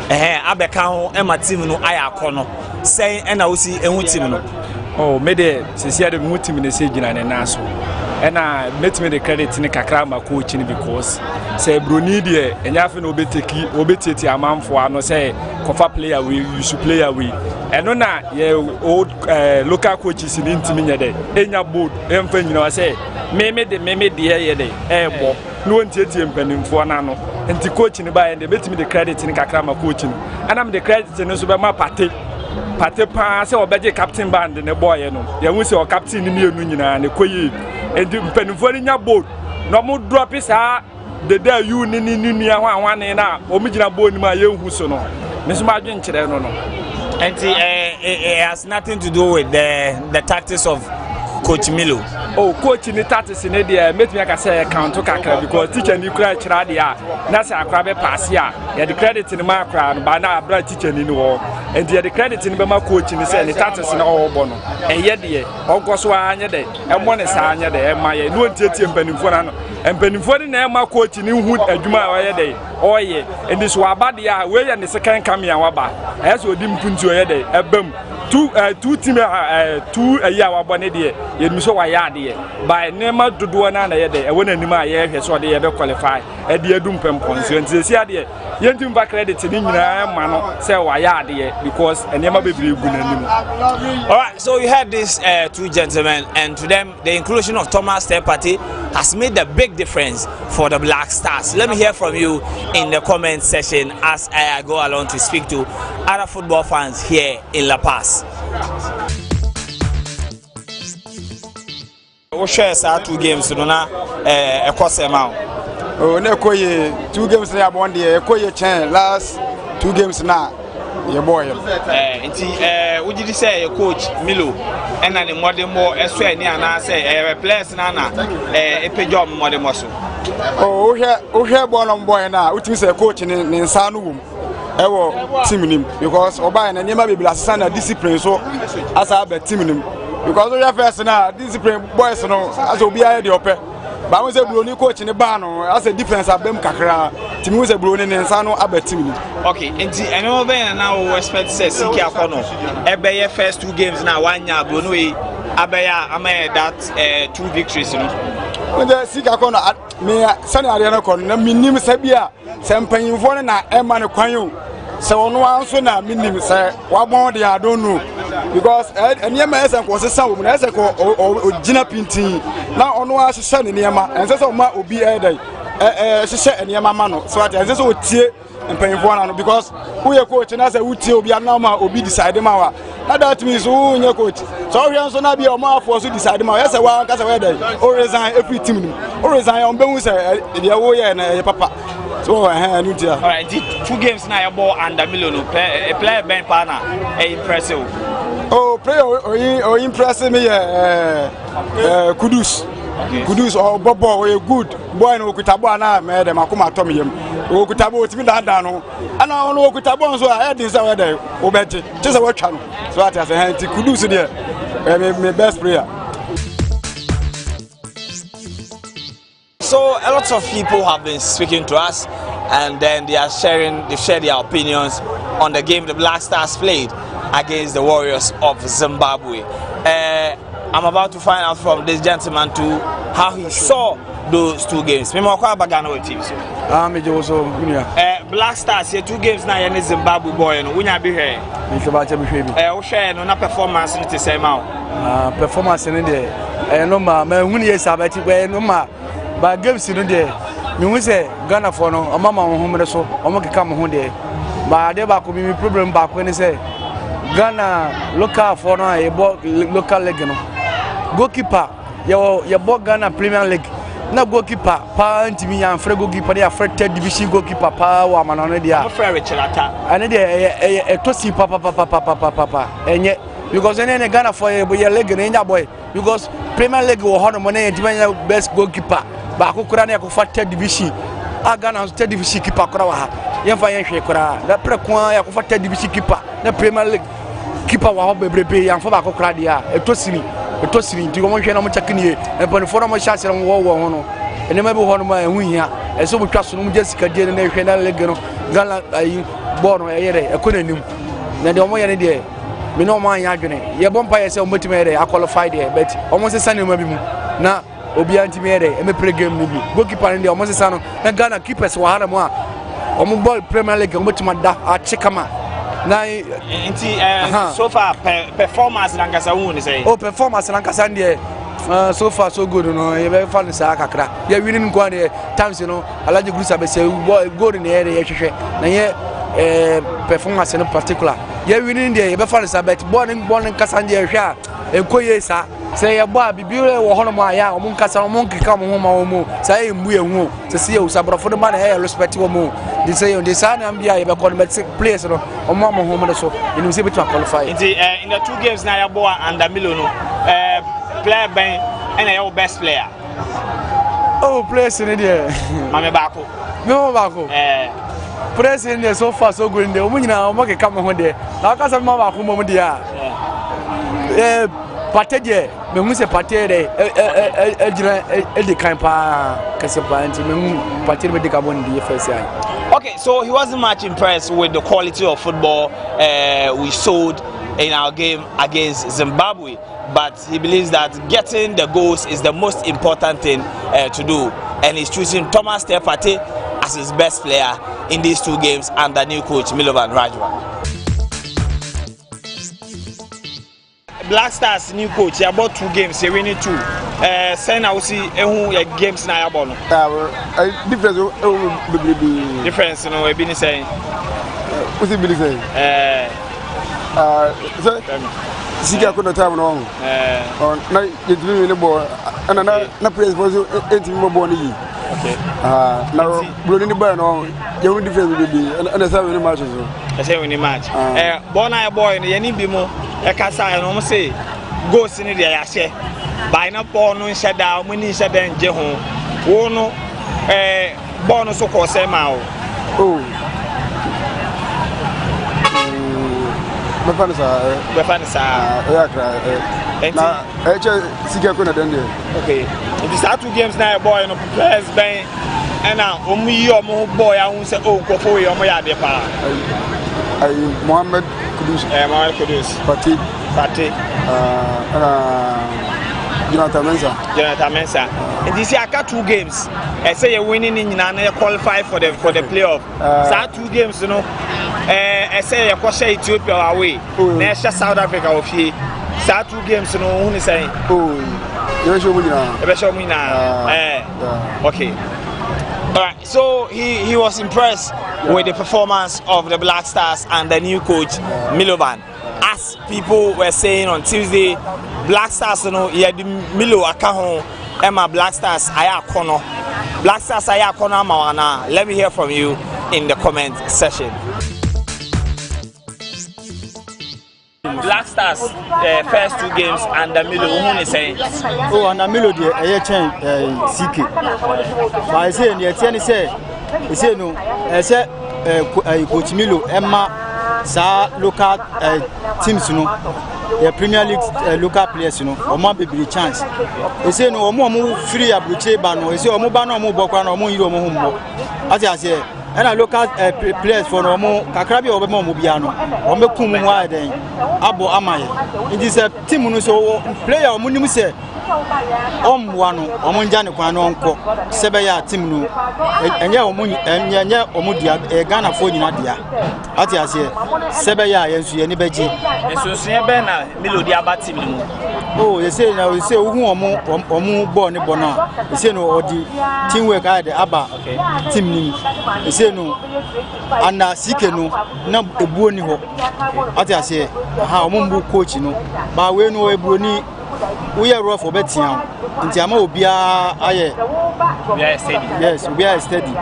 Abeka Emma team no ayakono saying and I see a team no. Oh, made since the team in the Sajin and Naso. And I met me the credit in the Kakrama coaching because say Bruni dear and Yafin obetiti a man for no say Kofa player we you should play away. And no na old local coaches in Intimina Enya board and you know I say meme dear day air no one team pending for nano and to coaching by and they bet me the credit in the Kakrama coaching and I'm the credit in the Subama party. Patepa say obeje captain band ne boy no ye hu say o captain ni enu nyina ne koyi enti mpanimfo ni nya board no mo drop isa the day you ni nua hwan na o mi gina board ni ma ye hu so no me so ma dwen kire no enti it has nothing to do with the tactics of Coach Milo. Oh, coach ni tactics ni dey make me say count to kakra because teacher ni kura kira dey na say akra be pass ya the credit ni ma akra no ba na abra teacher ni wo and the credit ni be ma coach ni say ni tactics na o bo no eye dey onkoso anya dey e mo ne sa anya dey e ma ye no ntiatie mpanimfo na no mpanimfo ni na e ma coach ni hu adwuma o ye dey oye and this wa ba dey we ye ne second camera wa ba e so odi mpunti o ye dey e bam two team two a year wa bone dey ye mi so wa ya dey by nema dodo na ye dey e wona nim a ye hwe so dey be qualify e dey adum pempon so nti se dey ye ntim ba credit ni nyina ma no say wa ya dey because enema bebre gu na nim. All right, so you heard these 2 gentlemen, and to them the inclusion of Thomas Partey has made a big difference for the Black Stars. Let me hear from you in the comment section as I go along to speak to other football fans here in La Paz. We share 2 games no na ekosema oh na koye 2 games na abon de koye chen last 2 games na your boy nti ujidi say coach Milo ena ne modern mo eso ani ana say players na epejo modern mo so oh o ball on boy na utimi say coach ni nsa no wom ewo team nim because oba na niam be asesa na discipline so asa be team nim because we first na discipline boys no as obi aye de ope ba we say Bruni coach ni ba no as a difference abem kakra team we say Bruni ni nsa no aba team ni. Okay, nti eno be na we expect say Siki akono ebe ye first 2 games na wanya Bruni abeya amaye that 2 victories no. When the Siki akono me sani ade na kono na minim sabia se mpanyimfo na ema ne kwan yo se wono anso na minim se wabon de adonu because enema esen ko sesa wo na esen ko ogina pintin na ono a hye ne niema ense se o ma obi edai hye niema ma no so at ense se o tie mpanyimfo na no because who ye coach na se wutie obi na ma obi decide ma wa na that means who nye coach so we anso na bia o ma for so decide ma yes wa ka se we edai o resign every team nim o resign on be hu se de wo ye na papa so no dia. All right, 2 games na your ball under Milo player Ben Pana impressive. Oh, player or impressive me Kudus. Kudus or Bobo or good boy no Kutabo na me dem akoma tom yem. O Kutabo timi da no. Ana ono Kutabo so I head inside there obeje. Just what twa no. So at as Kudus there. My best player. So a lot of people have been speaking to us, and then they've shared their opinions on the game the Black Stars played against the Warriors of Zimbabwe. I'm about to find out from this gentleman too how he saw those 2 games. GhanaWeb TV. Black Stars here 2 games now in Zimbabwe boy no wunya be here. We share no na performance no te say ma. Performance no dey no ma hunu yes abati we no ma ba games no dey me say Ghana for no mama ho me so omo keka mo ho de ba de ba ko mi problem ba ko ni say Ghana local for no e local league no goalkeeper ye bo Ghana Premier League na goalkeeper pa ntimi ya free goalkeeper ya free third division goalkeeper pa wa ma no dia free Richarata ane de e to si papa enye because ene Ghana for ye league na nya boy because Premier League wo hono mo na ntimi ya best goalkeeper ba ko kura na ko fa third division a Ghana third division keeper kura wa ha ye fa ye hwe kura da pre kwa ya ko fa third division keeper na Premier League keeper wa ho bebrebe ya fa ba ko kura dia e to sini nti mo hwe na mo chakini e boni for mo sha sere wo ho no ene ma bi ho no ma ehu hia e so botwa so no mo jesika die na hwe na league no Ghana ayi ball no e yere e ko nanim na de mo ye ne de me no mo anya adwene ye bompa ye se o motima yere a qualify there but o mo se sane ma bi mu na obi anti me yere e me play game ni bi goalkeeper ne de o mo se sane na Ghana keepers wa hara mo a o mo ball Premier League o motima da a chekama na inti so far performance lankasa won ni say performance lankasa ndie so far so good no ye be fa ni sa kakra ye winning kwa ne times no alaji grusa be say goal ni ye hwehwe na ye performance in particular ye winning there ye be fa ni sa bet ball nkasa ndie hwe a enkoye sa say ye bo bibire wo hono mo aya o mun kasa mo nkeka mo ma wo mo say ye mbu ye hu say se ye usabrofo de man e respect wo mo they say on the sun and be able to place no o mo home so you see to qualify in the two games na Yaboa and Milo no player ben and your best player place in there mame bako place in there so far so good in there o nyina o mo ke come ho there na ka sa ma bako mo dia Pateje, me hu se patere ejira edi kan pa kase pa nti me hu patere me de carbon di first year. Okay, so he wasn't much impressed with the quality of football we showed in our game against Zimbabwe, but he believes that getting the goals is the most important thing to do, and he's choosing Thomas Partey as his best player in these two games under new coach Milovan Rajwa. Black Stars new coach, about 2 games, you winning 2. Send out see who games na about no. Difference, you know, I've been saying. What's it been saying? Sika kuna time no. Na you do the ball, and na praise for you 18 more ball ni. Okay. Na bro ni ball no, you win difference will be, and that's how we match so. I say win the match. Born a boy, you need be more. I can't say, I don't say, go see the Yashe. By no ball, no shut down, when he shut down Jehon. Oh no, bonus so called Semao. Oh, okay. If you start 2 games now, boy, no players bang, and now only your boy, I won't say, oh, go for your Moya de Pa. Mohammed Kudus, Partey, Jonathan Mensah. And this year, I got 2 games. I say you're winning in Nana, you qualify for the playoff. So 2 games, you know. I say you're crossing Ethiopia away. Next South Africa of here. So 2 games, you know. Who is saying? You're showing me now. Okay. All right. So he was impressed with the performance of the Black Stars and the new coach Milovan. As people were saying on Tuesday, Black Stars, you know, yeah, the Milo Akahon, Emma Black Stars, Aya Kono. Black Stars, Aya Kono, Mawana. Let me hear from you in the comment section. Black Stars, first 2 games, and the Milo, who is saying? Oh, and the Milo, I change CK. But I say, no, I say, Coach Milo, Emma. Sa local teams, you know, the Premier League local players, you know, or more baby chance. They say no more free abuche bano. They say omo bano omo bokwa no omo yiro omo humbo. As I say, and a local players for no more kakrabi omo omo biano. Omo kumu wa den abo amaye. It is a team no so player omo nimu say wano omo njane kwa no onko sebe ya team no enye omo dia Ghana for nyina dia. Ati ase sebe ya yensu ye ni beji ensu ye be na Melody aba team no Oh, they say now, they say, Omu born a bona. They say no, or the teamwork I the Abba team. They say no, and Sikeno, no, a boni ho. What I say, how Mumbu coach, you know, but we know a bruni, we are rough for betting. In Tiamo, be a steady. Yes, we are steady.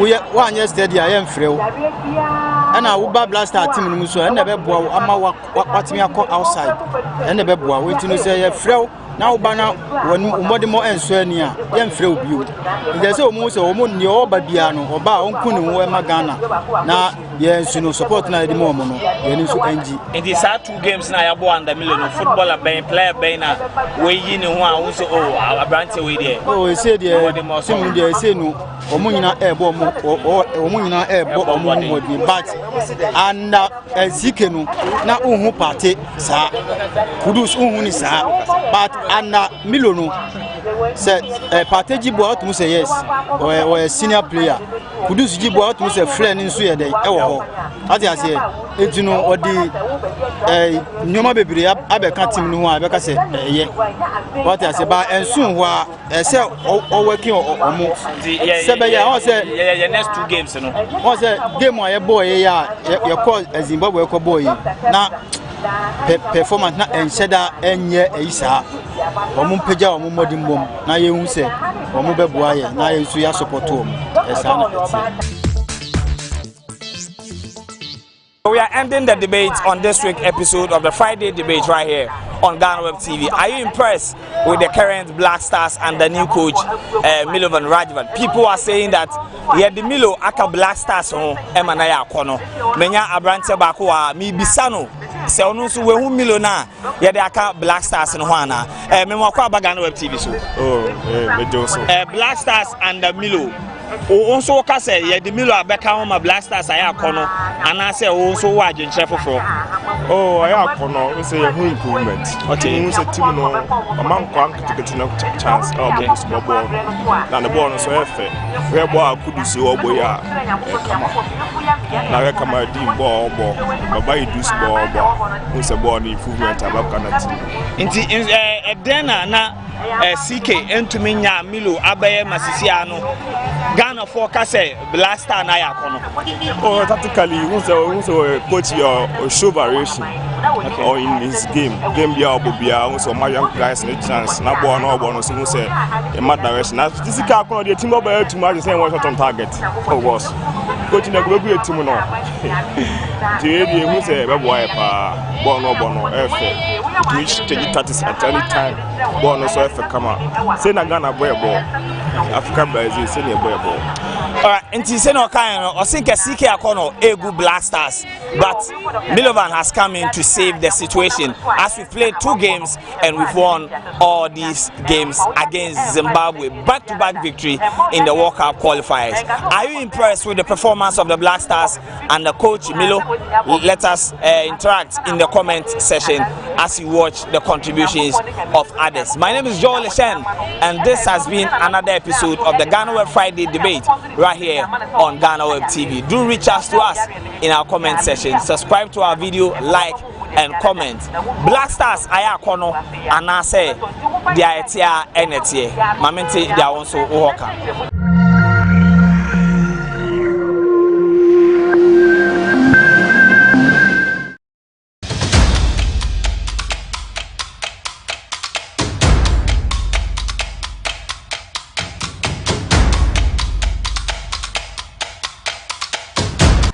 We are 1 year steady. I am frail. And I will blast our team in Muso and never bow. I'm what me outside and never bow. Wait to say, frail. Now, Bana, when Modimo and Swenia, young frail view. There's almost a woman, your Babiano, or Bao Kunu, Magana. Now, yes, you know, support now the moment. And it is our 2 games now. I won the million of footballer, player, Baina, way in one also. Oh, our branch away there. Oh, he said, yeah, someone there say no, or Munina air bomb or Munina air bomb, but and Zikenu, now who party, sir, Kudus Unisa, but and Milono said party Jibo to say yes, or a senior player. Kudus Jibo to say friend in Sweden, as I say, it's you know, or the Numa baby, I can't team no one, because I say, yeah, what I say, but and soon, while I say, all working almost. I said, yeah, next 2 games, you know. I said, game my boy, yeah, your call as Zimbabwe boy. Now, performance not and said that and yeah, Isa, or Mumpeja or Mumodimum, now you say, or Mubeboy, now you see your support to him. We are ending the debate on this week's episode of the Friday debate right here on GhanaWeb TV. Are you impressed with the current Black Stars and the new coach, Milovan Rajavan? People are saying that the Milo aka Black Stars on Emanaya Kono. Menya Abrante Bakua, mi Bisano. Se onu so wehu Milo na ye de aka Black Stars no hana. Me mo kwa ba GhanaWeb TV so. Black Stars and the Milo. Also, say, yeah, the Milo Abeka on my Black Stars. I have Kono, and I say, also, why didn't you for? Oh, I have Kono, we say a whole improvement. Okay, we say, Timo, a man can't get enough chance of the small ball. And the ball is so fair. Where boy could see all boy. Now, I come out deep ball, but by do small ball, who's a ball improvement about Canada. In Dena, now, CK, and to me, Milo, Abaye, Massiciano. Ghana forecast Black Star na ya kono. Oh, tactically, also coach your show variation or in his game. Game bia obia, also my young guys no chance. Na ball no ball no so say a mad direction. Na physical kono the team over too much say one shot on target. For was coaching na go be a team no. The who say be boy pa ball no efe. Which take it at any time. Ball no so efe come out. Say na Ghana boy ball. African Brazil say na boy ball. Alright, and say no kind or think a CK Akono a good Black Stars, but Milovan has come in to save the situation as we played 2 games and we've won all these games against Zimbabwe, back-to-back victory in the World Cup qualifiers. Are you impressed with the performance of the Black Stars and the coach Milo? Let us interact in the comment section as you watch the contributions of others. My name is Joel Leshen, and this has been another episode of the GhanaWeb Friday debate right here on GhanaWeb TV. Do reach out to us in our comment section. Subscribe to our video, like and comment. Black Stars ayakono and I say they are etia enetie. Mamente they are also uhoka.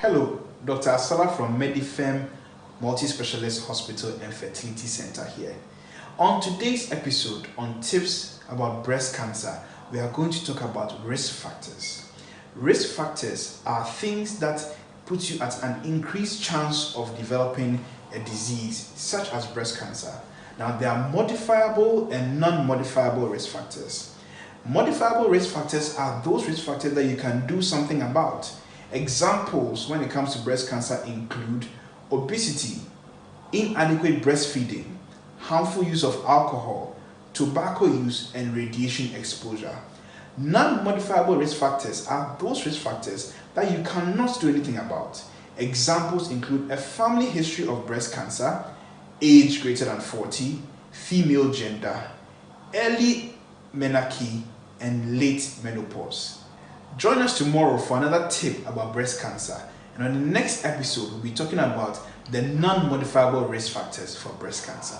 Hello, Dr. Asala from Medifem Multi-Specialist Hospital and Fertility Center here. On today's episode on tips about breast cancer, we are going to talk about risk factors. Risk factors are things that put you at an increased chance of developing a disease such as breast cancer. Now, there are modifiable and non-modifiable risk factors. Modifiable risk factors are those risk factors that you can do something about. Examples when it comes to breast cancer include obesity, inadequate breastfeeding, harmful use of alcohol, tobacco use, and radiation exposure. Non-modifiable risk factors are those risk factors that you cannot do anything about. Examples include a family history of breast cancer, age greater than 40, female gender, early menarche, and late menopause. Join us tomorrow for another tip about breast cancer. And on the next episode, we'll be talking about the non-modifiable risk factors for breast cancer.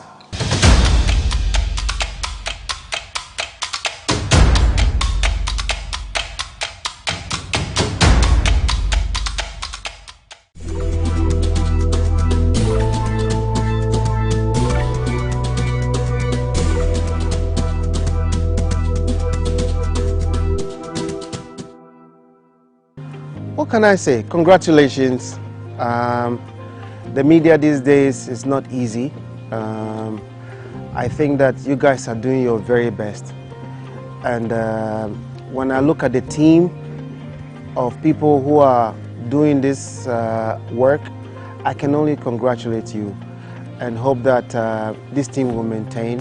What can I say? Congratulations. The media these days is not easy. I think that you guys are doing your very best. And when I look at the team of people who are doing this work, I can only congratulate you and hope that this team will maintain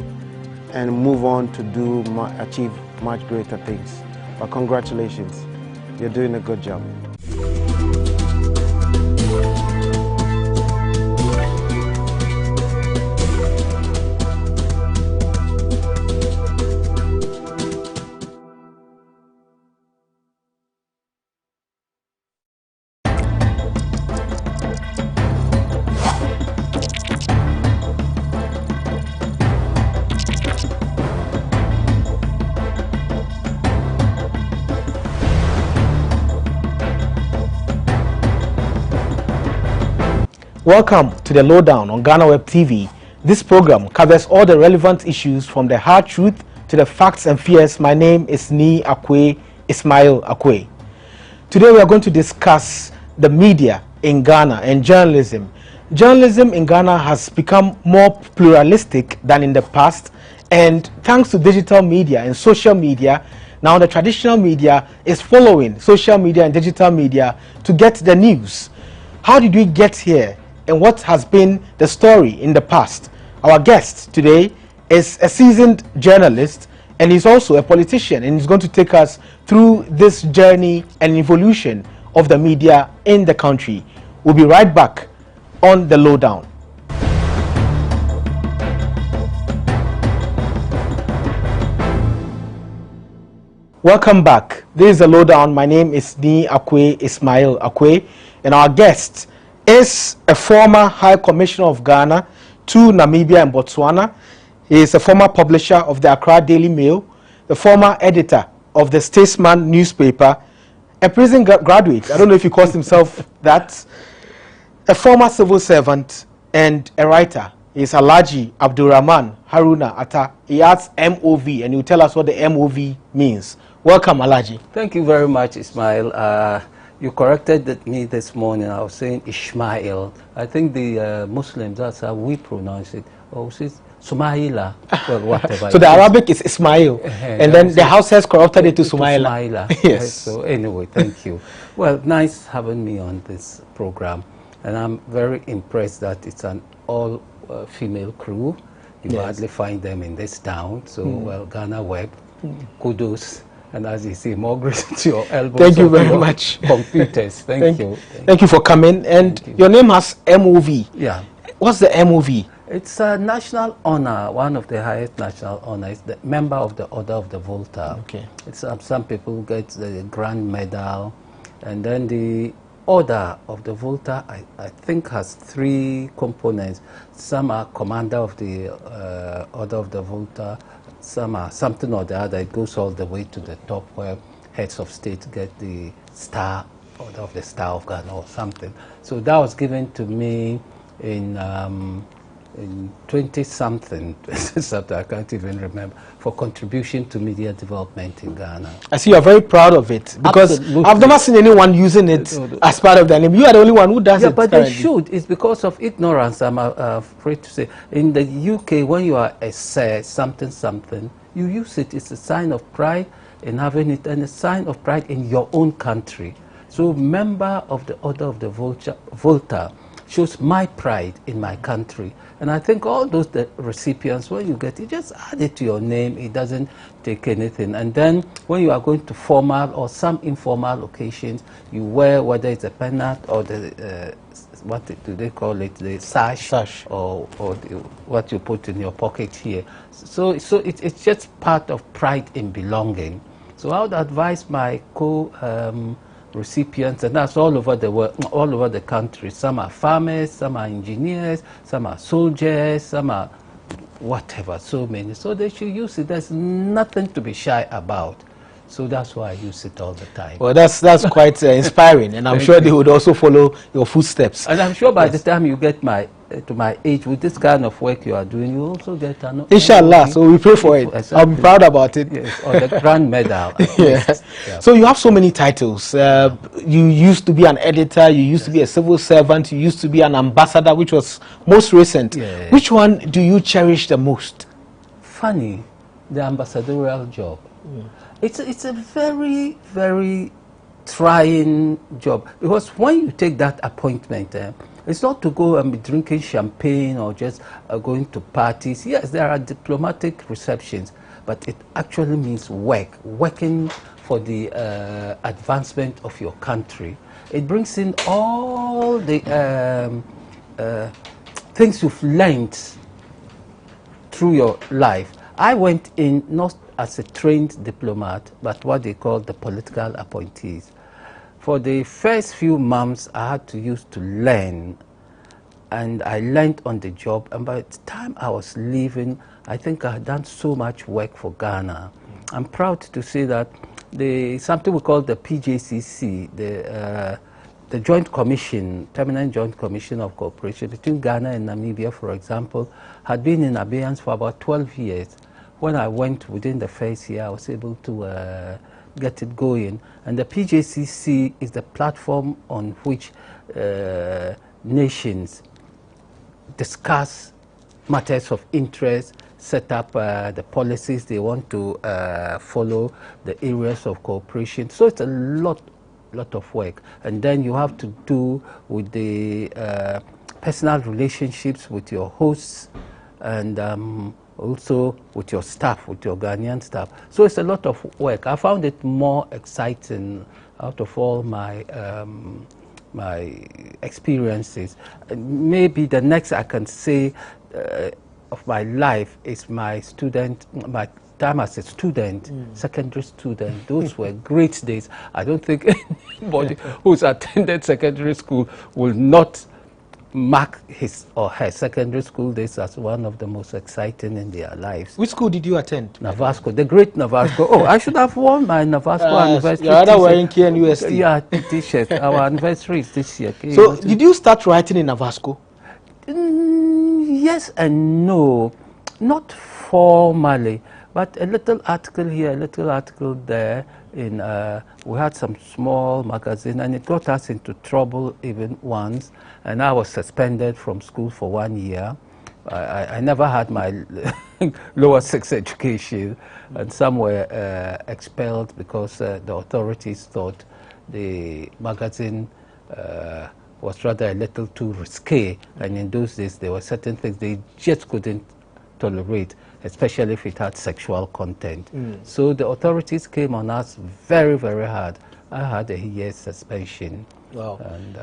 and move on to achieve much greater things. But congratulations. You're doing a good job. Welcome to the Lowdown on GhanaWeb TV. This program covers all the relevant issues from the hard truth to the facts and fears. My name is Ismail Akwe. Today we are going to discuss the media in Ghana and journalism. Journalism in Ghana has become more pluralistic than in the past, and thanks to digital media and social media, now the traditional media is following social media and digital media to get the news. How did we get here? And what has been the story in the past? Our guest today is a seasoned journalist, and he's also a politician, and he's going to take us through this journey and evolution of the media in the country. We'll be right back on the Lowdown. Welcome back. This is the Lowdown. My name is Ismail Akwe, and our guest is a former High Commissioner of Ghana to Namibia and Botswana. He is a former publisher of the Accra Daily Mail, the former editor of the Statesman newspaper, a prison graduate, I don't know if he calls himself that, a former civil servant, and a writer. He is Alhaji Abdulrahman Haruna Atta. He has MOV, and he'll tell us what the MOV means. Welcome, Alhaji. Thank you very much, Ismail. You corrected me this morning. I was saying Ishmael. I think the Muslims, that's how we pronounce it. Oh, it's Sumaila. Well, whatever. So the Arabic is Ismail, and then the house has corrupted it to Sumaila. Yes. So anyway, thank you. Well, nice having me on this program, and I'm very impressed that it's an all-female crew. You hardly find them in this town. So, well, GhanaWeb, kudos. And as you see, more grace to your elbows. Thank you very much. Computers. Thank you. Thank you for coming. And your name has MOV. Yeah. What's the MOV? It's a national honor, one of the highest national honors, the member of the Order of the Volta. Okay. It's some people get the Grand Medal, and then the Order of the Volta, I think, has 3 components. Some are Commander of the Order of the Volta. Some are something or the other. It goes all the way to the top where heads of state get the Star, Order of the Star of Ghana or something. So that was given to me in 20-something, I can't even remember, for contribution to media development in Ghana. I see you're very proud of it, because absolutely. I've never seen anyone using it as part of their name. You are the only one who does it. Yeah, but they should. It's because of ignorance, I'm afraid to say. In the UK, when you are a something, you use it. It's a sign of pride in having it, and a sign of pride in your own country. So member of the Order of the Volta shows my pride in my country. And I think all those recipients, when you get it, just add it to your name. It doesn't take anything. And then when you are going to formal or some informal occasions, you wear, whether it's a pennant or the what do they call it, the sash. or what you put in your pocket here. So it's just part of pride in belonging. So I would advise my recipients, and that's all over the world, all over the country. Some are farmers, some are engineers, some are soldiers, some are whatever, so many. So they should use it. There's nothing to be shy about. So that's why I use it all the time. Well, that's quite inspiring, and I'm sure they would also follow your footsteps. And I'm sure by the time you get to my age, with this kind of work you are doing, you also get an Inshallah. So we pray for it. Exactly. I'm proud about it. Yes, or the grand medal. Yes. Yeah. So you have so many titles. You used to be an editor. You used to be a civil servant. You used to be an ambassador, which was most recent. Yeah. Which one do you cherish the most? Funny, the ambassadorial job. It's a very, very trying job, because when you take that appointment, it's not to go and be drinking champagne or just going to parties. Yes, there are diplomatic receptions, but it actually means working for the advancement of your country. It brings in all the things you've learned through your life. I went in not as a trained diplomat, but what they call the political appointees. For the first few months, I had to learn, and I learned on the job. And by the time I was leaving, I think I had done so much work for Ghana. I'm proud to say that something we call the PJCC, the Joint Commission, Permanent Joint Commission of Cooperation between Ghana and Namibia, for example, had been in abeyance for about 12 years. When I went within the first year, I was able to get it going. And the PJCC is the platform on which nations discuss matters of interest, set up the policies they want to follow, the areas of cooperation. So it's a lot of work. And then you have to do with the personal relationships with your hosts, and also with your staff, with your Ghanaian staff. So it's a lot of work. I found it more exciting out of all my my experiences. Maybe the next I can say of my life is my time as a student, secondary student. Those were great days. I don't think anybody who's attended secondary school will not mark his or her secondary school days as one of the most exciting in their lives. Which school did you attend? Navasco, the great Navasco. Oh, I should have worn my Navasco anniversary. You're rather wearing KNUST. Yeah, t-shirt. Our anniversary is this year. So, did you start writing in Navasco? Yes and no. Not formally, but a little article here, a little article there. We had some small magazine, and it got us into trouble even once, and I was suspended from school for 1 year. I never had my lower sixth education, and some were expelled because the authorities thought the magazine was rather a little too risque, and in those days there were certain things they just couldn't tolerate, especially if it had sexual content. So the authorities came on us very, very hard. I had a year's suspension. Wow. And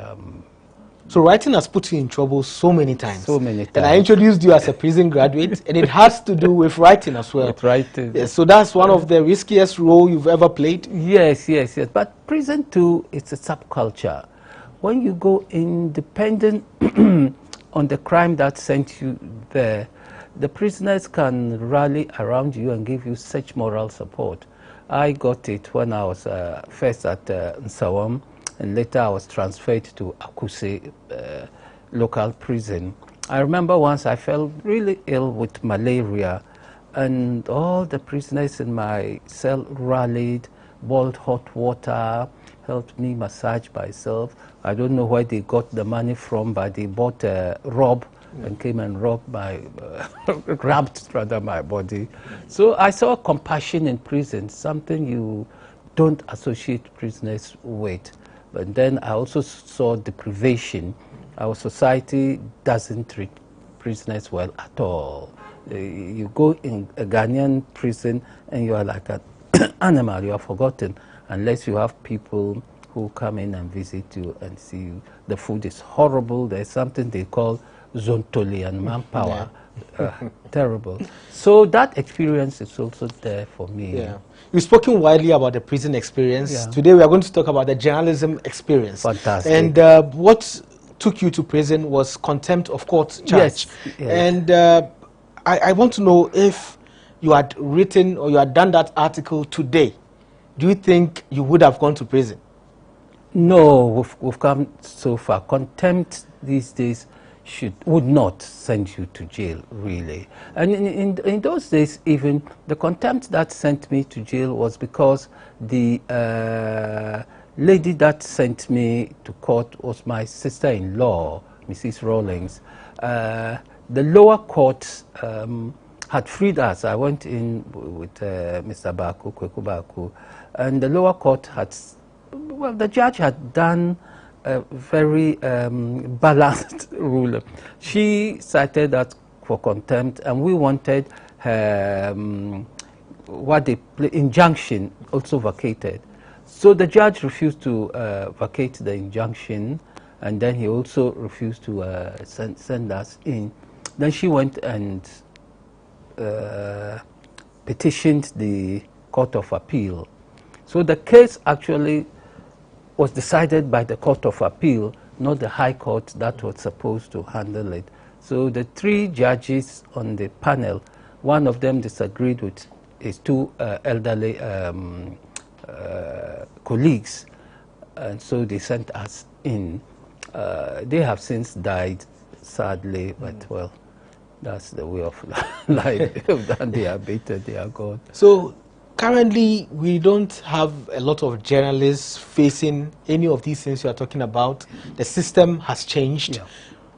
so writing has put you in trouble so many times. So many times. And I introduced you as a prison graduate, and it has to do with writing as well. With writing. Yes, so that's one of the riskiest roles you've ever played? Yes. But prison too, it's a subculture. When you go independent on the crime that sent you there, the prisoners can rally around you and give you such moral support. I got it when I was first at Nsawam, and later I was transferred to Akuse local prison. I remember once I fell really ill with malaria, and all the prisoners in my cell rallied, boiled hot water, helped me massage myself. I don't know where they got the money from, but they bought a robe and came and rubbed my body. So I saw compassion in prison, something you don't associate prisoners with. But then I also saw deprivation. Our society doesn't treat prisoners well at all. You go in a Ghanaian prison and you are like an animal, you are forgotten, unless you have people who come in and visit you and see you. The food is horrible. There's something they call zontoli and manpower. Terrible. So that experience is also there for me. Yeah. You've spoken widely about the prison experience. Yeah. Today we are going to talk about the journalism experience. Fantastic. And what took you to prison was contempt of court charge. Yes. Yes. And I want to know if you had written or you had done that article today, do you think you would have gone to prison? No, we've come so far. Contempt these days would not send you to jail, really. And in those days, even the contempt that sent me to jail was because the lady that sent me to court was my sister-in-law, Mrs. Rawlings. The lower court had freed us. I went in with Mr. Baku, Kweku Baku, and the lower court had, well, the judge had done a very balanced ruling. She cited that for contempt, and we wanted her, injunction also vacated. So the judge refused to vacate the injunction, and then he also refused to send us in. Then she went and petitioned the Court of Appeal. So the case actually was decided by the Court of Appeal, not the High Court that was supposed to handle it. So the three judges on the panel, one of them disagreed with his two elderly colleagues, and so they sent us in. They have since died, sadly, but well, that's the way of life. They are bitter, they are gone. So currently, we don't have a lot of journalists facing any of these things you are talking about. The system has changed. Yeah.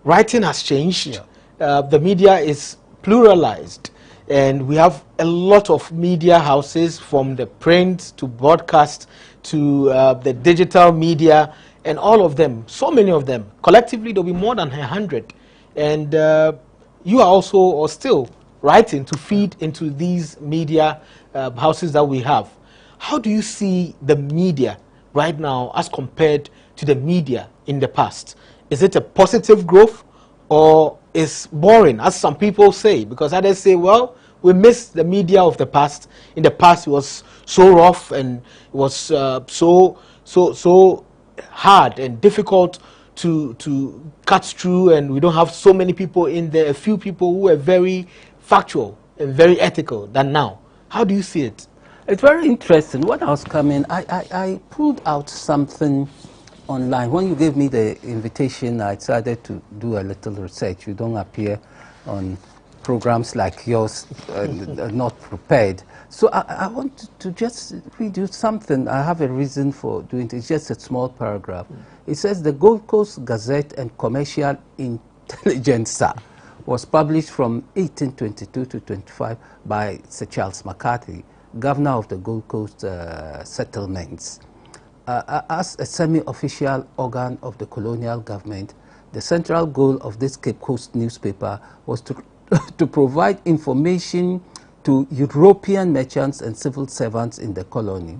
Writing has changed. Yeah. The media is pluralized. And we have a lot of media houses, from the print to broadcast to the digital media, and all of them, so many of them. Collectively, there'll be more than 100. And you are also, or still, writing to feed into these media houses that we have. How do you see the media right now as compared to the media in the past? Is it a positive growth, or is boring, as some people say? Because others say, well, we miss the media of the past. In the past, it was so rough and it was so hard and difficult to cut through, and we don't have so many people in there, a few people who are very factual and very ethical than now. How do you see it? It's very interesting. When I was coming, I pulled out something online. When you gave me the invitation, I decided to do a little research. You don't appear on programs like yours not prepared. So I want to just read you something. I have a reason for doing it. It's just a small paragraph. It says, the Gold Coast Gazette and Commercial Intelligencer was published from 1822 to 25 by Sir Charles McCarthy, governor of the Gold Coast settlements. As a semi-official organ of the colonial government, the central goal of this Cape Coast newspaper was to provide information to European merchants and civil servants in the colony.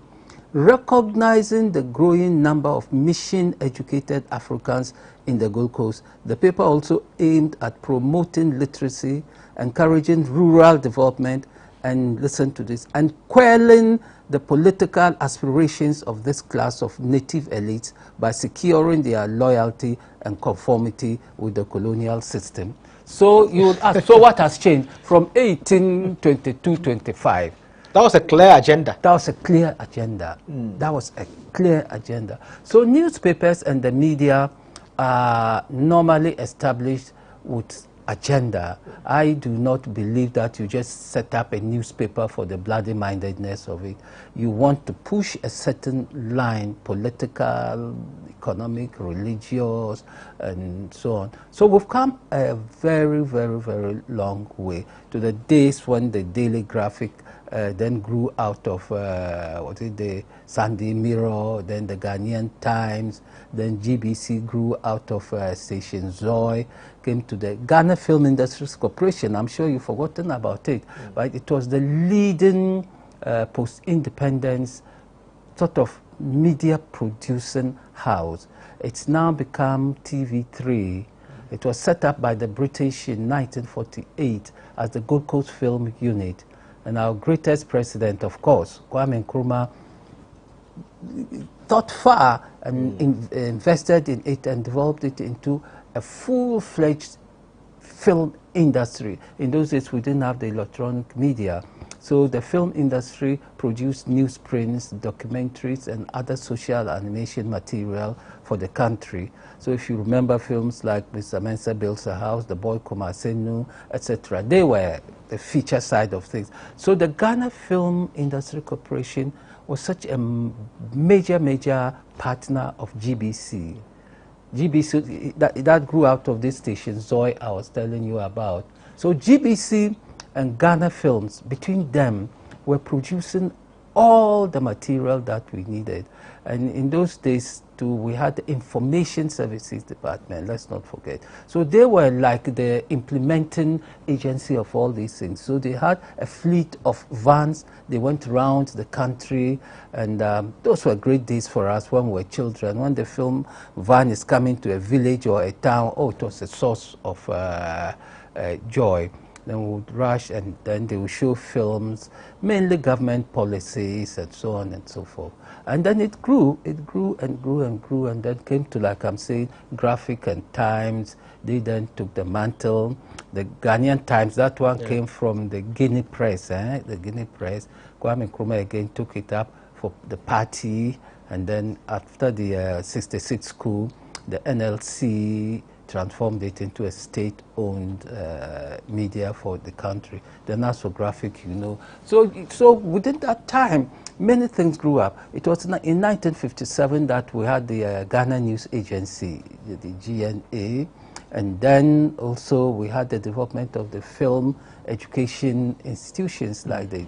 Recognizing the growing number of mission-educated Africans in the Gold Coast, the paper also aimed at promoting literacy, encouraging rural development, and listen to this, and quelling the political aspirations of this class of native elites by securing their loyalty and conformity with the colonial system. So you would ask, so what has changed from 1822-25? That was a clear agenda. That was a clear agenda. That was a clear agenda. So newspapers and the media are normally established with agenda. I do not believe that you just set up a newspaper for the bloody mindedness of it. You want to push a certain line, political, economic, religious, and so on. So we've come a very, very, very long way to the days when the Daily Graphic then grew out of the Sunday Mirror, then the Ghanaian Times, then GBC grew out of Station Zoe, came to the Ghana Film Industries Corporation. I'm sure you've forgotten about it, right? It was the leading post-independence sort of media producing house. It's now become TV3. It was set up by the British in 1948 as the Gold Coast Film Unit. And our greatest president, of course, Kwame Nkrumah, thought far and invested in it and developed it into a full-fledged film industry. In those days, we didn't have the electronic media. So the film industry produced newsprints, documentaries, and other social animation material for the country. So if you remember films like Mr. Mensah Builds a House, The Boy Komasenu, etc., they were the feature side of things. So the Ghana Film Industry Corporation was such a major partner of GBC. GBC, that grew out of this station, Zoe, I was telling you about. So GBC and Ghana Films, between them, were producing all the material that we needed. And in those days, too, we had the Information Services Department, let's not forget. So they were like the implementing agency of all these things. So they had a fleet of vans. They went around the country, and those were great days for us when we were children. When the film van is coming to a village or a town, oh, it was a source of joy. Then we would rush, and then they would show films, mainly government policies and so on and so forth. And then it grew and grew and grew, and then came to, like I'm saying, Graphic and Times. They then took the mantle. The Ghanaian Times, that one came from the Guinea Press, the Guinea Press. Kwame Nkrumah again took it up for the party, and then after the 66 coup, the NLC transformed it into a state-owned media for the country. The National Graphic, you know. So within that time, many things grew up. It was in 1957 that we had the Ghana News Agency, the GNA, and then also we had the development of the film education institutions like the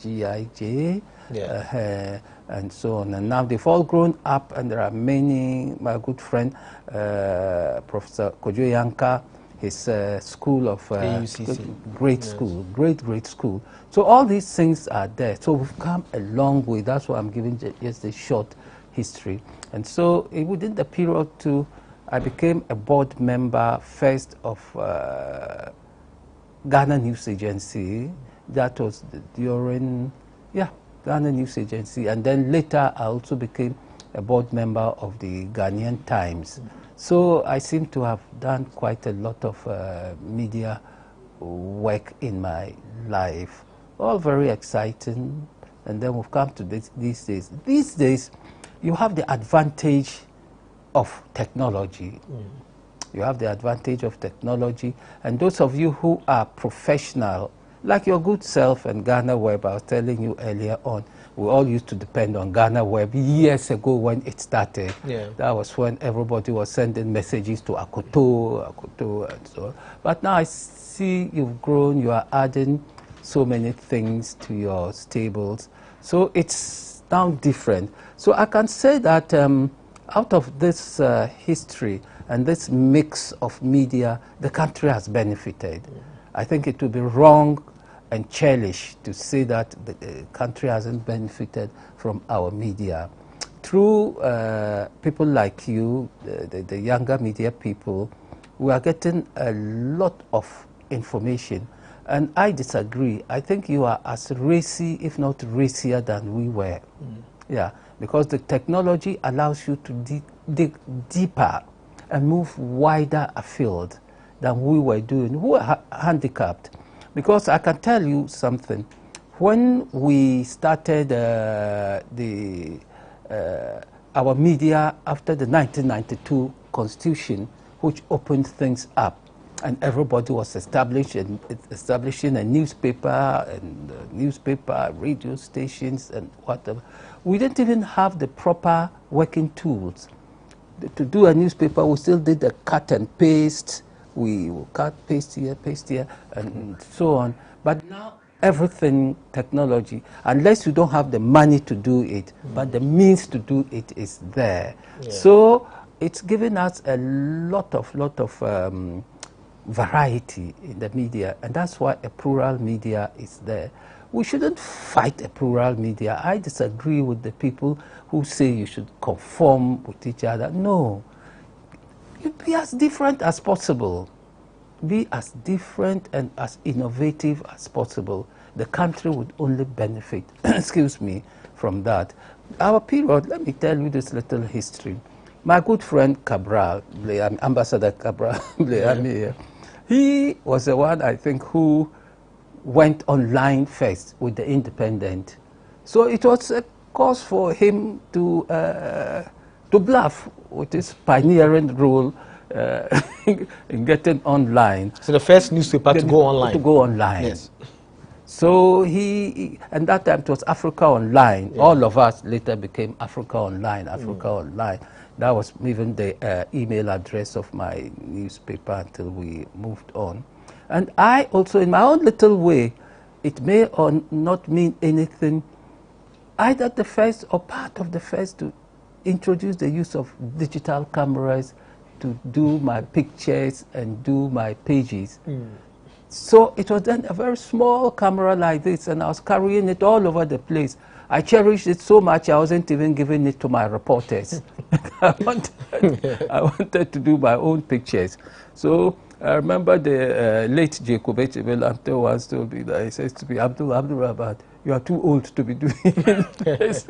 GIJ, and so on. And now they've all grown up, and there are many. My good friend, Professor Kojo Yanka, his school of great school. So all these things are there. So we've come a long way. That's why I'm giving just a short history. And so within the period too, I became a board member first of Ghana News Agency. That was during, Ghana News Agency, and then later I also became a board member of the Ghanaian Times. So I seem to have done quite a lot of media work in my life, all very exciting. And then we've come to these days. These days, you have the advantage of technology. You have the advantage of technology, and those of you who are professional, like your good self and GhanaWeb, I was telling you earlier on, we all used to depend on GhanaWeb years ago when it started. That was when everybody was sending messages to Akoto, and so on. But now I see you've grown, you are adding so many things to your stables. So it's now different. So I can say that out of this history and this mix of media, the country has benefited. I think it would be wrong and churlish to say that the country hasn't benefited from our media. Through people like you, the younger media people, we are getting a lot of information. And I disagree. I think you are as racy, if not racier, than we were. Because the technology allows you to dig deeper and move wider afield than we were doing. We were handicapped. Because I can tell you something. When we started our media after the 1992 Constitution, which opened things up, and everybody was establishing a newspaper radio stations and whatever, we didn't even have the proper working tools. To do a newspaper, we still did the cut and paste. We will cut, paste here, and so on. But now everything technology, unless you don't have the money to do it, but the means to do it is there. Yeah. So it's given us a lot of variety in the media, and that's why a plural media is there. We shouldn't fight a plural media. I disagree with the people who say you should conform with each other. No. You be as different as possible. Be as different and as innovative as possible. The country would only benefit, excuse me, from that. Our period, let me tell you this little history. My good friend Cabral, Ambassador Cabral, he was the one, I think, who went online first with the Independent. So it was a cause for him to bluff with his pioneering role in getting online. So the first newspaper to go online. To go online. Yes. So and that time it was Africa Online. Yeah. All of us later became Africa Online, Africa Online. That was even the email address of my newspaper until we moved on. And I also, in my own little way, it may or not mean anything, either the first or part of the first to introduce the use of digital cameras to do my pictures and do my pages. So it was then a very small camera like this, and I was carrying it all over the place. I cherished it so much I wasn't even giving it to my reporters. I wanted to do my own pictures. So I remember the late Jacob Echebel once told me that, he says to me, Abdul Rahman, you are too old to be doing this.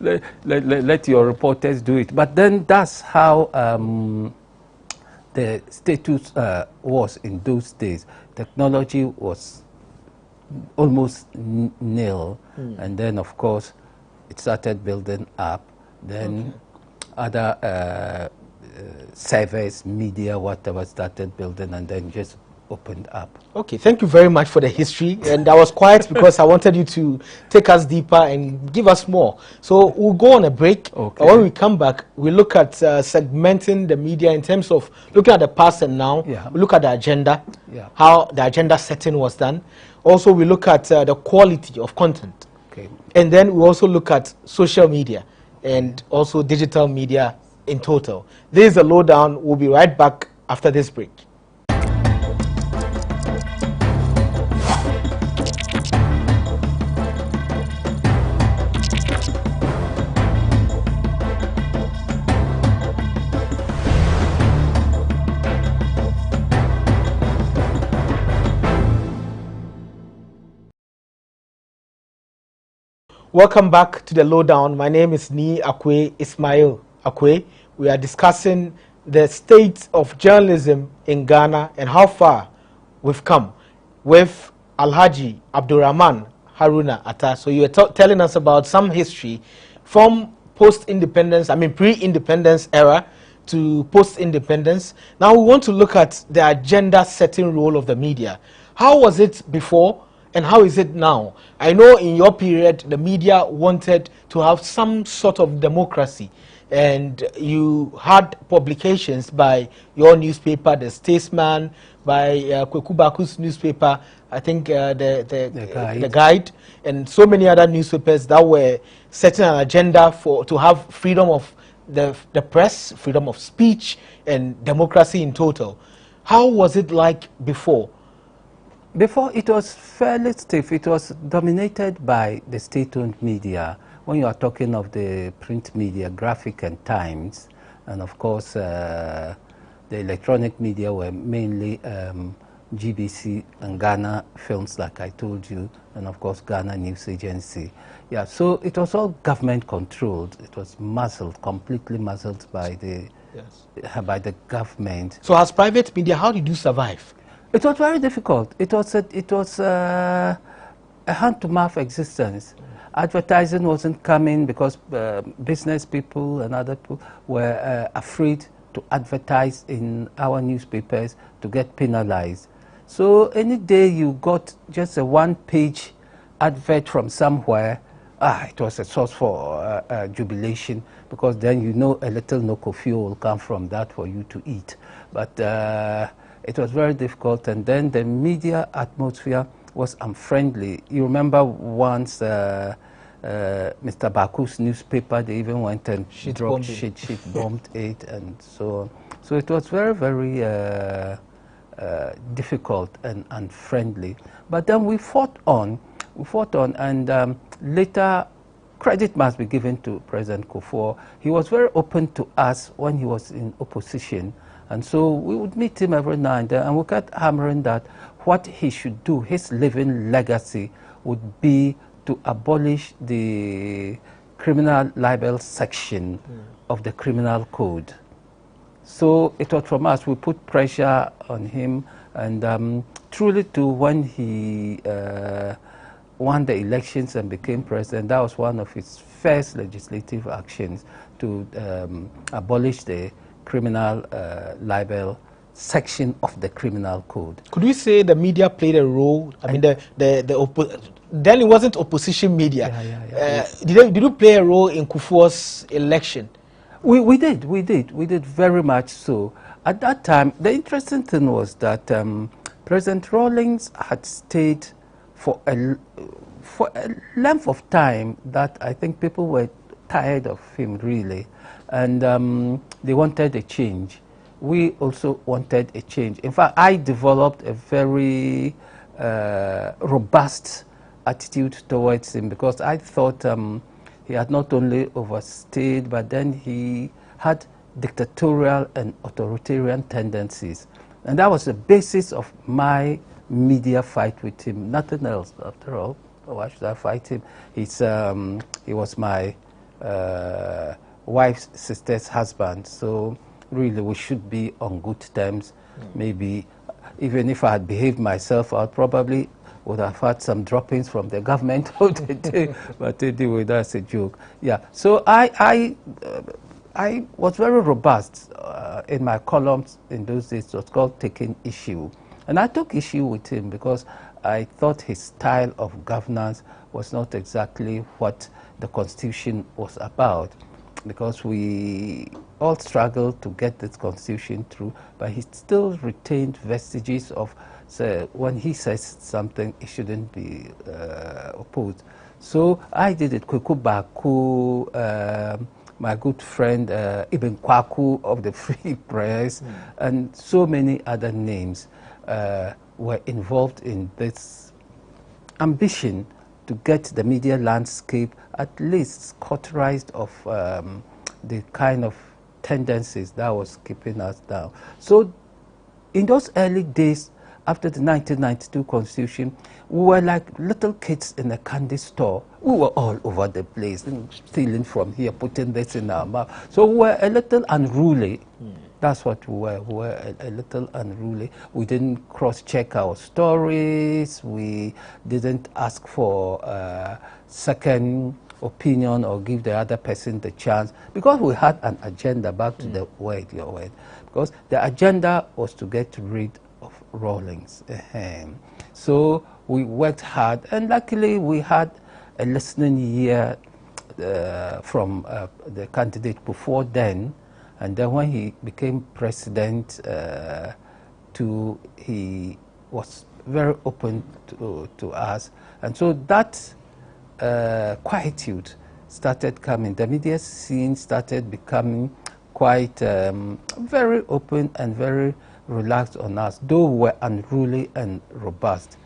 let your reporters do it. But then that's how the status was in those days. Technology was almost nil, and then of course it started building up. Then other servers, media, whatever started building, and then just opened up. Okay, thank you very much for the history, and I was quiet because I wanted you to take us deeper and give us more. So we'll go on a break. Okay. When we come back, we look at segmenting the media in terms of looking at the past and now. Yeah. We look at the agenda, how the agenda setting was done. Also, we look at the quality of content. Okay. And then we also look at social media and also digital media in total. This is the lowdown. We'll be right back after this break. Welcome back to the lowdown. My name is Ni Akwe Ismail Akwe. We are discussing the state of journalism in Ghana and how far we've come with Alhaji Abdurrahman Haruna Atta. So you were telling us about some history from post-independence, pre-independence era to post-independence. Now we want to look at the agenda-setting role of the media. How was it before? And how is it now? I know in your period, the media wanted to have some sort of democracy, and you had publications by your newspaper, The Statesman, by Kweku Baku's newspaper, I think the Guide, and so many other newspapers that were setting an agenda to have freedom of the press, freedom of speech, and democracy in total. How was it like before? Before, it was fairly stiff. It was dominated by the state-owned media. When you are talking of the print media, Graphic and Times, and of course the electronic media were mainly GBC and Ghana Films, like I told you, and of course Ghana News Agency. Yeah, so it was all government controlled. It was muzzled, completely muzzled by the government. So as private media, how did you survive? It was very difficult. It was a hand-to-mouth existence. Advertising wasn't coming because business people and other people were afraid to advertise in our newspapers to get penalized. So any day you got just a one-page advert from somewhere, it was a source for jubilation, because then you know a little no-coffee will come from that for you to eat. But it was very difficult, and then the media atmosphere was unfriendly. You remember once Mr. Baku's newspaper, they even went and dropped shit bombed it and so on. So it was very, very difficult and unfriendly. But then we fought on, and later credit must be given to President Kufuor. He was very open to us when he was in opposition. And so we would meet him every now and then, and we kept hammering that what he should do, his living legacy, would be to abolish the criminal libel section of the criminal code. So it was from us, we put pressure on him, and truly to when he won the elections and became president, that was one of his first legislative actions, to abolish the criminal libel section of the criminal code. Could we say the media played a role? I mean, then it wasn't opposition media. Did you play a role in Kufuor's election? We did very much so. At that time, the interesting thing was that President Rawlings had stayed for a length of time that I think people were tired of him, really, and they wanted a change. We also wanted a change. In fact, I developed a very robust attitude towards him, because I thought he had not only overstayed, but then he had dictatorial and authoritarian tendencies. And that was the basis of my media fight with him. Nothing else, after all. Why should I fight him? He was my wife's sister's husband, so really we should be on good terms. Maybe even if I had behaved myself, I probably would have had some droppings from the government, but anyway, that's a joke. Yeah, so I was very robust in my columns in those days. It was called Taking Issue. And I took issue with him because I thought his style of governance was not exactly what the Constitution was about, because we all struggled to get this Constitution through, but he still retained vestiges of, say, when he says something, it shouldn't be opposed. So I did it. Kweku Baku, my good friend Ibn Kwaku of the Free Press, and so many other names were involved in this ambition to get the media landscape at least cauterized of the kind of tendencies that was keeping us down. So in those early days, after the 1992 Constitution, we were like little kids in a candy store. We were all over the place, stealing from here, putting this in our mouth. So we were a little unruly. That's what we were. We were a little unruly. We didn't cross-check our stories. We didn't ask for a second opinion or give the other person the chance, because we had an agenda. Back to the word, your word. Because the agenda was to get rid of Rawlings. So we worked hard, and luckily we had a listening ear from the candidate before then. And then when he became president, he was very open to us. And so that quietude started coming. The media scene started becoming quite very open and very relaxed on us, though we were unruly and robust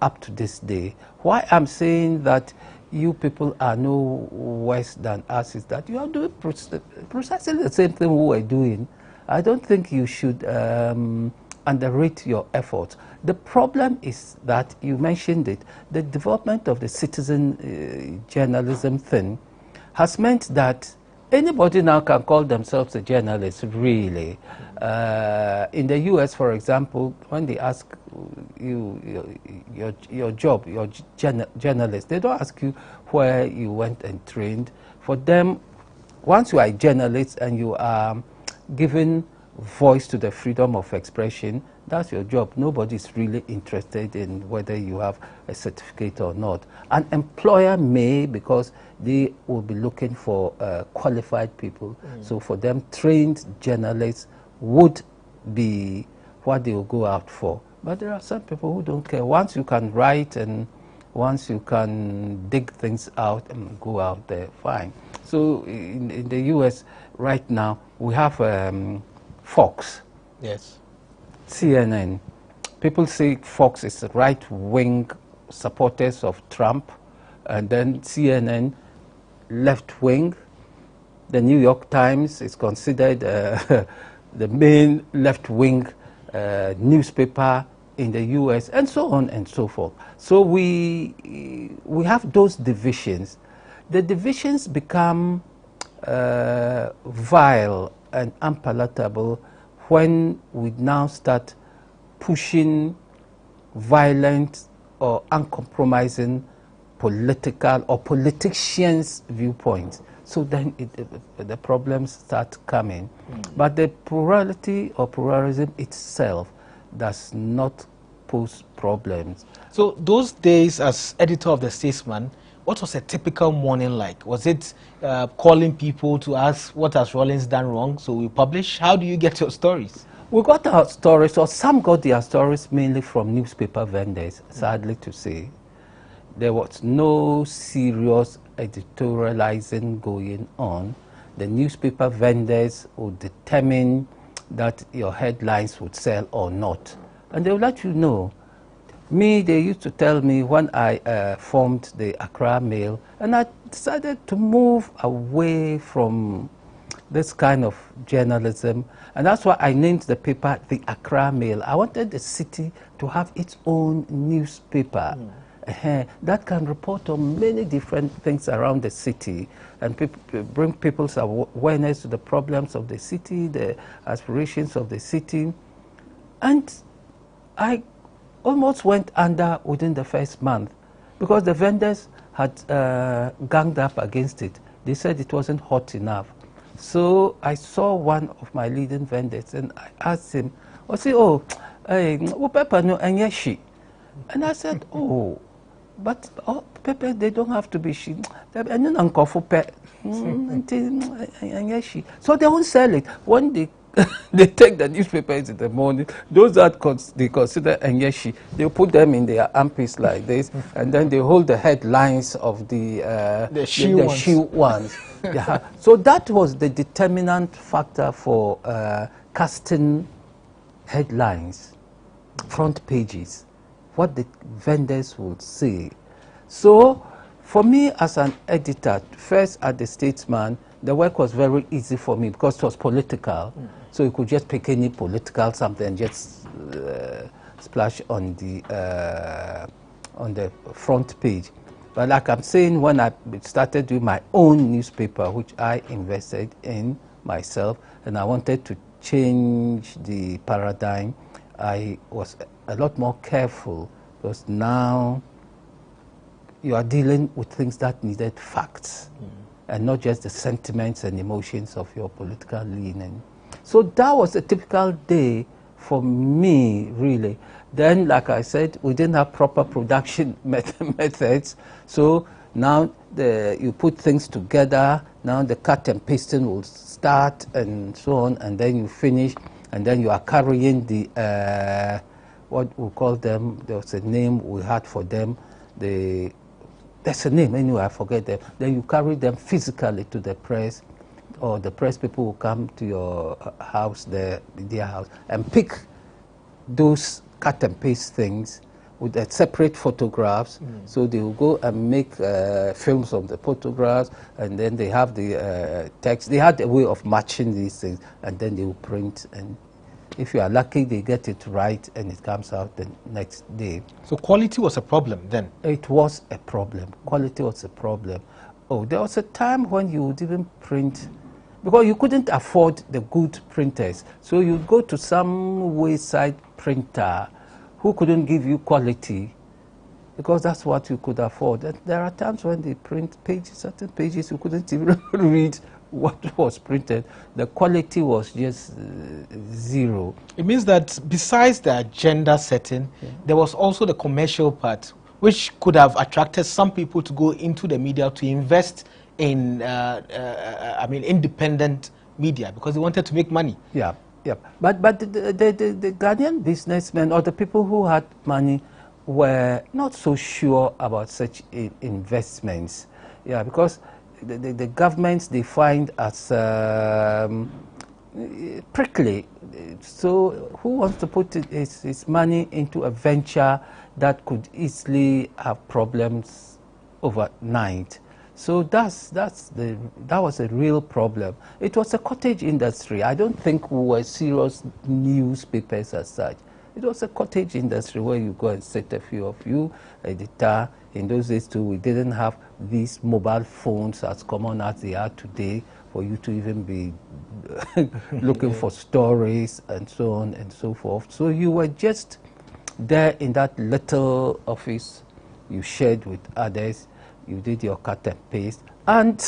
up to this day. Why I'm saying that you people are no worse than us is that you are doing precisely the same thing we were doing. I don't think you should underrate your efforts. The problem is that, you mentioned it, the development of the citizen journalism thing has meant that anybody now can call themselves a journalist, really. In the US, for example, when they ask you your job, your journalist, they don't ask you where you went and trained. For them, once you are a journalist and you are given voice to the freedom of expression, that's your job. Nobody's really interested in whether you have a certificate or not. An employer may, because they will be looking for qualified people. So for them, trained journalists would be what they will go out for. But there are some people who don't care. Once you can write and once you can dig things out and go out there, fine. So in the US right now, we have Fox. Yes. CNN. People say Fox is right-wing supporters of Trump, and then CNN, left-wing. The New York Times is considered the main left-wing newspaper in the US, and so on and so forth. So we have those divisions. The divisions become vile and unpalatable when we now start pushing violent or uncompromising political or politicians' viewpoints. So then the problems start coming. But the plurality or pluralism itself does not pose problems. So those days as editor of The Statesman, what was a typical morning like? Was it calling people to ask what has Rawlings done wrong, so we publish? How do you get your stories? We got our stories, or some got their stories mainly from newspaper vendors, sadly to say. There was no serious editorializing going on. The newspaper vendors would determine that your headlines would sell or not. And they would let you know. Me, they used to tell me when I formed the Accra Mail, and I decided to move away from this kind of journalism, and that's why I named the paper the Accra Mail. I wanted the city to have its own newspaper that can report on many different things around the city and bring people's awareness to the problems of the city, the aspirations of the city. And I almost went under within the first month because the vendors had ganged up against it. They said it wasn't hot enough. So I saw one of my leading vendors and I asked him, I said, oh, Pepper no enyeshi. And I said, oh, but Pepper, they don't have to be she. So they won't sell it. When they take the newspapers in the morning, those that they consider enyeshi, they put them in their armpits like this, and then they hold the headlines of the shoe ones. Yeah. So that was the determinant factor for casting headlines, front pages, what the vendors would say. So for me as an editor, first at The Statesman, the work was very easy for me because it was political. So you could just pick any political something and just splash on the front page. But like I'm saying, when I started doing my own newspaper, which I invested in myself, and I wanted to change the paradigm, I was a lot more careful because now you are dealing with things that needed facts and not just the sentiments and emotions of your political leaning. So that was a typical day for me, really. Then, like I said, we didn't have proper production methods. So now you put things together, now the cut and pasting will start and so on, and then you finish, and then you are carrying the, what we call them, there was a name we had for them, there's a name anyway, I forget them. Then you carry them physically to the press, or the press people will come to your house, their house, and pick those cut and paste things with separate photographs. So they will go and make films of the photographs, and then they have the text. They had a way of matching these things, and then they will print. And if you are lucky, they get it right, and it comes out the next day. So quality was a problem then? It was a problem. Quality was a problem. Oh, there was a time when you would even print, because you couldn't afford the good printers. So you'd go to some wayside printer who couldn't give you quality, because that's what you could afford. And there are times when they print pages, certain pages you couldn't even read what was printed. The quality was just zero. It means that besides the agenda setting, there was also the commercial part, which could have attracted some people to go into the media to invest in, independent media, because they wanted to make money. Yeah. Yep. But the Ghanaian businessmen or the people who had money were not so sure about such investments. Yeah, because the governments they find as prickly. So who wants to put his money into a venture that could easily have problems overnight? So that was a real problem. It was a cottage industry. I don't think we were serious newspapers as such. It was a cottage industry where you go and sit a few of you, editor. In those days too, we didn't have these mobile phones as common as they are today for you to even be looking for stories and so on and so forth. So you were just there in that little office. You shared with others. You did your cut and paste, and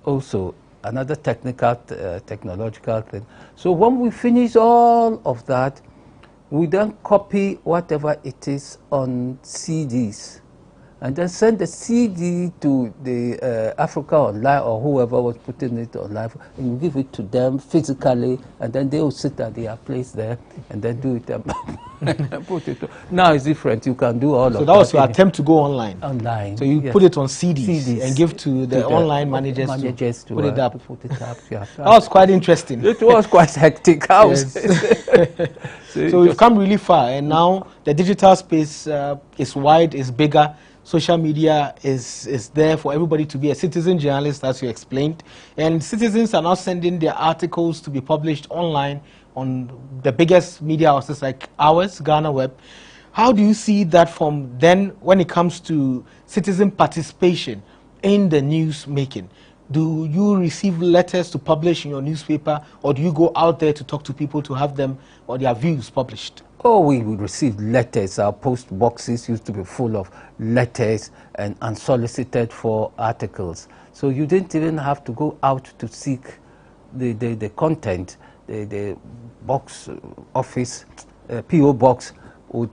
also another technological thing. So when we finish all of that, we then copy whatever it is on CDs, and then send the CD to the Africa Online or whoever was putting it online, and you give it to them physically, and then they will sit at their place there and then do it and put it. Now it's different. You can do all of that. So that was your attempt to go online. Online. So you put it on CDs and give to the online managers to put it up. Put it up. Yeah. That was quite interesting. It was quite hectic. Yes. So we've come really far, and now the digital space is wide, is bigger. Social media is there for everybody to be a citizen journalist, as you explained. And citizens are now sending their articles to be published online on the biggest media houses like ours, GhanaWeb. How do you see that from then when it comes to citizen participation in the news making? Do you receive letters to publish in your newspaper, or do you go out there to talk to people to have them or their views published? Oh, we would receive letters. Our post boxes used to be full of letters and unsolicited for articles. So you didn't even have to go out to seek the content. The box office, PO box would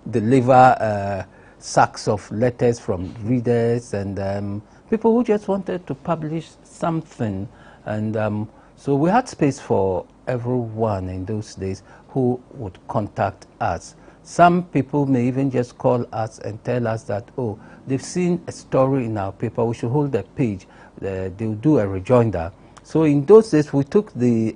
deliver sacks of letters from readers and people who just wanted to publish something. And so we had space for everyone in those days who would contact us. Some people may even just call us and tell us that, oh, they've seen a story in our paper, we should hold a page. They'll do a rejoinder. So in those days, we took the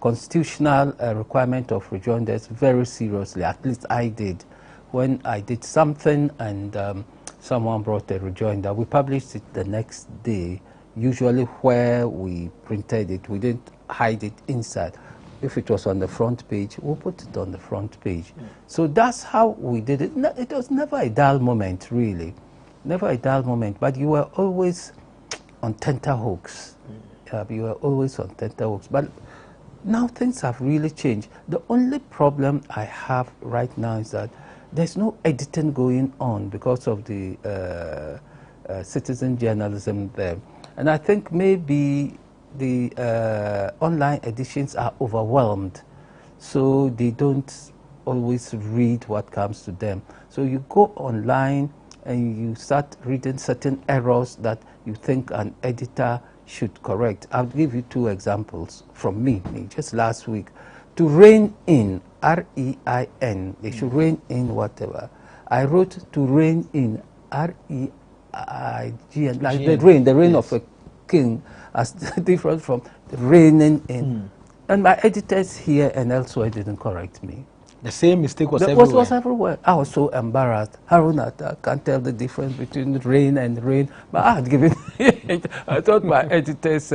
constitutional requirement of rejoinders very seriously. At least I did. When I did something and someone brought a rejoinder, we published it the next day, usually where we printed it. We didn't hide it inside. If it was on the front page, we'll put it on the front page. So that's how we did it. It was never a dull moment, really. Never a dull moment, but you were always on tenterhooks. You were always on tenterhooks. But now things have really changed. The only problem I have right now is that there's no editing going on because of the citizen journalism there. And I think maybe the online editions are overwhelmed, so they don't always read what comes to them. So you go online and you start reading certain errors that you think an editor should correct. I'll give you two examples from me just last week. To rein in, R-E-I-N, they should rein in whatever. I wrote to rein in, R-E-I-G-N, like the reign of a king, as different from reigning in. And my editors here and elsewhere didn't correct me. The same mistake was everywhere. Was everywhere. I was so embarrassed. Haruna, I can't tell the difference between rain and rain. But I had given I thought my editors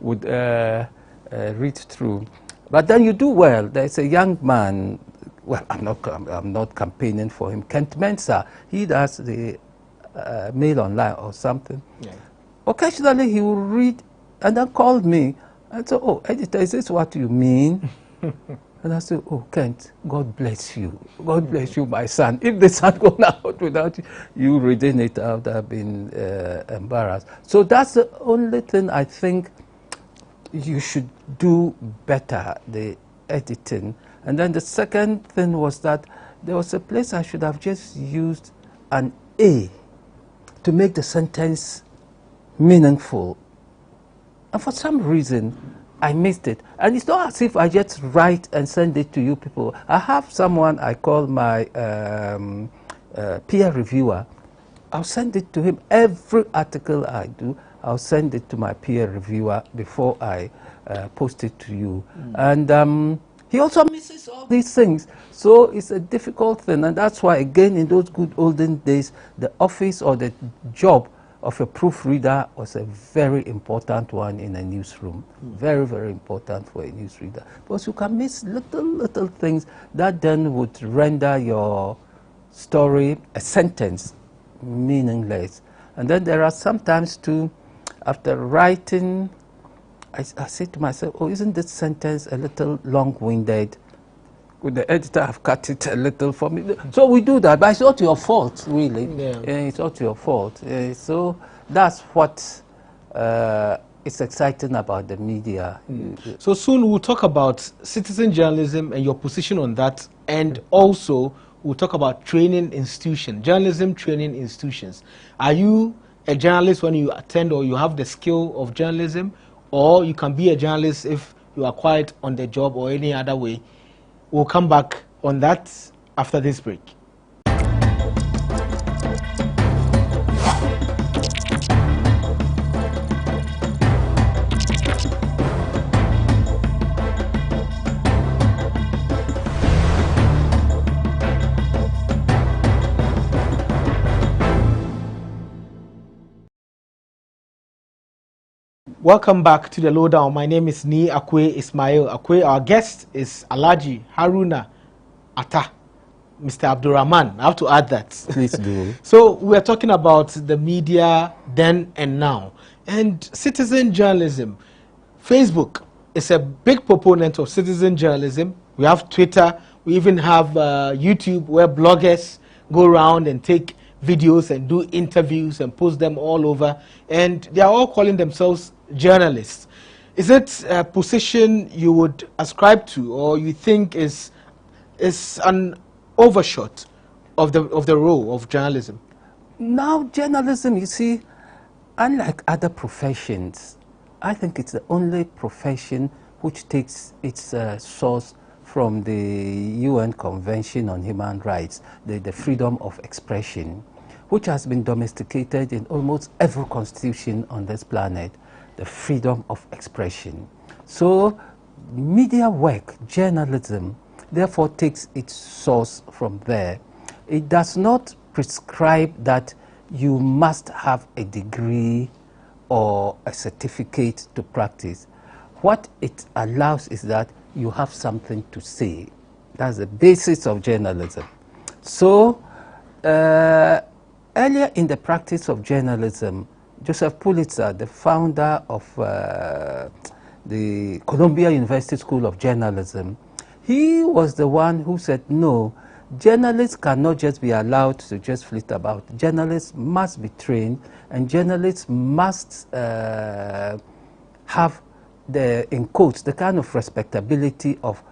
would read through. But then you do well. There's a young man, well, I'm not campaigning for him, Kent Mensah. He does the Mail Online or something. Yeah. Occasionally he will read and then call me and say, oh, editor, is this what you mean? And I say, oh, Kent, God bless you. God bless you, my son. If the son goes out without you reading it, I would have been embarrassed. So that's the only thing I think you should do better, the editing. And then the second thing was that there was a place I should have just used an A to make the sentence meaningful. And for some reason, I missed it. And it's not as if I just write and send it to you people. I have someone I call my peer reviewer. I'll send it to him. Every article I do, I'll send it to my peer reviewer before I post it to you. And he also misses all these things. So it's a difficult thing. And that's why, again, in those good olden days, the office or the job of a proofreader was a very important one in a newsroom. Very, very important for a newsreader. Because you can miss little things that then would render your story, a sentence, meaningless. And then there are sometimes too, after writing, I say to myself, oh, isn't this sentence a little long-winded? Could the editor have cut it a little for me? So we do that, but it's not your fault, really. Yeah. It's not your fault. So that's what is exciting about the media. So soon we'll talk about citizen journalism and your position on that, and also we'll talk about training institutions, journalism training institutions. Are you a journalist when you attend or you have the skill of journalism, or you can be a journalist if you are quite on the job or any other way? We'll come back on that after this break. Welcome back to the Lowdown. My name is Ni Akwe Ismail Akwe. Our guest is Alhaji Haruna Atta, Mr. Abdurrahman. I have to add that. Please do. So we're talking about the media then and now. And citizen journalism. Facebook is a big proponent of citizen journalism. We have Twitter. We even have YouTube, where bloggers go around and take videos and do interviews and post them all over. And they are all calling themselves journalists. Is it a position you would ascribe to, or you think is an overshot of the role of journalism? Now, journalism, you see, unlike other professions, I think it's the only profession which takes its source from the UN Convention on Human Rights, the freedom of expression, which has been domesticated in almost every constitution on this planet, the freedom of expression. So media work, journalism, therefore takes its source from there. It does not prescribe that you must have a degree or a certificate to practice. What it allows is that you have something to say. That's the basis of journalism. So earlier in the practice of journalism, Joseph Pulitzer, the founder of the Columbia University School of Journalism, he was the one who said, no, journalists cannot just be allowed to just flit about. Journalists must be trained, and journalists must have, in quotes, the kind of respectability of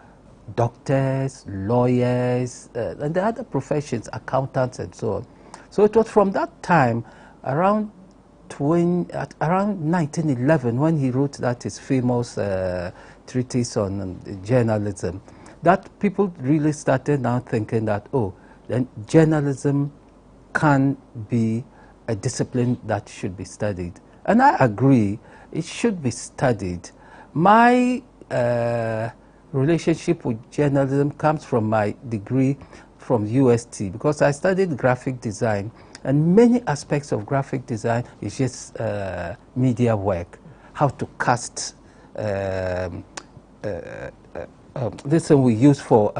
doctors, lawyers, and the other professions, accountants, and so on. So it was from that time, around 1911, when he wrote that his famous treatise on journalism, that people really started now thinking that, oh, then journalism can be a discipline that should be studied. And I agree, it should be studied. My relationship with journalism comes from my degree from UST, because I studied graphic design, and many aspects of graphic design is just media work, how to cast this thing we use for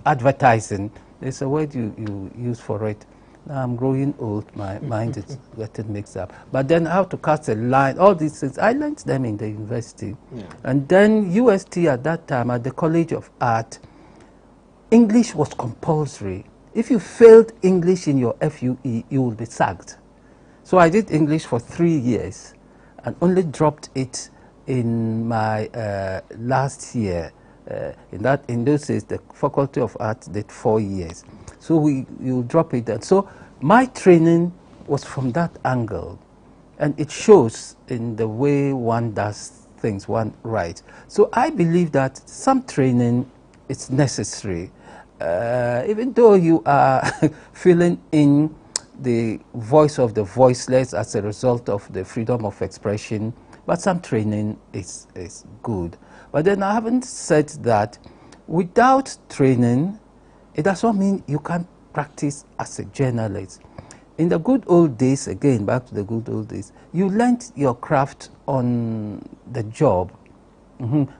advertising. There's a word you use for it. Now I'm growing old, my mind is getting mixed up. But then how to cast a line, all these things, I learned them in the university. Yeah. And then UST at that time, at the College of Art, English was compulsory. If you failed English in your FUE, you will be sacked. So I did English for 3 years and only dropped it in my last year. In those days, the Faculty of Arts did 4 years. So you drop it. And so my training was from that angle. And it shows in the way one does things one writes. So I believe that some training is necessary, even though you are filling in the voice of the voiceless as a result of the freedom of expression, but some training is good. But then I haven't said that without training, it does not mean you can't practice as a journalist. In the good old days, again, back to the good old days, you learnt your craft on the job.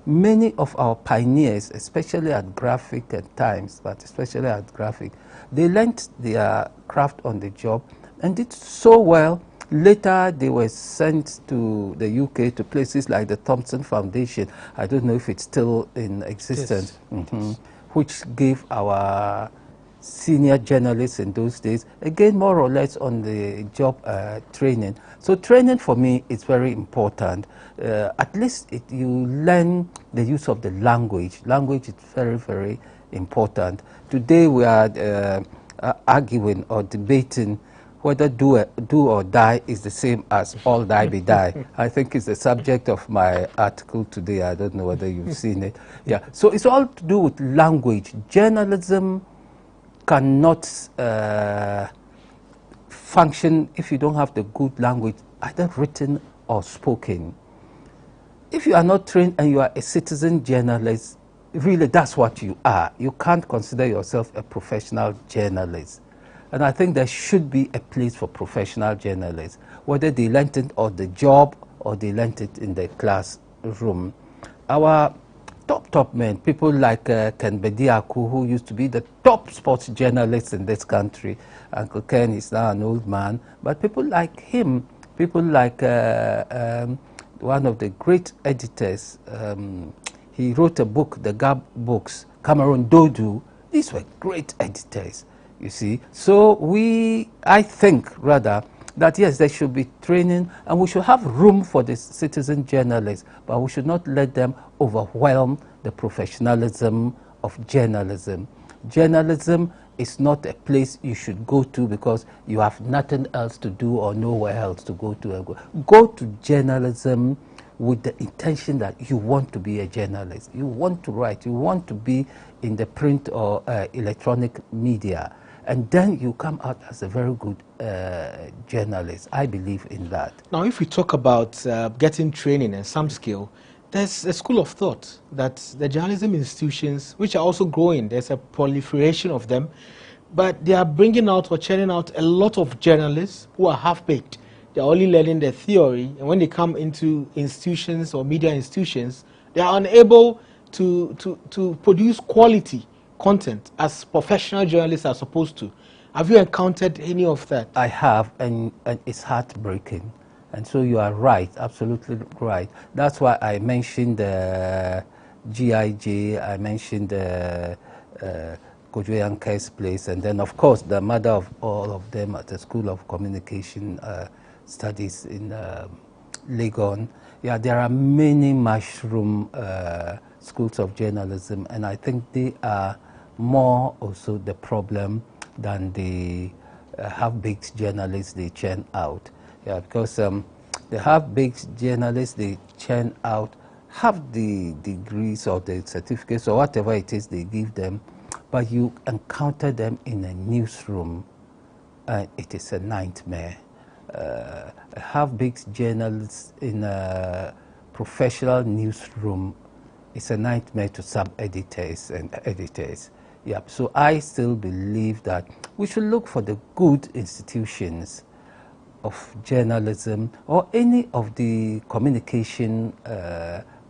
Many of our pioneers, especially at Graphic at times, but especially at Graphic, they learnt their craft on the job and did so well. Later, they were sent to the UK to places like the Thompson Foundation. I don't know if it's still in existence, yes. Which gave our senior journalists in those days, again, more or less on the job training. So training for me is very important. At least you learn the use of the language. Language is very, very important. Today we are arguing or debating whether do or die is the same as all die be die. I think it's the subject of my article today. I don't know whether you've seen it. Yeah. So it's all to do with language. Journalism cannot function if you don't have the good language, either written or spoken. If you are not trained and you are a citizen journalist, really that's what you are. You can't consider yourself a professional journalist. And I think there should be a place for professional journalists, whether they learned it on the job or they learned it in the classroom. Our top men, people like Ken Bediaku, who used to be the top sports journalist in this country. Uncle Ken is now an old man, but people like him, people like one of the great editors, he wrote a book, the Gab books, Cameron Dodu. These were great editors, you see. So I think rather that yes, there should be training and we should have room for the citizen journalists, but we should not let them overwhelm the professionalism of journalism. Journalism is not a place you should go to because you have nothing else to do or nowhere else to go to. Go to journalism with the intention that you want to be a journalist. You want to write. You want to be in the print or electronic media. And then you come out as a very good journalist. I believe in that. Now, if we talk about getting training and some skill, there's a school of thought that the journalism institutions, which are also growing, there's a proliferation of them, but they are bringing out or churning out a lot of journalists who are half-baked. They're only learning the theory, and when they come into institutions or media institutions, they are unable to produce quality content as professional journalists are supposed to. Have you encountered any of that? I have, and it's heartbreaking. And so you are right, absolutely right. That's why I mentioned the GIJ, I mentioned the Kojo Yanke's place, and then of course the mother of all of them at the School of Communication Studies in Legon. Yeah, there are many mushroom schools of journalism, and I think they are more also the problem than the half-baked journalists they churn out. Yeah, because the half-baked journalists they churn out have the degrees or the certificates or whatever it is they give them, but you encounter them in a newsroom, it is a nightmare. A half-baked journalist in a professional newsroom is a nightmare to sub-editors and editors. Yeah, so I still believe that we should look for the good institutions of journalism or any of the communication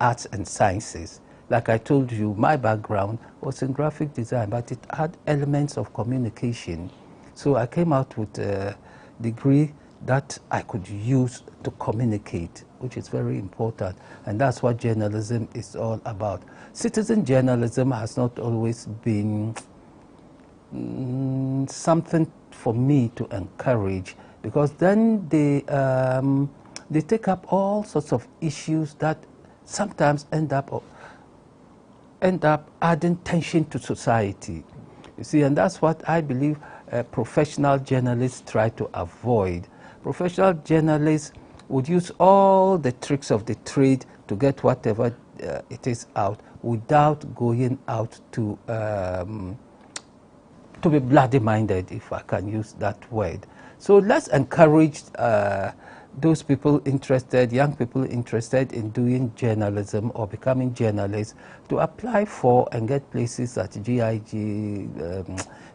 arts and sciences. Like I told you, my background was in graphic design, but it had elements of communication. So I came out with a degree that I could use to communicate, which is very important. And that's what journalism is all about. Citizen journalism has not always been something for me to encourage, because then they take up all sorts of issues that sometimes end up adding tension to society. You see, and that's what I believe professional journalists try to avoid. Professional journalists would use all the tricks of the trade to get whatever it is out without going out to be bloody-minded, if I can use that word. So let's encourage those people interested, young people interested in doing journalism or becoming journalists, to apply for and get places at GIG,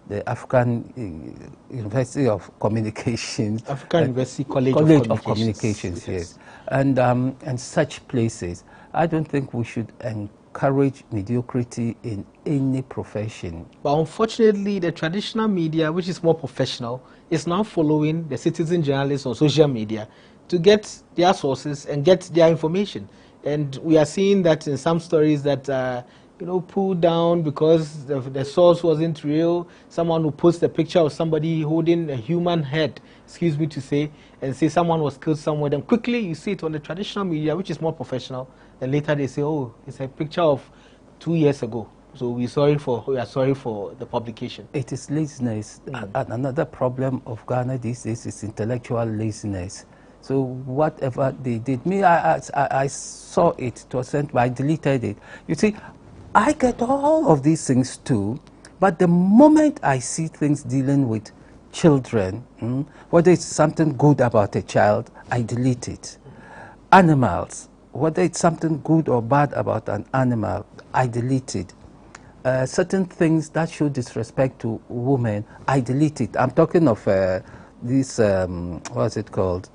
the African University of Communications. African University College of Communications. Yes. And such places. I don't think we should encourage mediocrity in any profession. But unfortunately, the traditional media, which is more professional, is now following the citizen journalists on social media to get their sources and get their information. And we are seeing that in some stories that pulled down because the source wasn't real. Someone who posts a picture of somebody holding a human head, excuse me to say, and say someone was killed somewhere. Then quickly you see it on the traditional media, which is more professional. And later they say, oh, it's a picture of 2 years ago. So we are sorry for the publication. It is laziness. And another problem of Ghana these days is intellectual laziness. So whatever they did, I saw it, it was sent, but I deleted it. You see, I get all of these things too, but the moment I see things dealing with children, whether it's something good about a child, I delete it. Animals, whether it's something good or bad about an animal, I delete it. Certain things that show disrespect to women, I delete it. I'm talking of this, what's it called?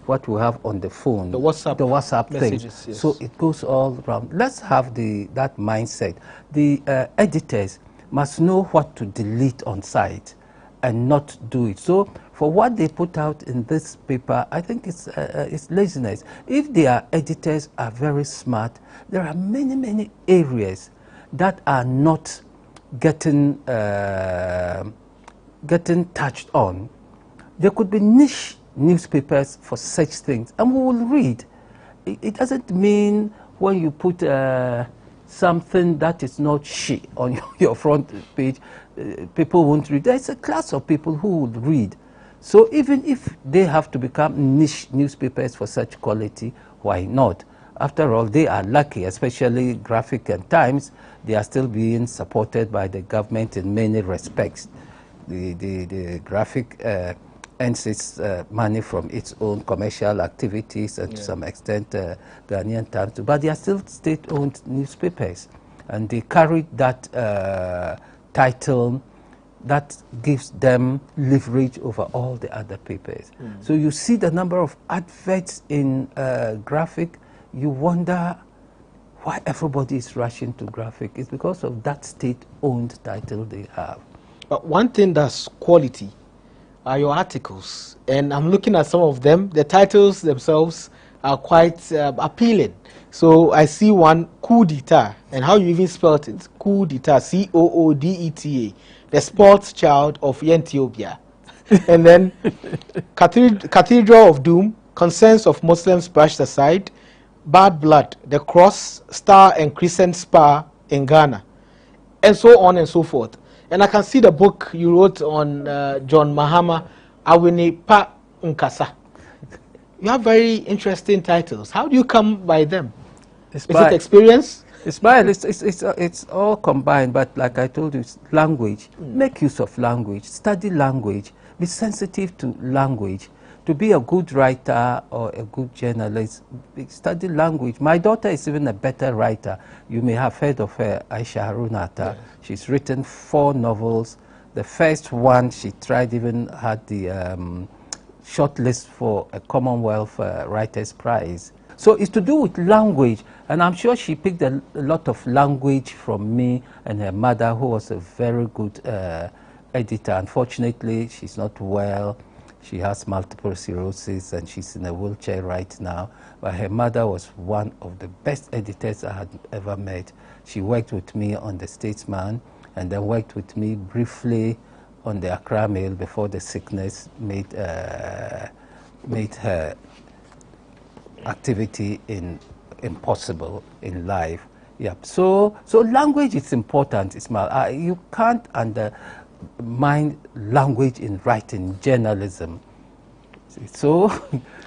What we have on the phone. The WhatsApp messages, thing. Yes. So it goes all around. Let's have that mindset. The editors must know what to delete on site and not do it. So for what they put out in this paper, I think it's laziness. If their editors are very smart, there are many, many areas that are not getting touched on. There could be niche newspapers for such things, and we will read. It doesn't mean when you put something that is not shit on your front page, people won't read. There's a class of people who would read. So even if they have to become niche newspapers for such quality, why not? After all, they are lucky, especially Graphic and Times. They are still being supported by the government in many respects. The Graphic earns its money from its own commercial activities and to some extent Ghanaian Times, but they are still state-owned newspapers, and they carry that title that gives them leverage over all the other papers. So you see the number of adverts in Graphic, you wonder why everybody is rushing to Graphic. It's because of that state-owned title they have. But one thing that's quality are your articles, and I'm looking at some of them. The titles themselves are quite appealing. So I see one, Coup d'etat, and how you even spelled it, Coup d'etat, C-O-O-D-E-T-A, the sports child of Ethiopia. And then Cathedral of Doom, concerns of Muslims brushed aside, Bad Blood, the Cross, Star and Crescent Spa in Ghana, and so on and so forth. And I can see the book you wrote on John Mahama, Awini Pa Nkasa. You have very interesting titles. How do you come by them? Is it experience? It's all combined, but like I told you, it's language. Make use of language. Study language. Be sensitive to language. To be a good writer or a good journalist, study language. My daughter is even a better writer. You may have heard of her, Aisha Harunata. Yes. She's written 4 novels. The first one she tried even had the shortlist for a Commonwealth Writers' Prize. So it's to do with language, and I'm sure she picked a lot of language from me and her mother, who was a very good editor. Unfortunately, she's not well. She has multiple sclerosis and she's in a wheelchair right now. But her mother was one of the best editors I had ever met. She worked with me on The Statesman and then worked with me briefly on the Accra Mail before the sickness made her activity impossible in life. Yep. So language is important, Ismail. You can't undermine language in writing, journalism. So,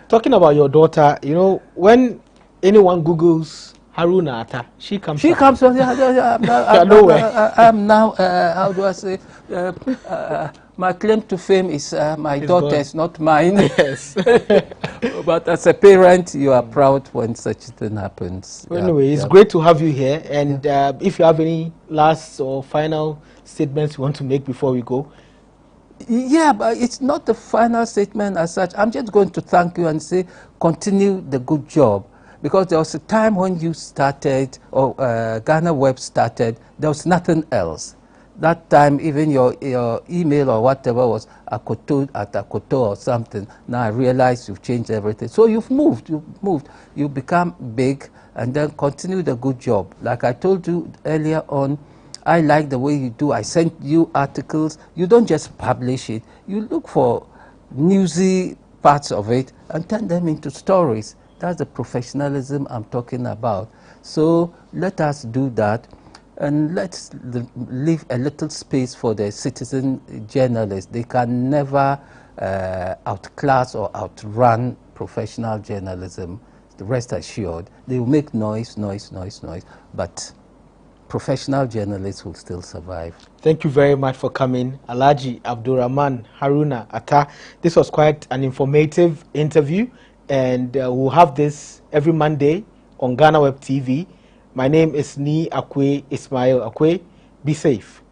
talking about your daughter, you know, when anyone Googles Haruna Atta, she comes. She comes. I'm now. How do I say? My claim to fame is my daughter's, not mine. Yes. But as a parent, you are proud when such a thing happens. Well, anyway, it's great to have you here. And if you have any last or final statements you want to make before we go. Yeah, but it's not the final statement as such. I'm just going to thank you and say continue the good job. Because there was a time when you started, or GhanaWeb started, there was nothing else. That time, even your email or whatever was Akoto at Akoto or something. Now I realize you've changed everything. So you've moved. You've become big, and then continue the good job. Like I told you earlier on, I like the way you do. I sent you articles. You don't just publish it. You look for newsy parts of it and turn them into stories. That's the professionalism I'm talking about. So let us do that, and let's leave a little space for the citizen journalists. They can never outclass or outrun professional journalism. The rest assured. They will make noise, but professional journalists will still survive. Thank you very much for coming, Alhaji Abdulrahman Haruna Atta. This was quite an informative interview, and we'll have this every Monday on GhanaWeb TV. My name is Ni Akwe Ismail Akwe. Be safe.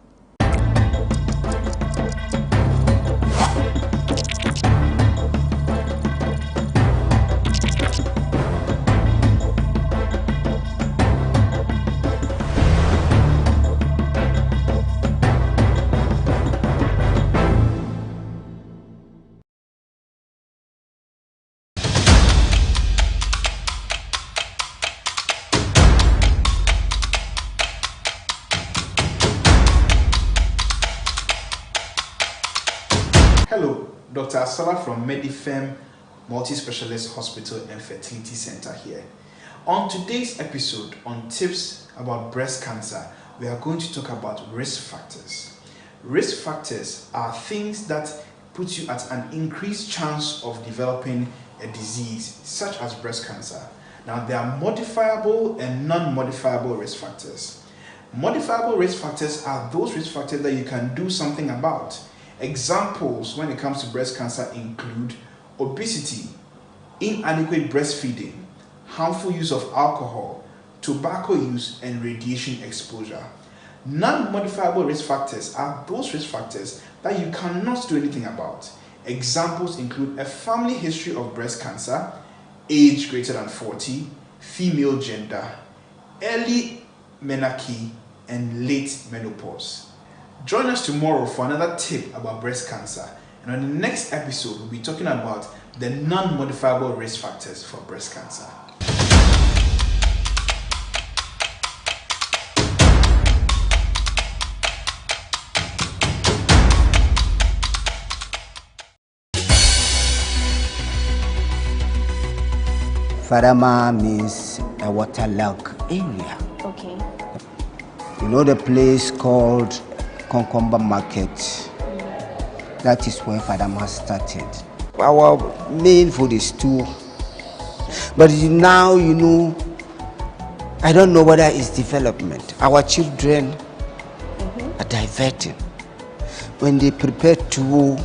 Hello, Dr. Asala from Medifem Multi-Specialist Hospital and Fertility Center here. On today's episode on tips about breast cancer, we are going to talk about risk factors. Risk factors are things that put you at an increased chance of developing a disease such as breast cancer. Now, there are modifiable and non-modifiable risk factors. Modifiable risk factors are those risk factors that you can do something about. Examples when it comes to breast cancer include obesity, inadequate breastfeeding, harmful use of alcohol, tobacco use, and radiation exposure. Non-modifiable risk factors are those risk factors that you cannot do anything about. Examples include a family history of breast cancer, age greater than 40, female gender, early menarche, and late menopause. Join us tomorrow for another tip about breast cancer, and on the next episode we'll be talking about the non-modifiable risk factors for breast cancer. Farama means a waterlogged area. Okay. You know the place called Concomba Market? That is where Farama started. Our main food is stew. But now, you know, I don't know whether it's development. Our children are diverting. When they prepare to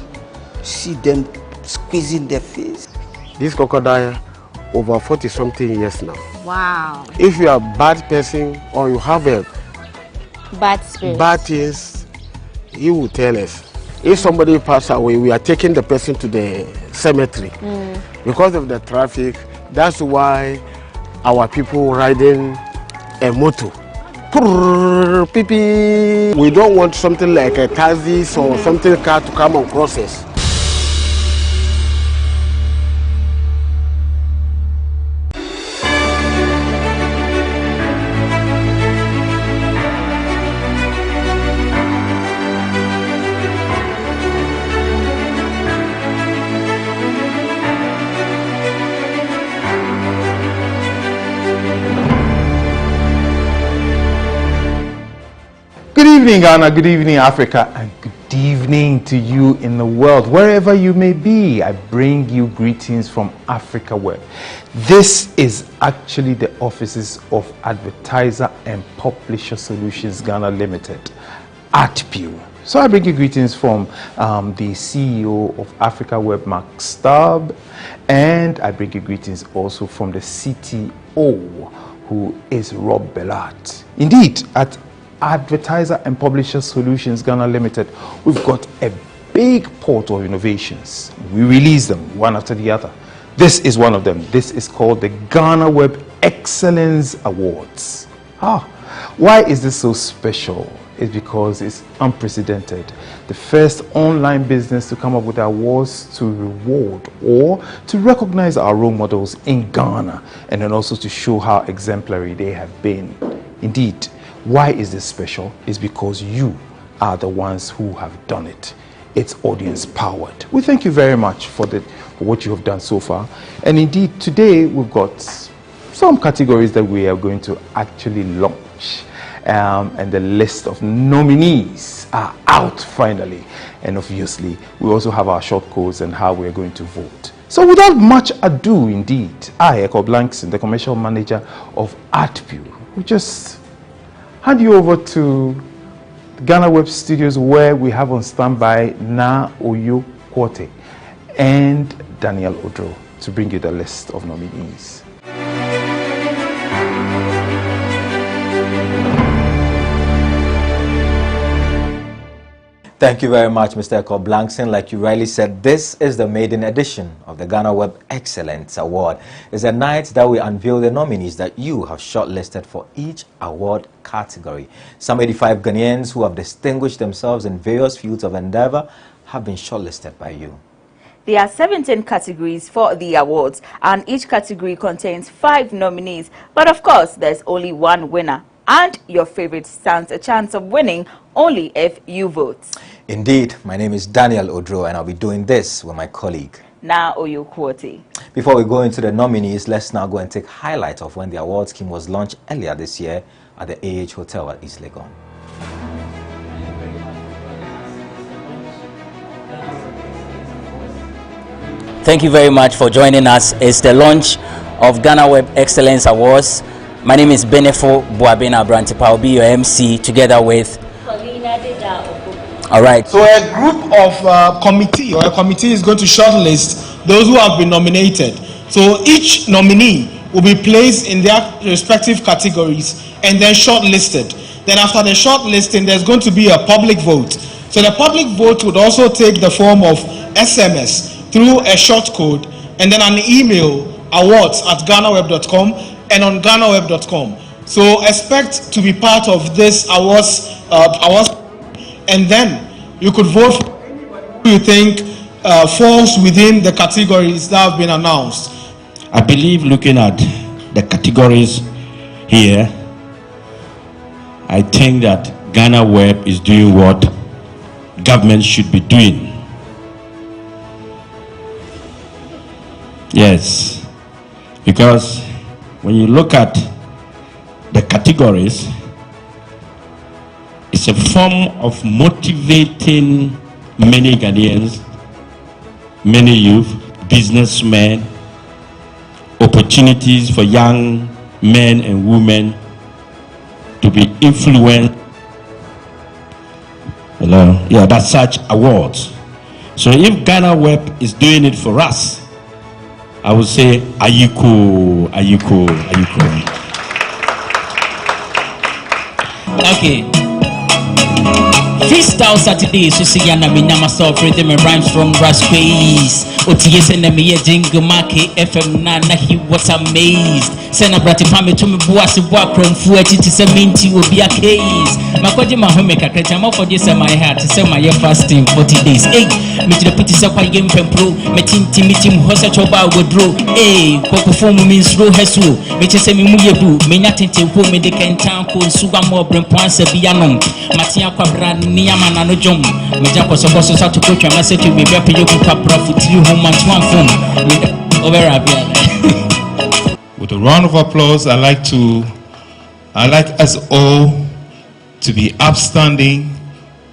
see them squeezing their face. This crocodile over 40-something years now. Wow. If you are a bad person or you have a bad spirit, bad things, he will tell us. If somebody pass away, we are taking the person to the cemetery. Because of the traffic, that's why our people riding a motor. We don't want something like a taxi or something car to come and cross us. Good evening, Ghana. Good evening, Africa. And good evening to you in the world, wherever you may be. I bring you greetings from Africa Web. This is actually the offices of Advertiser and Publisher Solutions Ghana Limited, ATPU. So I bring you greetings from the CEO of Africa Web, Mark Stubb, and I bring you greetings also from the CTO, who is Rob Bellat. Indeed, at Advertiser and Publisher Solutions Ghana Limited, we've got a big portal of innovations. We release them one after the other. This is one of them. This is called the GhanaWeb Excellence Awards. Why is this so special? It's because it's unprecedented. The first online business to come up with awards to reward or to recognize our role models in Ghana, and then also to show how exemplary they have been. Indeed, why is this special? It's because you are the ones who have done it. It's audience powered. We thank you very much for what you have done so far. And indeed, today we've got some categories that we are going to actually launch. And the list of nominees are out finally. And obviously, we also have our short codes and how we're going to vote. So without much ado, indeed, I, Eko Blankson, the commercial manager of ATPU, will just hand you over to Ghana Web Studios, where we have on standby Na Oyo Kwote and Daniel Odro to bring you the list of nominees. Thank you very much, Mr. Eko Blankson. Like you rightly said, this is the maiden edition of the Ghana Web Excellence Award. It's a night that we unveil the nominees that you have shortlisted for each award category. Some 85 Ghanaians who have distinguished themselves in various fields of endeavor have been shortlisted by you. There are 17 categories for the awards, and each category contains 5 nominees. But of course, there's only one winner. And your favorite stands a chance of winning only if you vote. Indeed, my name is Daniel Odro, and I'll be doing this with my colleague Na Oyo Kwote. Before we go into the nominees, let's now go and take highlights of when the award scheme was launched earlier this year at the AH Hotel at East Legon. Thank you very much for joining us. It's the launch of Ghana Web Excellence Awards. My name is Benefo Boabena Brantipa. I'll be your MC together with all right. So a group of committee is going to shortlist those who have been nominated. So each nominee will be placed in their respective categories and then shortlisted. Then after the shortlisting, there's going to be a public vote. So the public vote would also take the form of SMS through a short code and then an email, awards@ghanaweb.com and on GhanaWeb.com. So expect to be part of this awards, and then you could vote for who you think falls within the categories that have been announced. I believe looking at the categories here, I think that Ghana Web is doing what government should be doing. Yes, because when you look at the categories, it's a form of motivating many Ghanaians, many youth, businessmen, opportunities for young men and women to be influenced. Hello? Yeah, that's such awards. So if Ghana Web is doing it for us, I would say, Ayiko, Ayiko, Ayiko. Okay. Freestyle Saturday, so see ya na me na myself rhythm and rhymes from Raspace. OTS and me jingle market FM na he was amazed. Send a brati pame to me boas boa from fueti to seminti will be a case. Makwaji ma homeka krechama for this my heart to say my fasting 40 days. Hey, me to the pity sakwa game pro, me team hosa choba wodro. Hey, koko form means ro hesu. Me to say me muyebu, me nyatente wo me de kentan ko suwa mo brempanse bianom. Matia kwabra niyama na no jom. Me jako so sa to coach and message we be pay you kwabra futi home man one phone. With a round of applause, I like us all to be upstanding,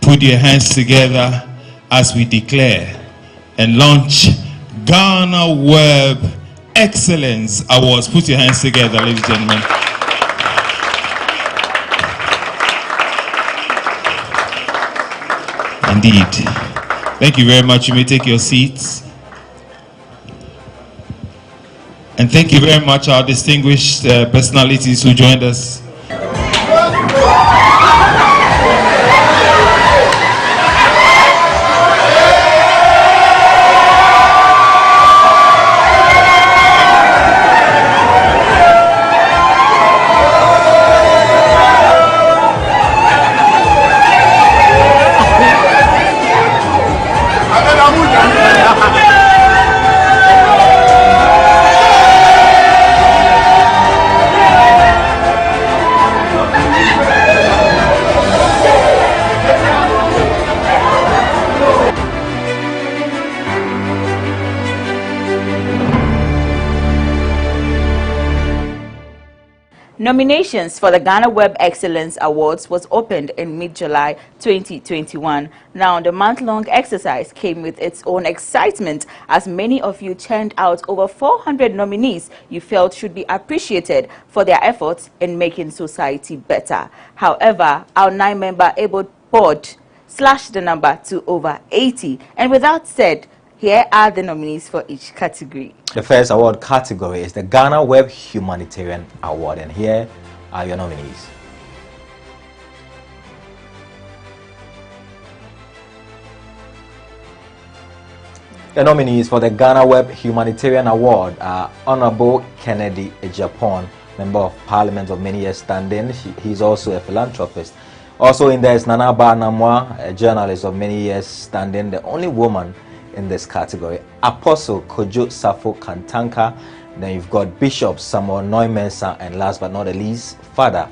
put your hands together as we declare and launch GhanaWeb Excellence Awards. Put your hands together, ladies and gentlemen. Indeed. Thank you very much. You may take your seats. And thank you very much, our distinguished personalities who joined us. Nominations for the GhanaWeb Excellence Awards was opened in mid-July 2021. Now, the month-long exercise came with its own excitement as many of you churned out over 400 nominees you felt should be appreciated for their efforts in making society better. However, our 9-member able board slashed the number to over 80. And with that said, here are the nominees for each category. The first award category is the GhanaWeb Humanitarian Award, and here are your nominees. The nominees for the GhanaWeb Humanitarian Award are Honorable Kennedy Ejapon, Member of Parliament of many years standing. He's also a philanthropist. Also in there is Nana Ba Namwa, a journalist of many years standing, the only woman in this category. Apostle Kojo Safo Kantanka. Then you've got Bishop Samuel Noimensa, and last but not the least, Father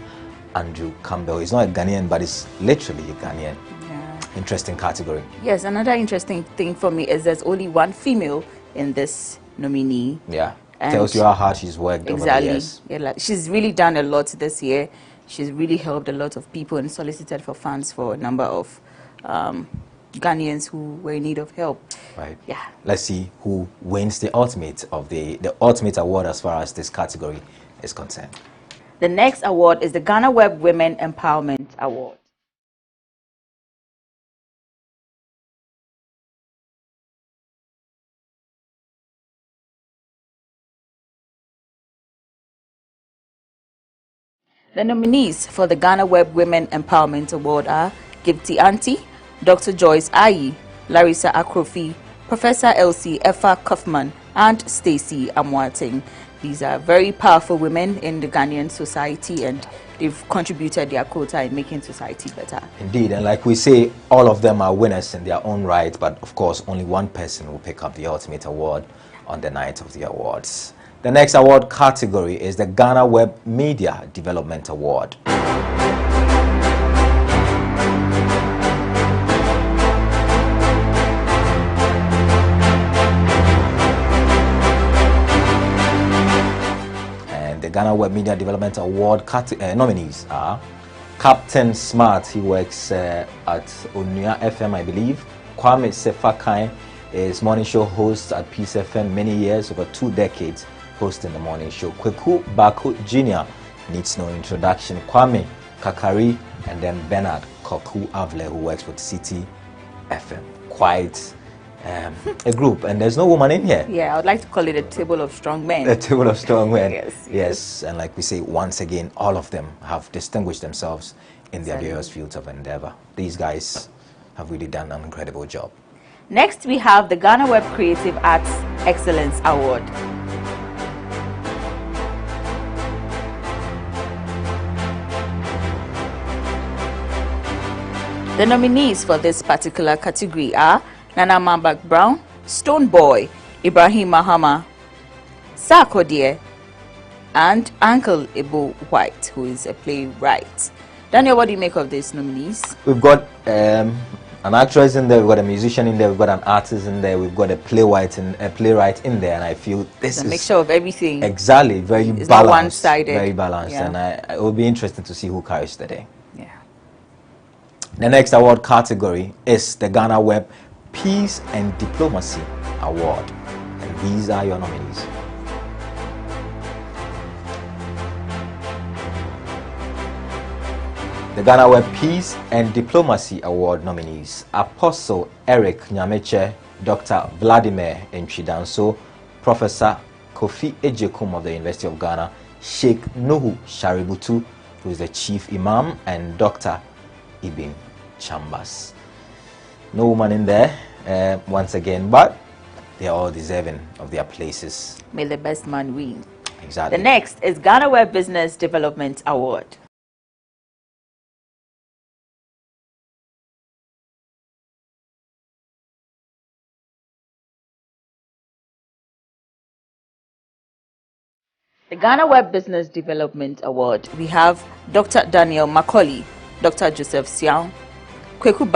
Andrew Campbell. He's not a Ghanaian, but he's literally a Ghanaian. Yeah. Interesting category. Yes, another interesting thing for me is there's only one female in this nominee. Yeah, tells you how hard she's worked over the years. Yeah, like, she's really done a lot this year. She's really helped a lot of people and solicited for funds for a number of Ghanaians who were in need of help. Right. Yeah. Let's see who wins the ultimate of the ultimate award as far as this category is concerned. The next award is the GhanaWeb Women Empowerment Award. The nominees for the GhanaWeb Women Empowerment Award are Gipti Auntie, Dr. Joyce Ayi, Larissa Akrofi, Professor Elsie Effa Kaufman, and Stacey Amwating. These are very powerful women in the Ghanaian society, and they've contributed their quota in making society better. Indeed, and like we say, all of them are winners in their own right, but of course only one person will pick up the ultimate award on the night of the awards. The next award category is the GhanaWeb Media Development Award. The GhanaWeb Media Development Award nominees are Captain Smart. He works at Onua FM, I believe. Kwame Sefakai is morning show host at Peace FM many years, over 2 decades hosting the morning show. Kweku Baku Jr. needs no introduction. Kwame Kakari, and then Bernard Koku Avle, who works with City FM. Quite a group, and there's no woman in here. Yeah, I would like to call it a table of strong men. A table of strong men. Yes. And like we say, once again, all of them have distinguished themselves in their various fields of endeavor. These guys have really done an incredible job. Next, we have the GhanaWeb Creative Arts Excellence Award. The nominees for this particular category are Nana Mambak Brown, Stone Boy, Ibrahim Mahama, Sarkodie, and Uncle Ebo White, who is a playwright. Daniel, what do you make of these nominees? We've got an actress in there, we've got a musician in there, we've got an artist in there, we've got a playwright in there, and I feel this is a mixture of everything. Exactly, very it's balanced. Not one-sided. Very balanced, yeah. and it will be interesting to see who carries the day. Yeah. The next award category is the GhanaWeb Peace and Diplomacy Award. And these are your nominees. The GhanaWeb Peace and Diplomacy Award nominees: Apostle Eric Nyameche, Dr. Vladimir Nchidanso, Professor Kofi Ejekum of the University of Ghana, Sheikh Nuhu Shaributu, who is the Chief Imam, and Dr. Ibn Chambers. No woman in there once again, but they are all deserving of their places. May the best man win. Exactly. The next is GhanaWeb Business Development Award. The GhanaWeb Business Development Award, we have Dr. Daniel Macaulay, Dr. Joseph Siang, Kweku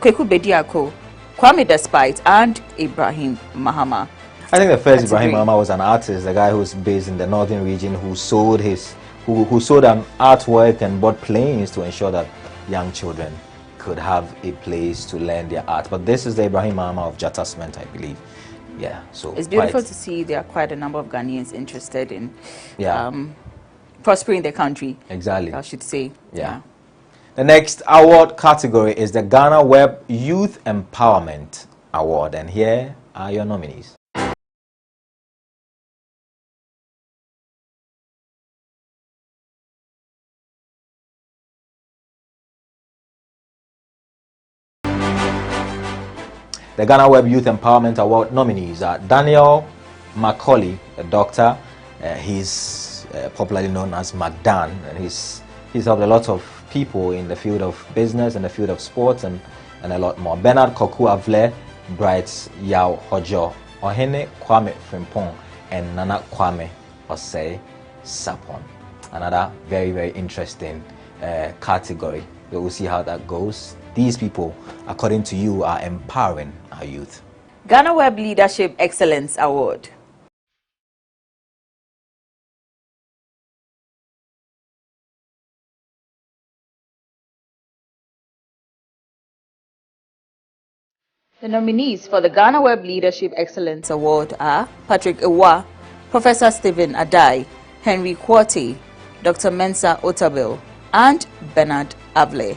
Bediako, Kwame Despite, and Ibrahim Mahama. I think the first Ibrahim Mahama was an artist, a guy who's based in the northern region, who sold who sold an artwork and bought planes to ensure that young children could have a place to learn their art. But this is the Ibrahim Mahama of Jatasment, I believe. Yeah, so it's beautiful to see there are quite a number of Ghanaians interested in prospering their country. Exactly. I should say. Yeah. The next award category is the GhanaWeb Youth Empowerment Award, and here are your nominees. The GhanaWeb Youth Empowerment Award nominees are Daniel Macaulay, a doctor. He's popularly known as McDan, and he's helped a lot of people in the field of business and the field of sports and a lot more. Bernard Koku Avle, Bright Yao Hojo, Ohene Kwame Frimpong, and Nana Kwame Osei Sapon. Another very, very interesting category. We will see how that goes. These people, according to you, are empowering our youth. GhanaWeb Leadership Excellence Award. The nominees for the GhanaWeb Leadership Excellence Award are Patrick Ewa, Professor Stephen Adai, Henry Kwate, Dr. Mensa Otabil, and Bernard Avle.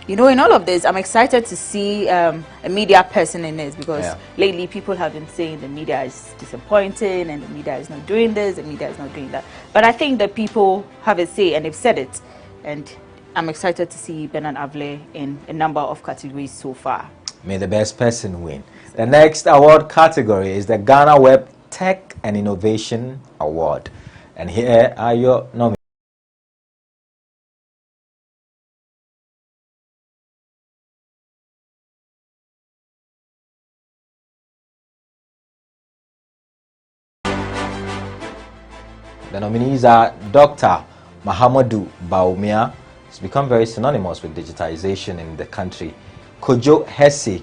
You know, in all of this, I'm excited to see a media person in this, because lately people have been saying the media is disappointing and the media is not doing this, the media is not doing that. But I think the people have a say and they've said it. And I'm excited to see Bernard Avle in a number of categories so far. May the best person win. The next award category is the GhanaWeb Tech and Innovation Award. And here are your nominees. The nominees are Dr. Mahamadou Baumia. It's become very synonymous with digitization in the country. Kojo Hesse,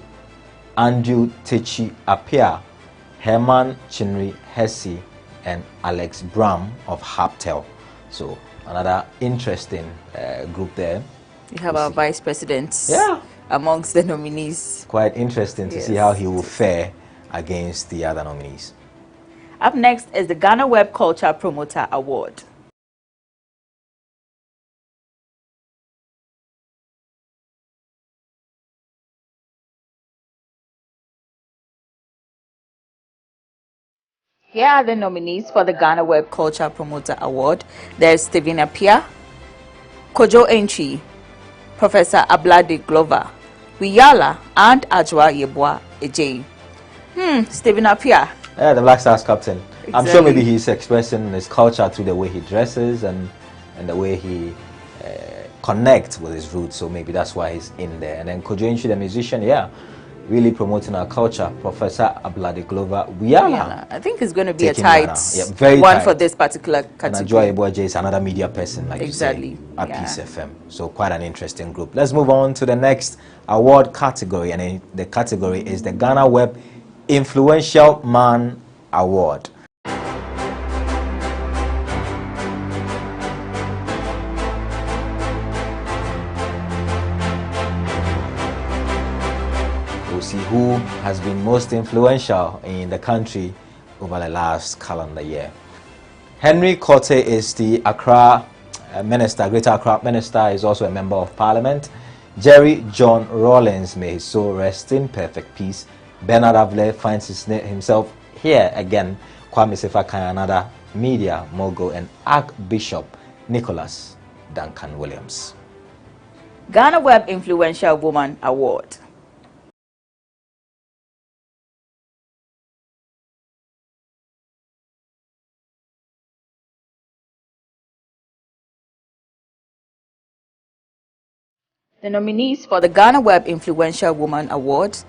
Andrew Techi Apia, Herman Chinri Hesse, and Alex Bram of Haptel. So another interesting group there. We have our vice president amongst the nominees. Quite interesting to see how he will fare against the other nominees. Up next is the GhanaWeb Culture Promoter Award. Here are the nominees for the GhanaWeb Culture Promoter Award. There's Stephen Apia, Kojo Enchi, Professor Ablade Glover, Wiyala, and Ajwa Yeboah Ejei. Stephen Apia. Yeah, the Black Stars captain. Exactly. I'm sure maybe he's expressing his culture through the way he dresses and the way he connects with his roots. So maybe that's why he's in there. And then Kojo Enchi, the musician, really promoting our culture. Professor Ablade Glover, I think it's going to be a tight one for this particular category. And Ajwa Yeboah Ejei is another media person, like you say, at Peace FM. So quite an interesting group. Let's move on to the next award category, and the category is the GhanaWeb Influential Man Award. we'll see who has been most influential in the country over the last calendar year. Henry Kote is the Accra Minister, Greater Accra Minister, is also a Member of Parliament. Jerry John Rawlings, may his soul rest in perfect peace. Bernard Avle finds himself here again. Kwame Sefa, another media mogul, and Archbishop Nicholas Duncan Williams. GhanaWeb Influential Woman Award. The nominees for the GhanaWeb Influential Woman Awards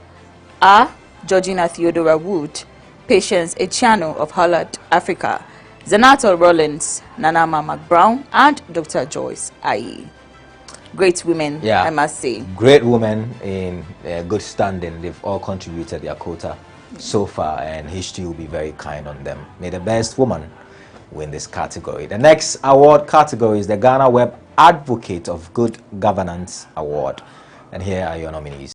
are Georgina Theodora Wood, Patience Echiano of Holland, Africa, Zanato Rollins, Nanama McBrown, and Dr. Joyce Aye. Great women, yeah, I must say. Great women in good standing. They've all contributed their quota so far, and history will be very kind on them. May the best woman win this category. The next award category is the GhanaWeb Advocate of Good Governance Award. And here are your nominees.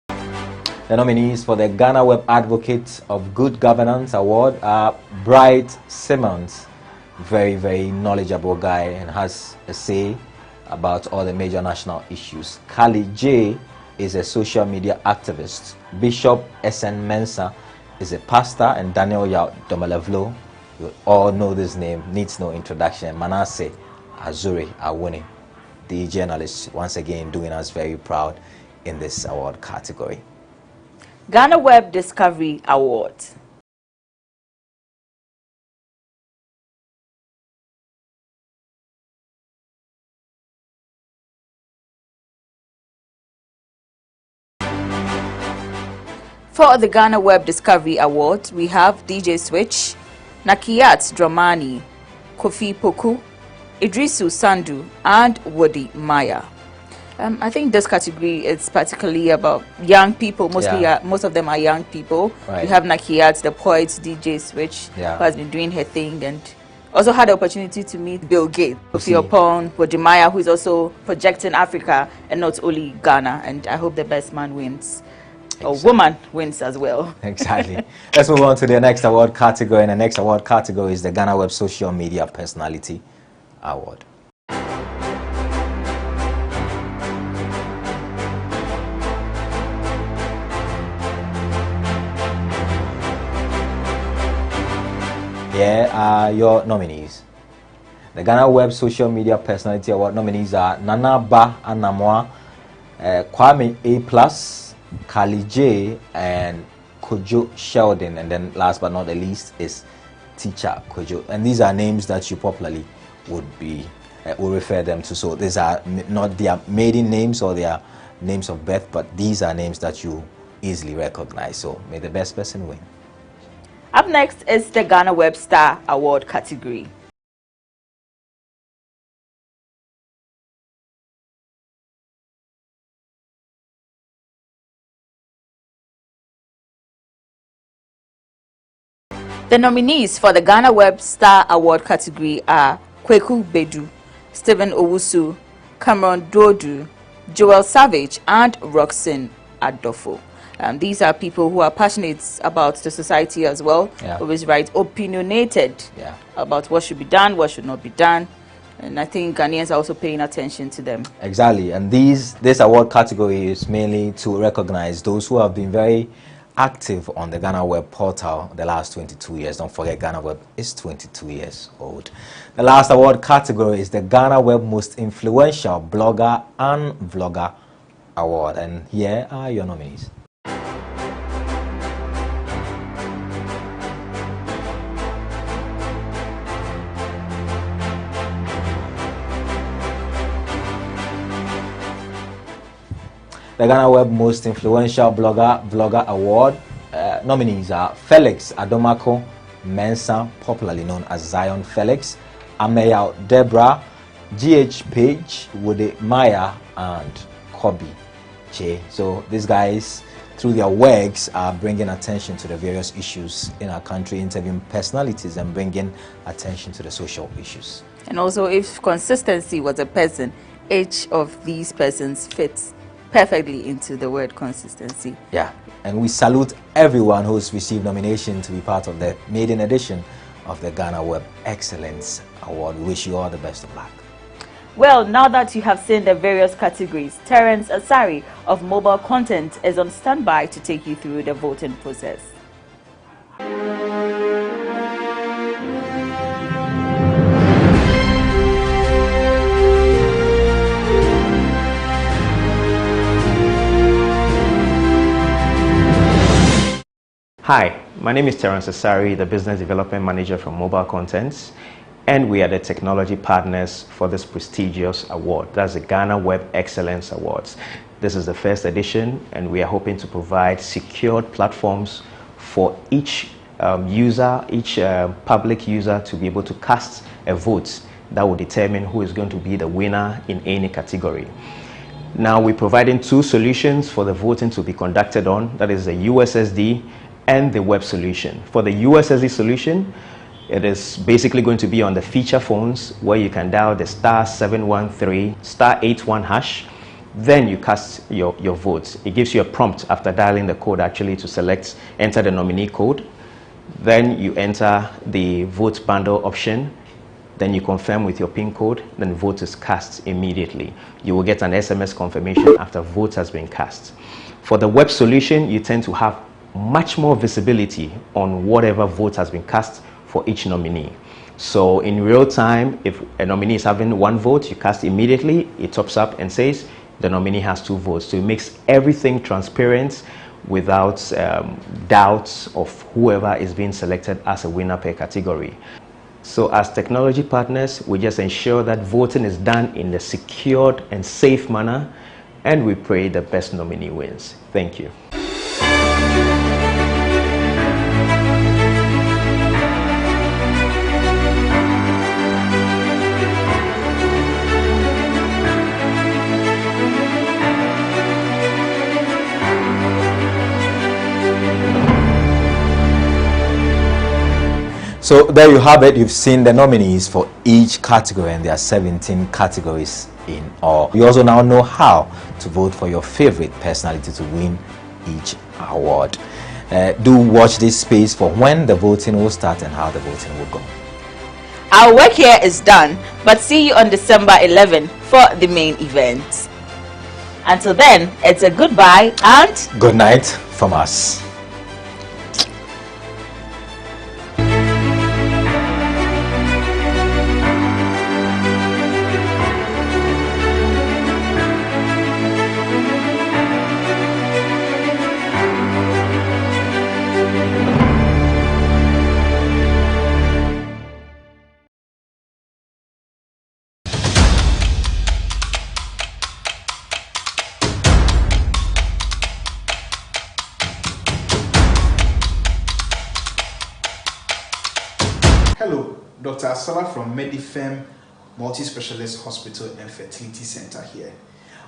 The nominees for the GhanaWeb Advocate of Good Governance Award are Bright Simmons, very, very knowledgeable guy and has a say about all the major national issues. Kali J is a social media activist. Bishop S.N. Mensah is a pastor, and Daniel Yao Domalevlo, you all know this name, needs no introduction. Manasseh Azuri Awuni, the journalist, once again doing us very proud in this award category. GhanaWeb Discovery Award. For the GhanaWeb Discovery Award, we have DJ Switch, Nakiyat Dramani, Kofi Poku, Idrisu Sandu, and Woody Maya. I think this category is particularly about young people. Mostly, most of them are young people. Right. We have Nakiyat, the poet, DJ Switch, who has been doing her thing, and also had the opportunity to meet Bill Gates, Kofi Opon, Woody Maya, who is also projecting Africa and not only Ghana. And I hope the best man wins. Or woman wins as well. Exactly. Let's move on to the next award category. And the next award category is the GhanaWeb Social Media Personality Award. Here are your nominees. The GhanaWeb Social Media Personality Award nominees are Nana Ba Anamwa, Kwame A+, Kali J, and Kojo Sheldon, and then last but not the least is Teacher Kojo. And these are names that you popularly would refer them to. So these are not their maiden names or their names of birth, but these are names that you easily recognize. So may the best person win. Up next is the GhanaWeb Star Award category. The nominees for the GhanaWeb Star Award category are Kweku Bedu, Stephen Owusu, Cameron Dodu, Joel Savage, and Roxanne Adofo. These are people who are passionate about the society as well, always opinionated about what should be done, what should not be done. And I think Ghanaians are also paying attention to them. Exactly. And this award category is mainly to recognize those who have been very active on the GhanaWeb portal the last 22 years. Don't forget, GhanaWeb is 22 years old. The last award category is the GhanaWeb Most Influential Blogger and Vlogger Award. And here are your nominees. The GhanaWeb Most Influential Vlogger Award nominees are Felix Adomako Mensah, popularly known as Zion Felix, Ameya Deborah, GH Page, Woody Maya, and Kobe Che. So these guys through their works, are bringing attention to the various issues in our country, interviewing personalities and bringing attention to the social issues. And also, if consistency was a person, each of these persons fits perfectly into the word consistency. Yeah, and we salute everyone who's received nomination to be part of the maiden edition of the GhanaWeb Excellence Award. We wish you all the best of luck. Well, now that you have seen the various categories, Terence Asari of Mobile Content is on standby to take you through the voting process. Hi, my name is Terence Asari, the Business Development Manager from Mobile Contents, and we are the technology partners for this prestigious award. That's the GhanaWeb Excellence Awards. This is the first edition, and we are hoping to provide secured platforms for each user, each public user to be able to cast a vote that will determine who is going to be the winner in any category. Now, we're providing two solutions for the voting to be conducted on, that is the USSD and the web solution. For the USSD solution, it is basically going to be on the feature phones where you can dial the *713 *81 hash. Then you cast your votes. It gives you a prompt after dialing the code actually to select, enter the nominee code. Then you enter the vote bundle option. Then you confirm with your PIN code. Then vote is cast immediately. You will get an SMS confirmation after vote has been cast. For the web solution, you tend to have much more visibility on whatever vote has been cast for each nominee. So in real time, if a nominee is having one vote, you cast immediately, it tops up and says the nominee has 2 votes. So it makes everything transparent without doubts of whoever is being selected as a winner per category. So as technology partners, we just ensure that voting is done in a secured and safe manner, and we pray the best nominee wins. Thank you. So there you have it. You've seen the nominees for each category, and there are 17 categories in all. You also now know how to vote for your favorite personality to win each award. Do watch this space for when the voting will start and how the voting will go. Our work here is done, but see you on December 11 for the main event. Until then, it's a goodbye and good night from us. Hello, Dr. Asala from Medifem Multi-Specialist Hospital and Fertility Center here.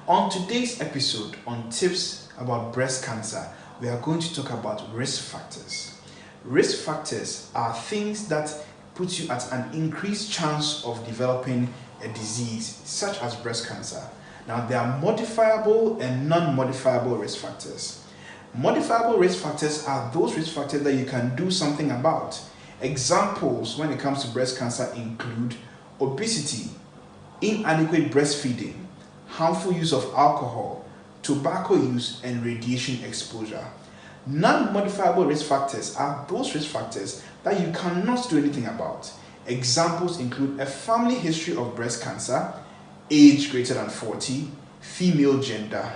On today's episode on tips about breast cancer, we are going to talk about risk factors. Risk factors are things that put you at an increased chance of developing a disease such as breast cancer. Now, there are modifiable and non-modifiable risk factors. Modifiable risk factors are those risk factors that you can do something about. Examples when it comes to breast cancer include obesity, inadequate breastfeeding, harmful use of alcohol, tobacco use, and radiation exposure. Non-modifiable risk factors are those risk factors that you cannot do anything about. Examples include a family history of breast cancer, age greater than 40, female gender,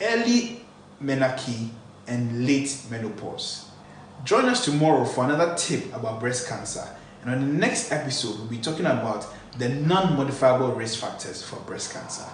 early menarche, and late menopause. Join us tomorrow for another tip about breast cancer, and on the next episode we'll be talking about the non-modifiable risk factors for breast cancer.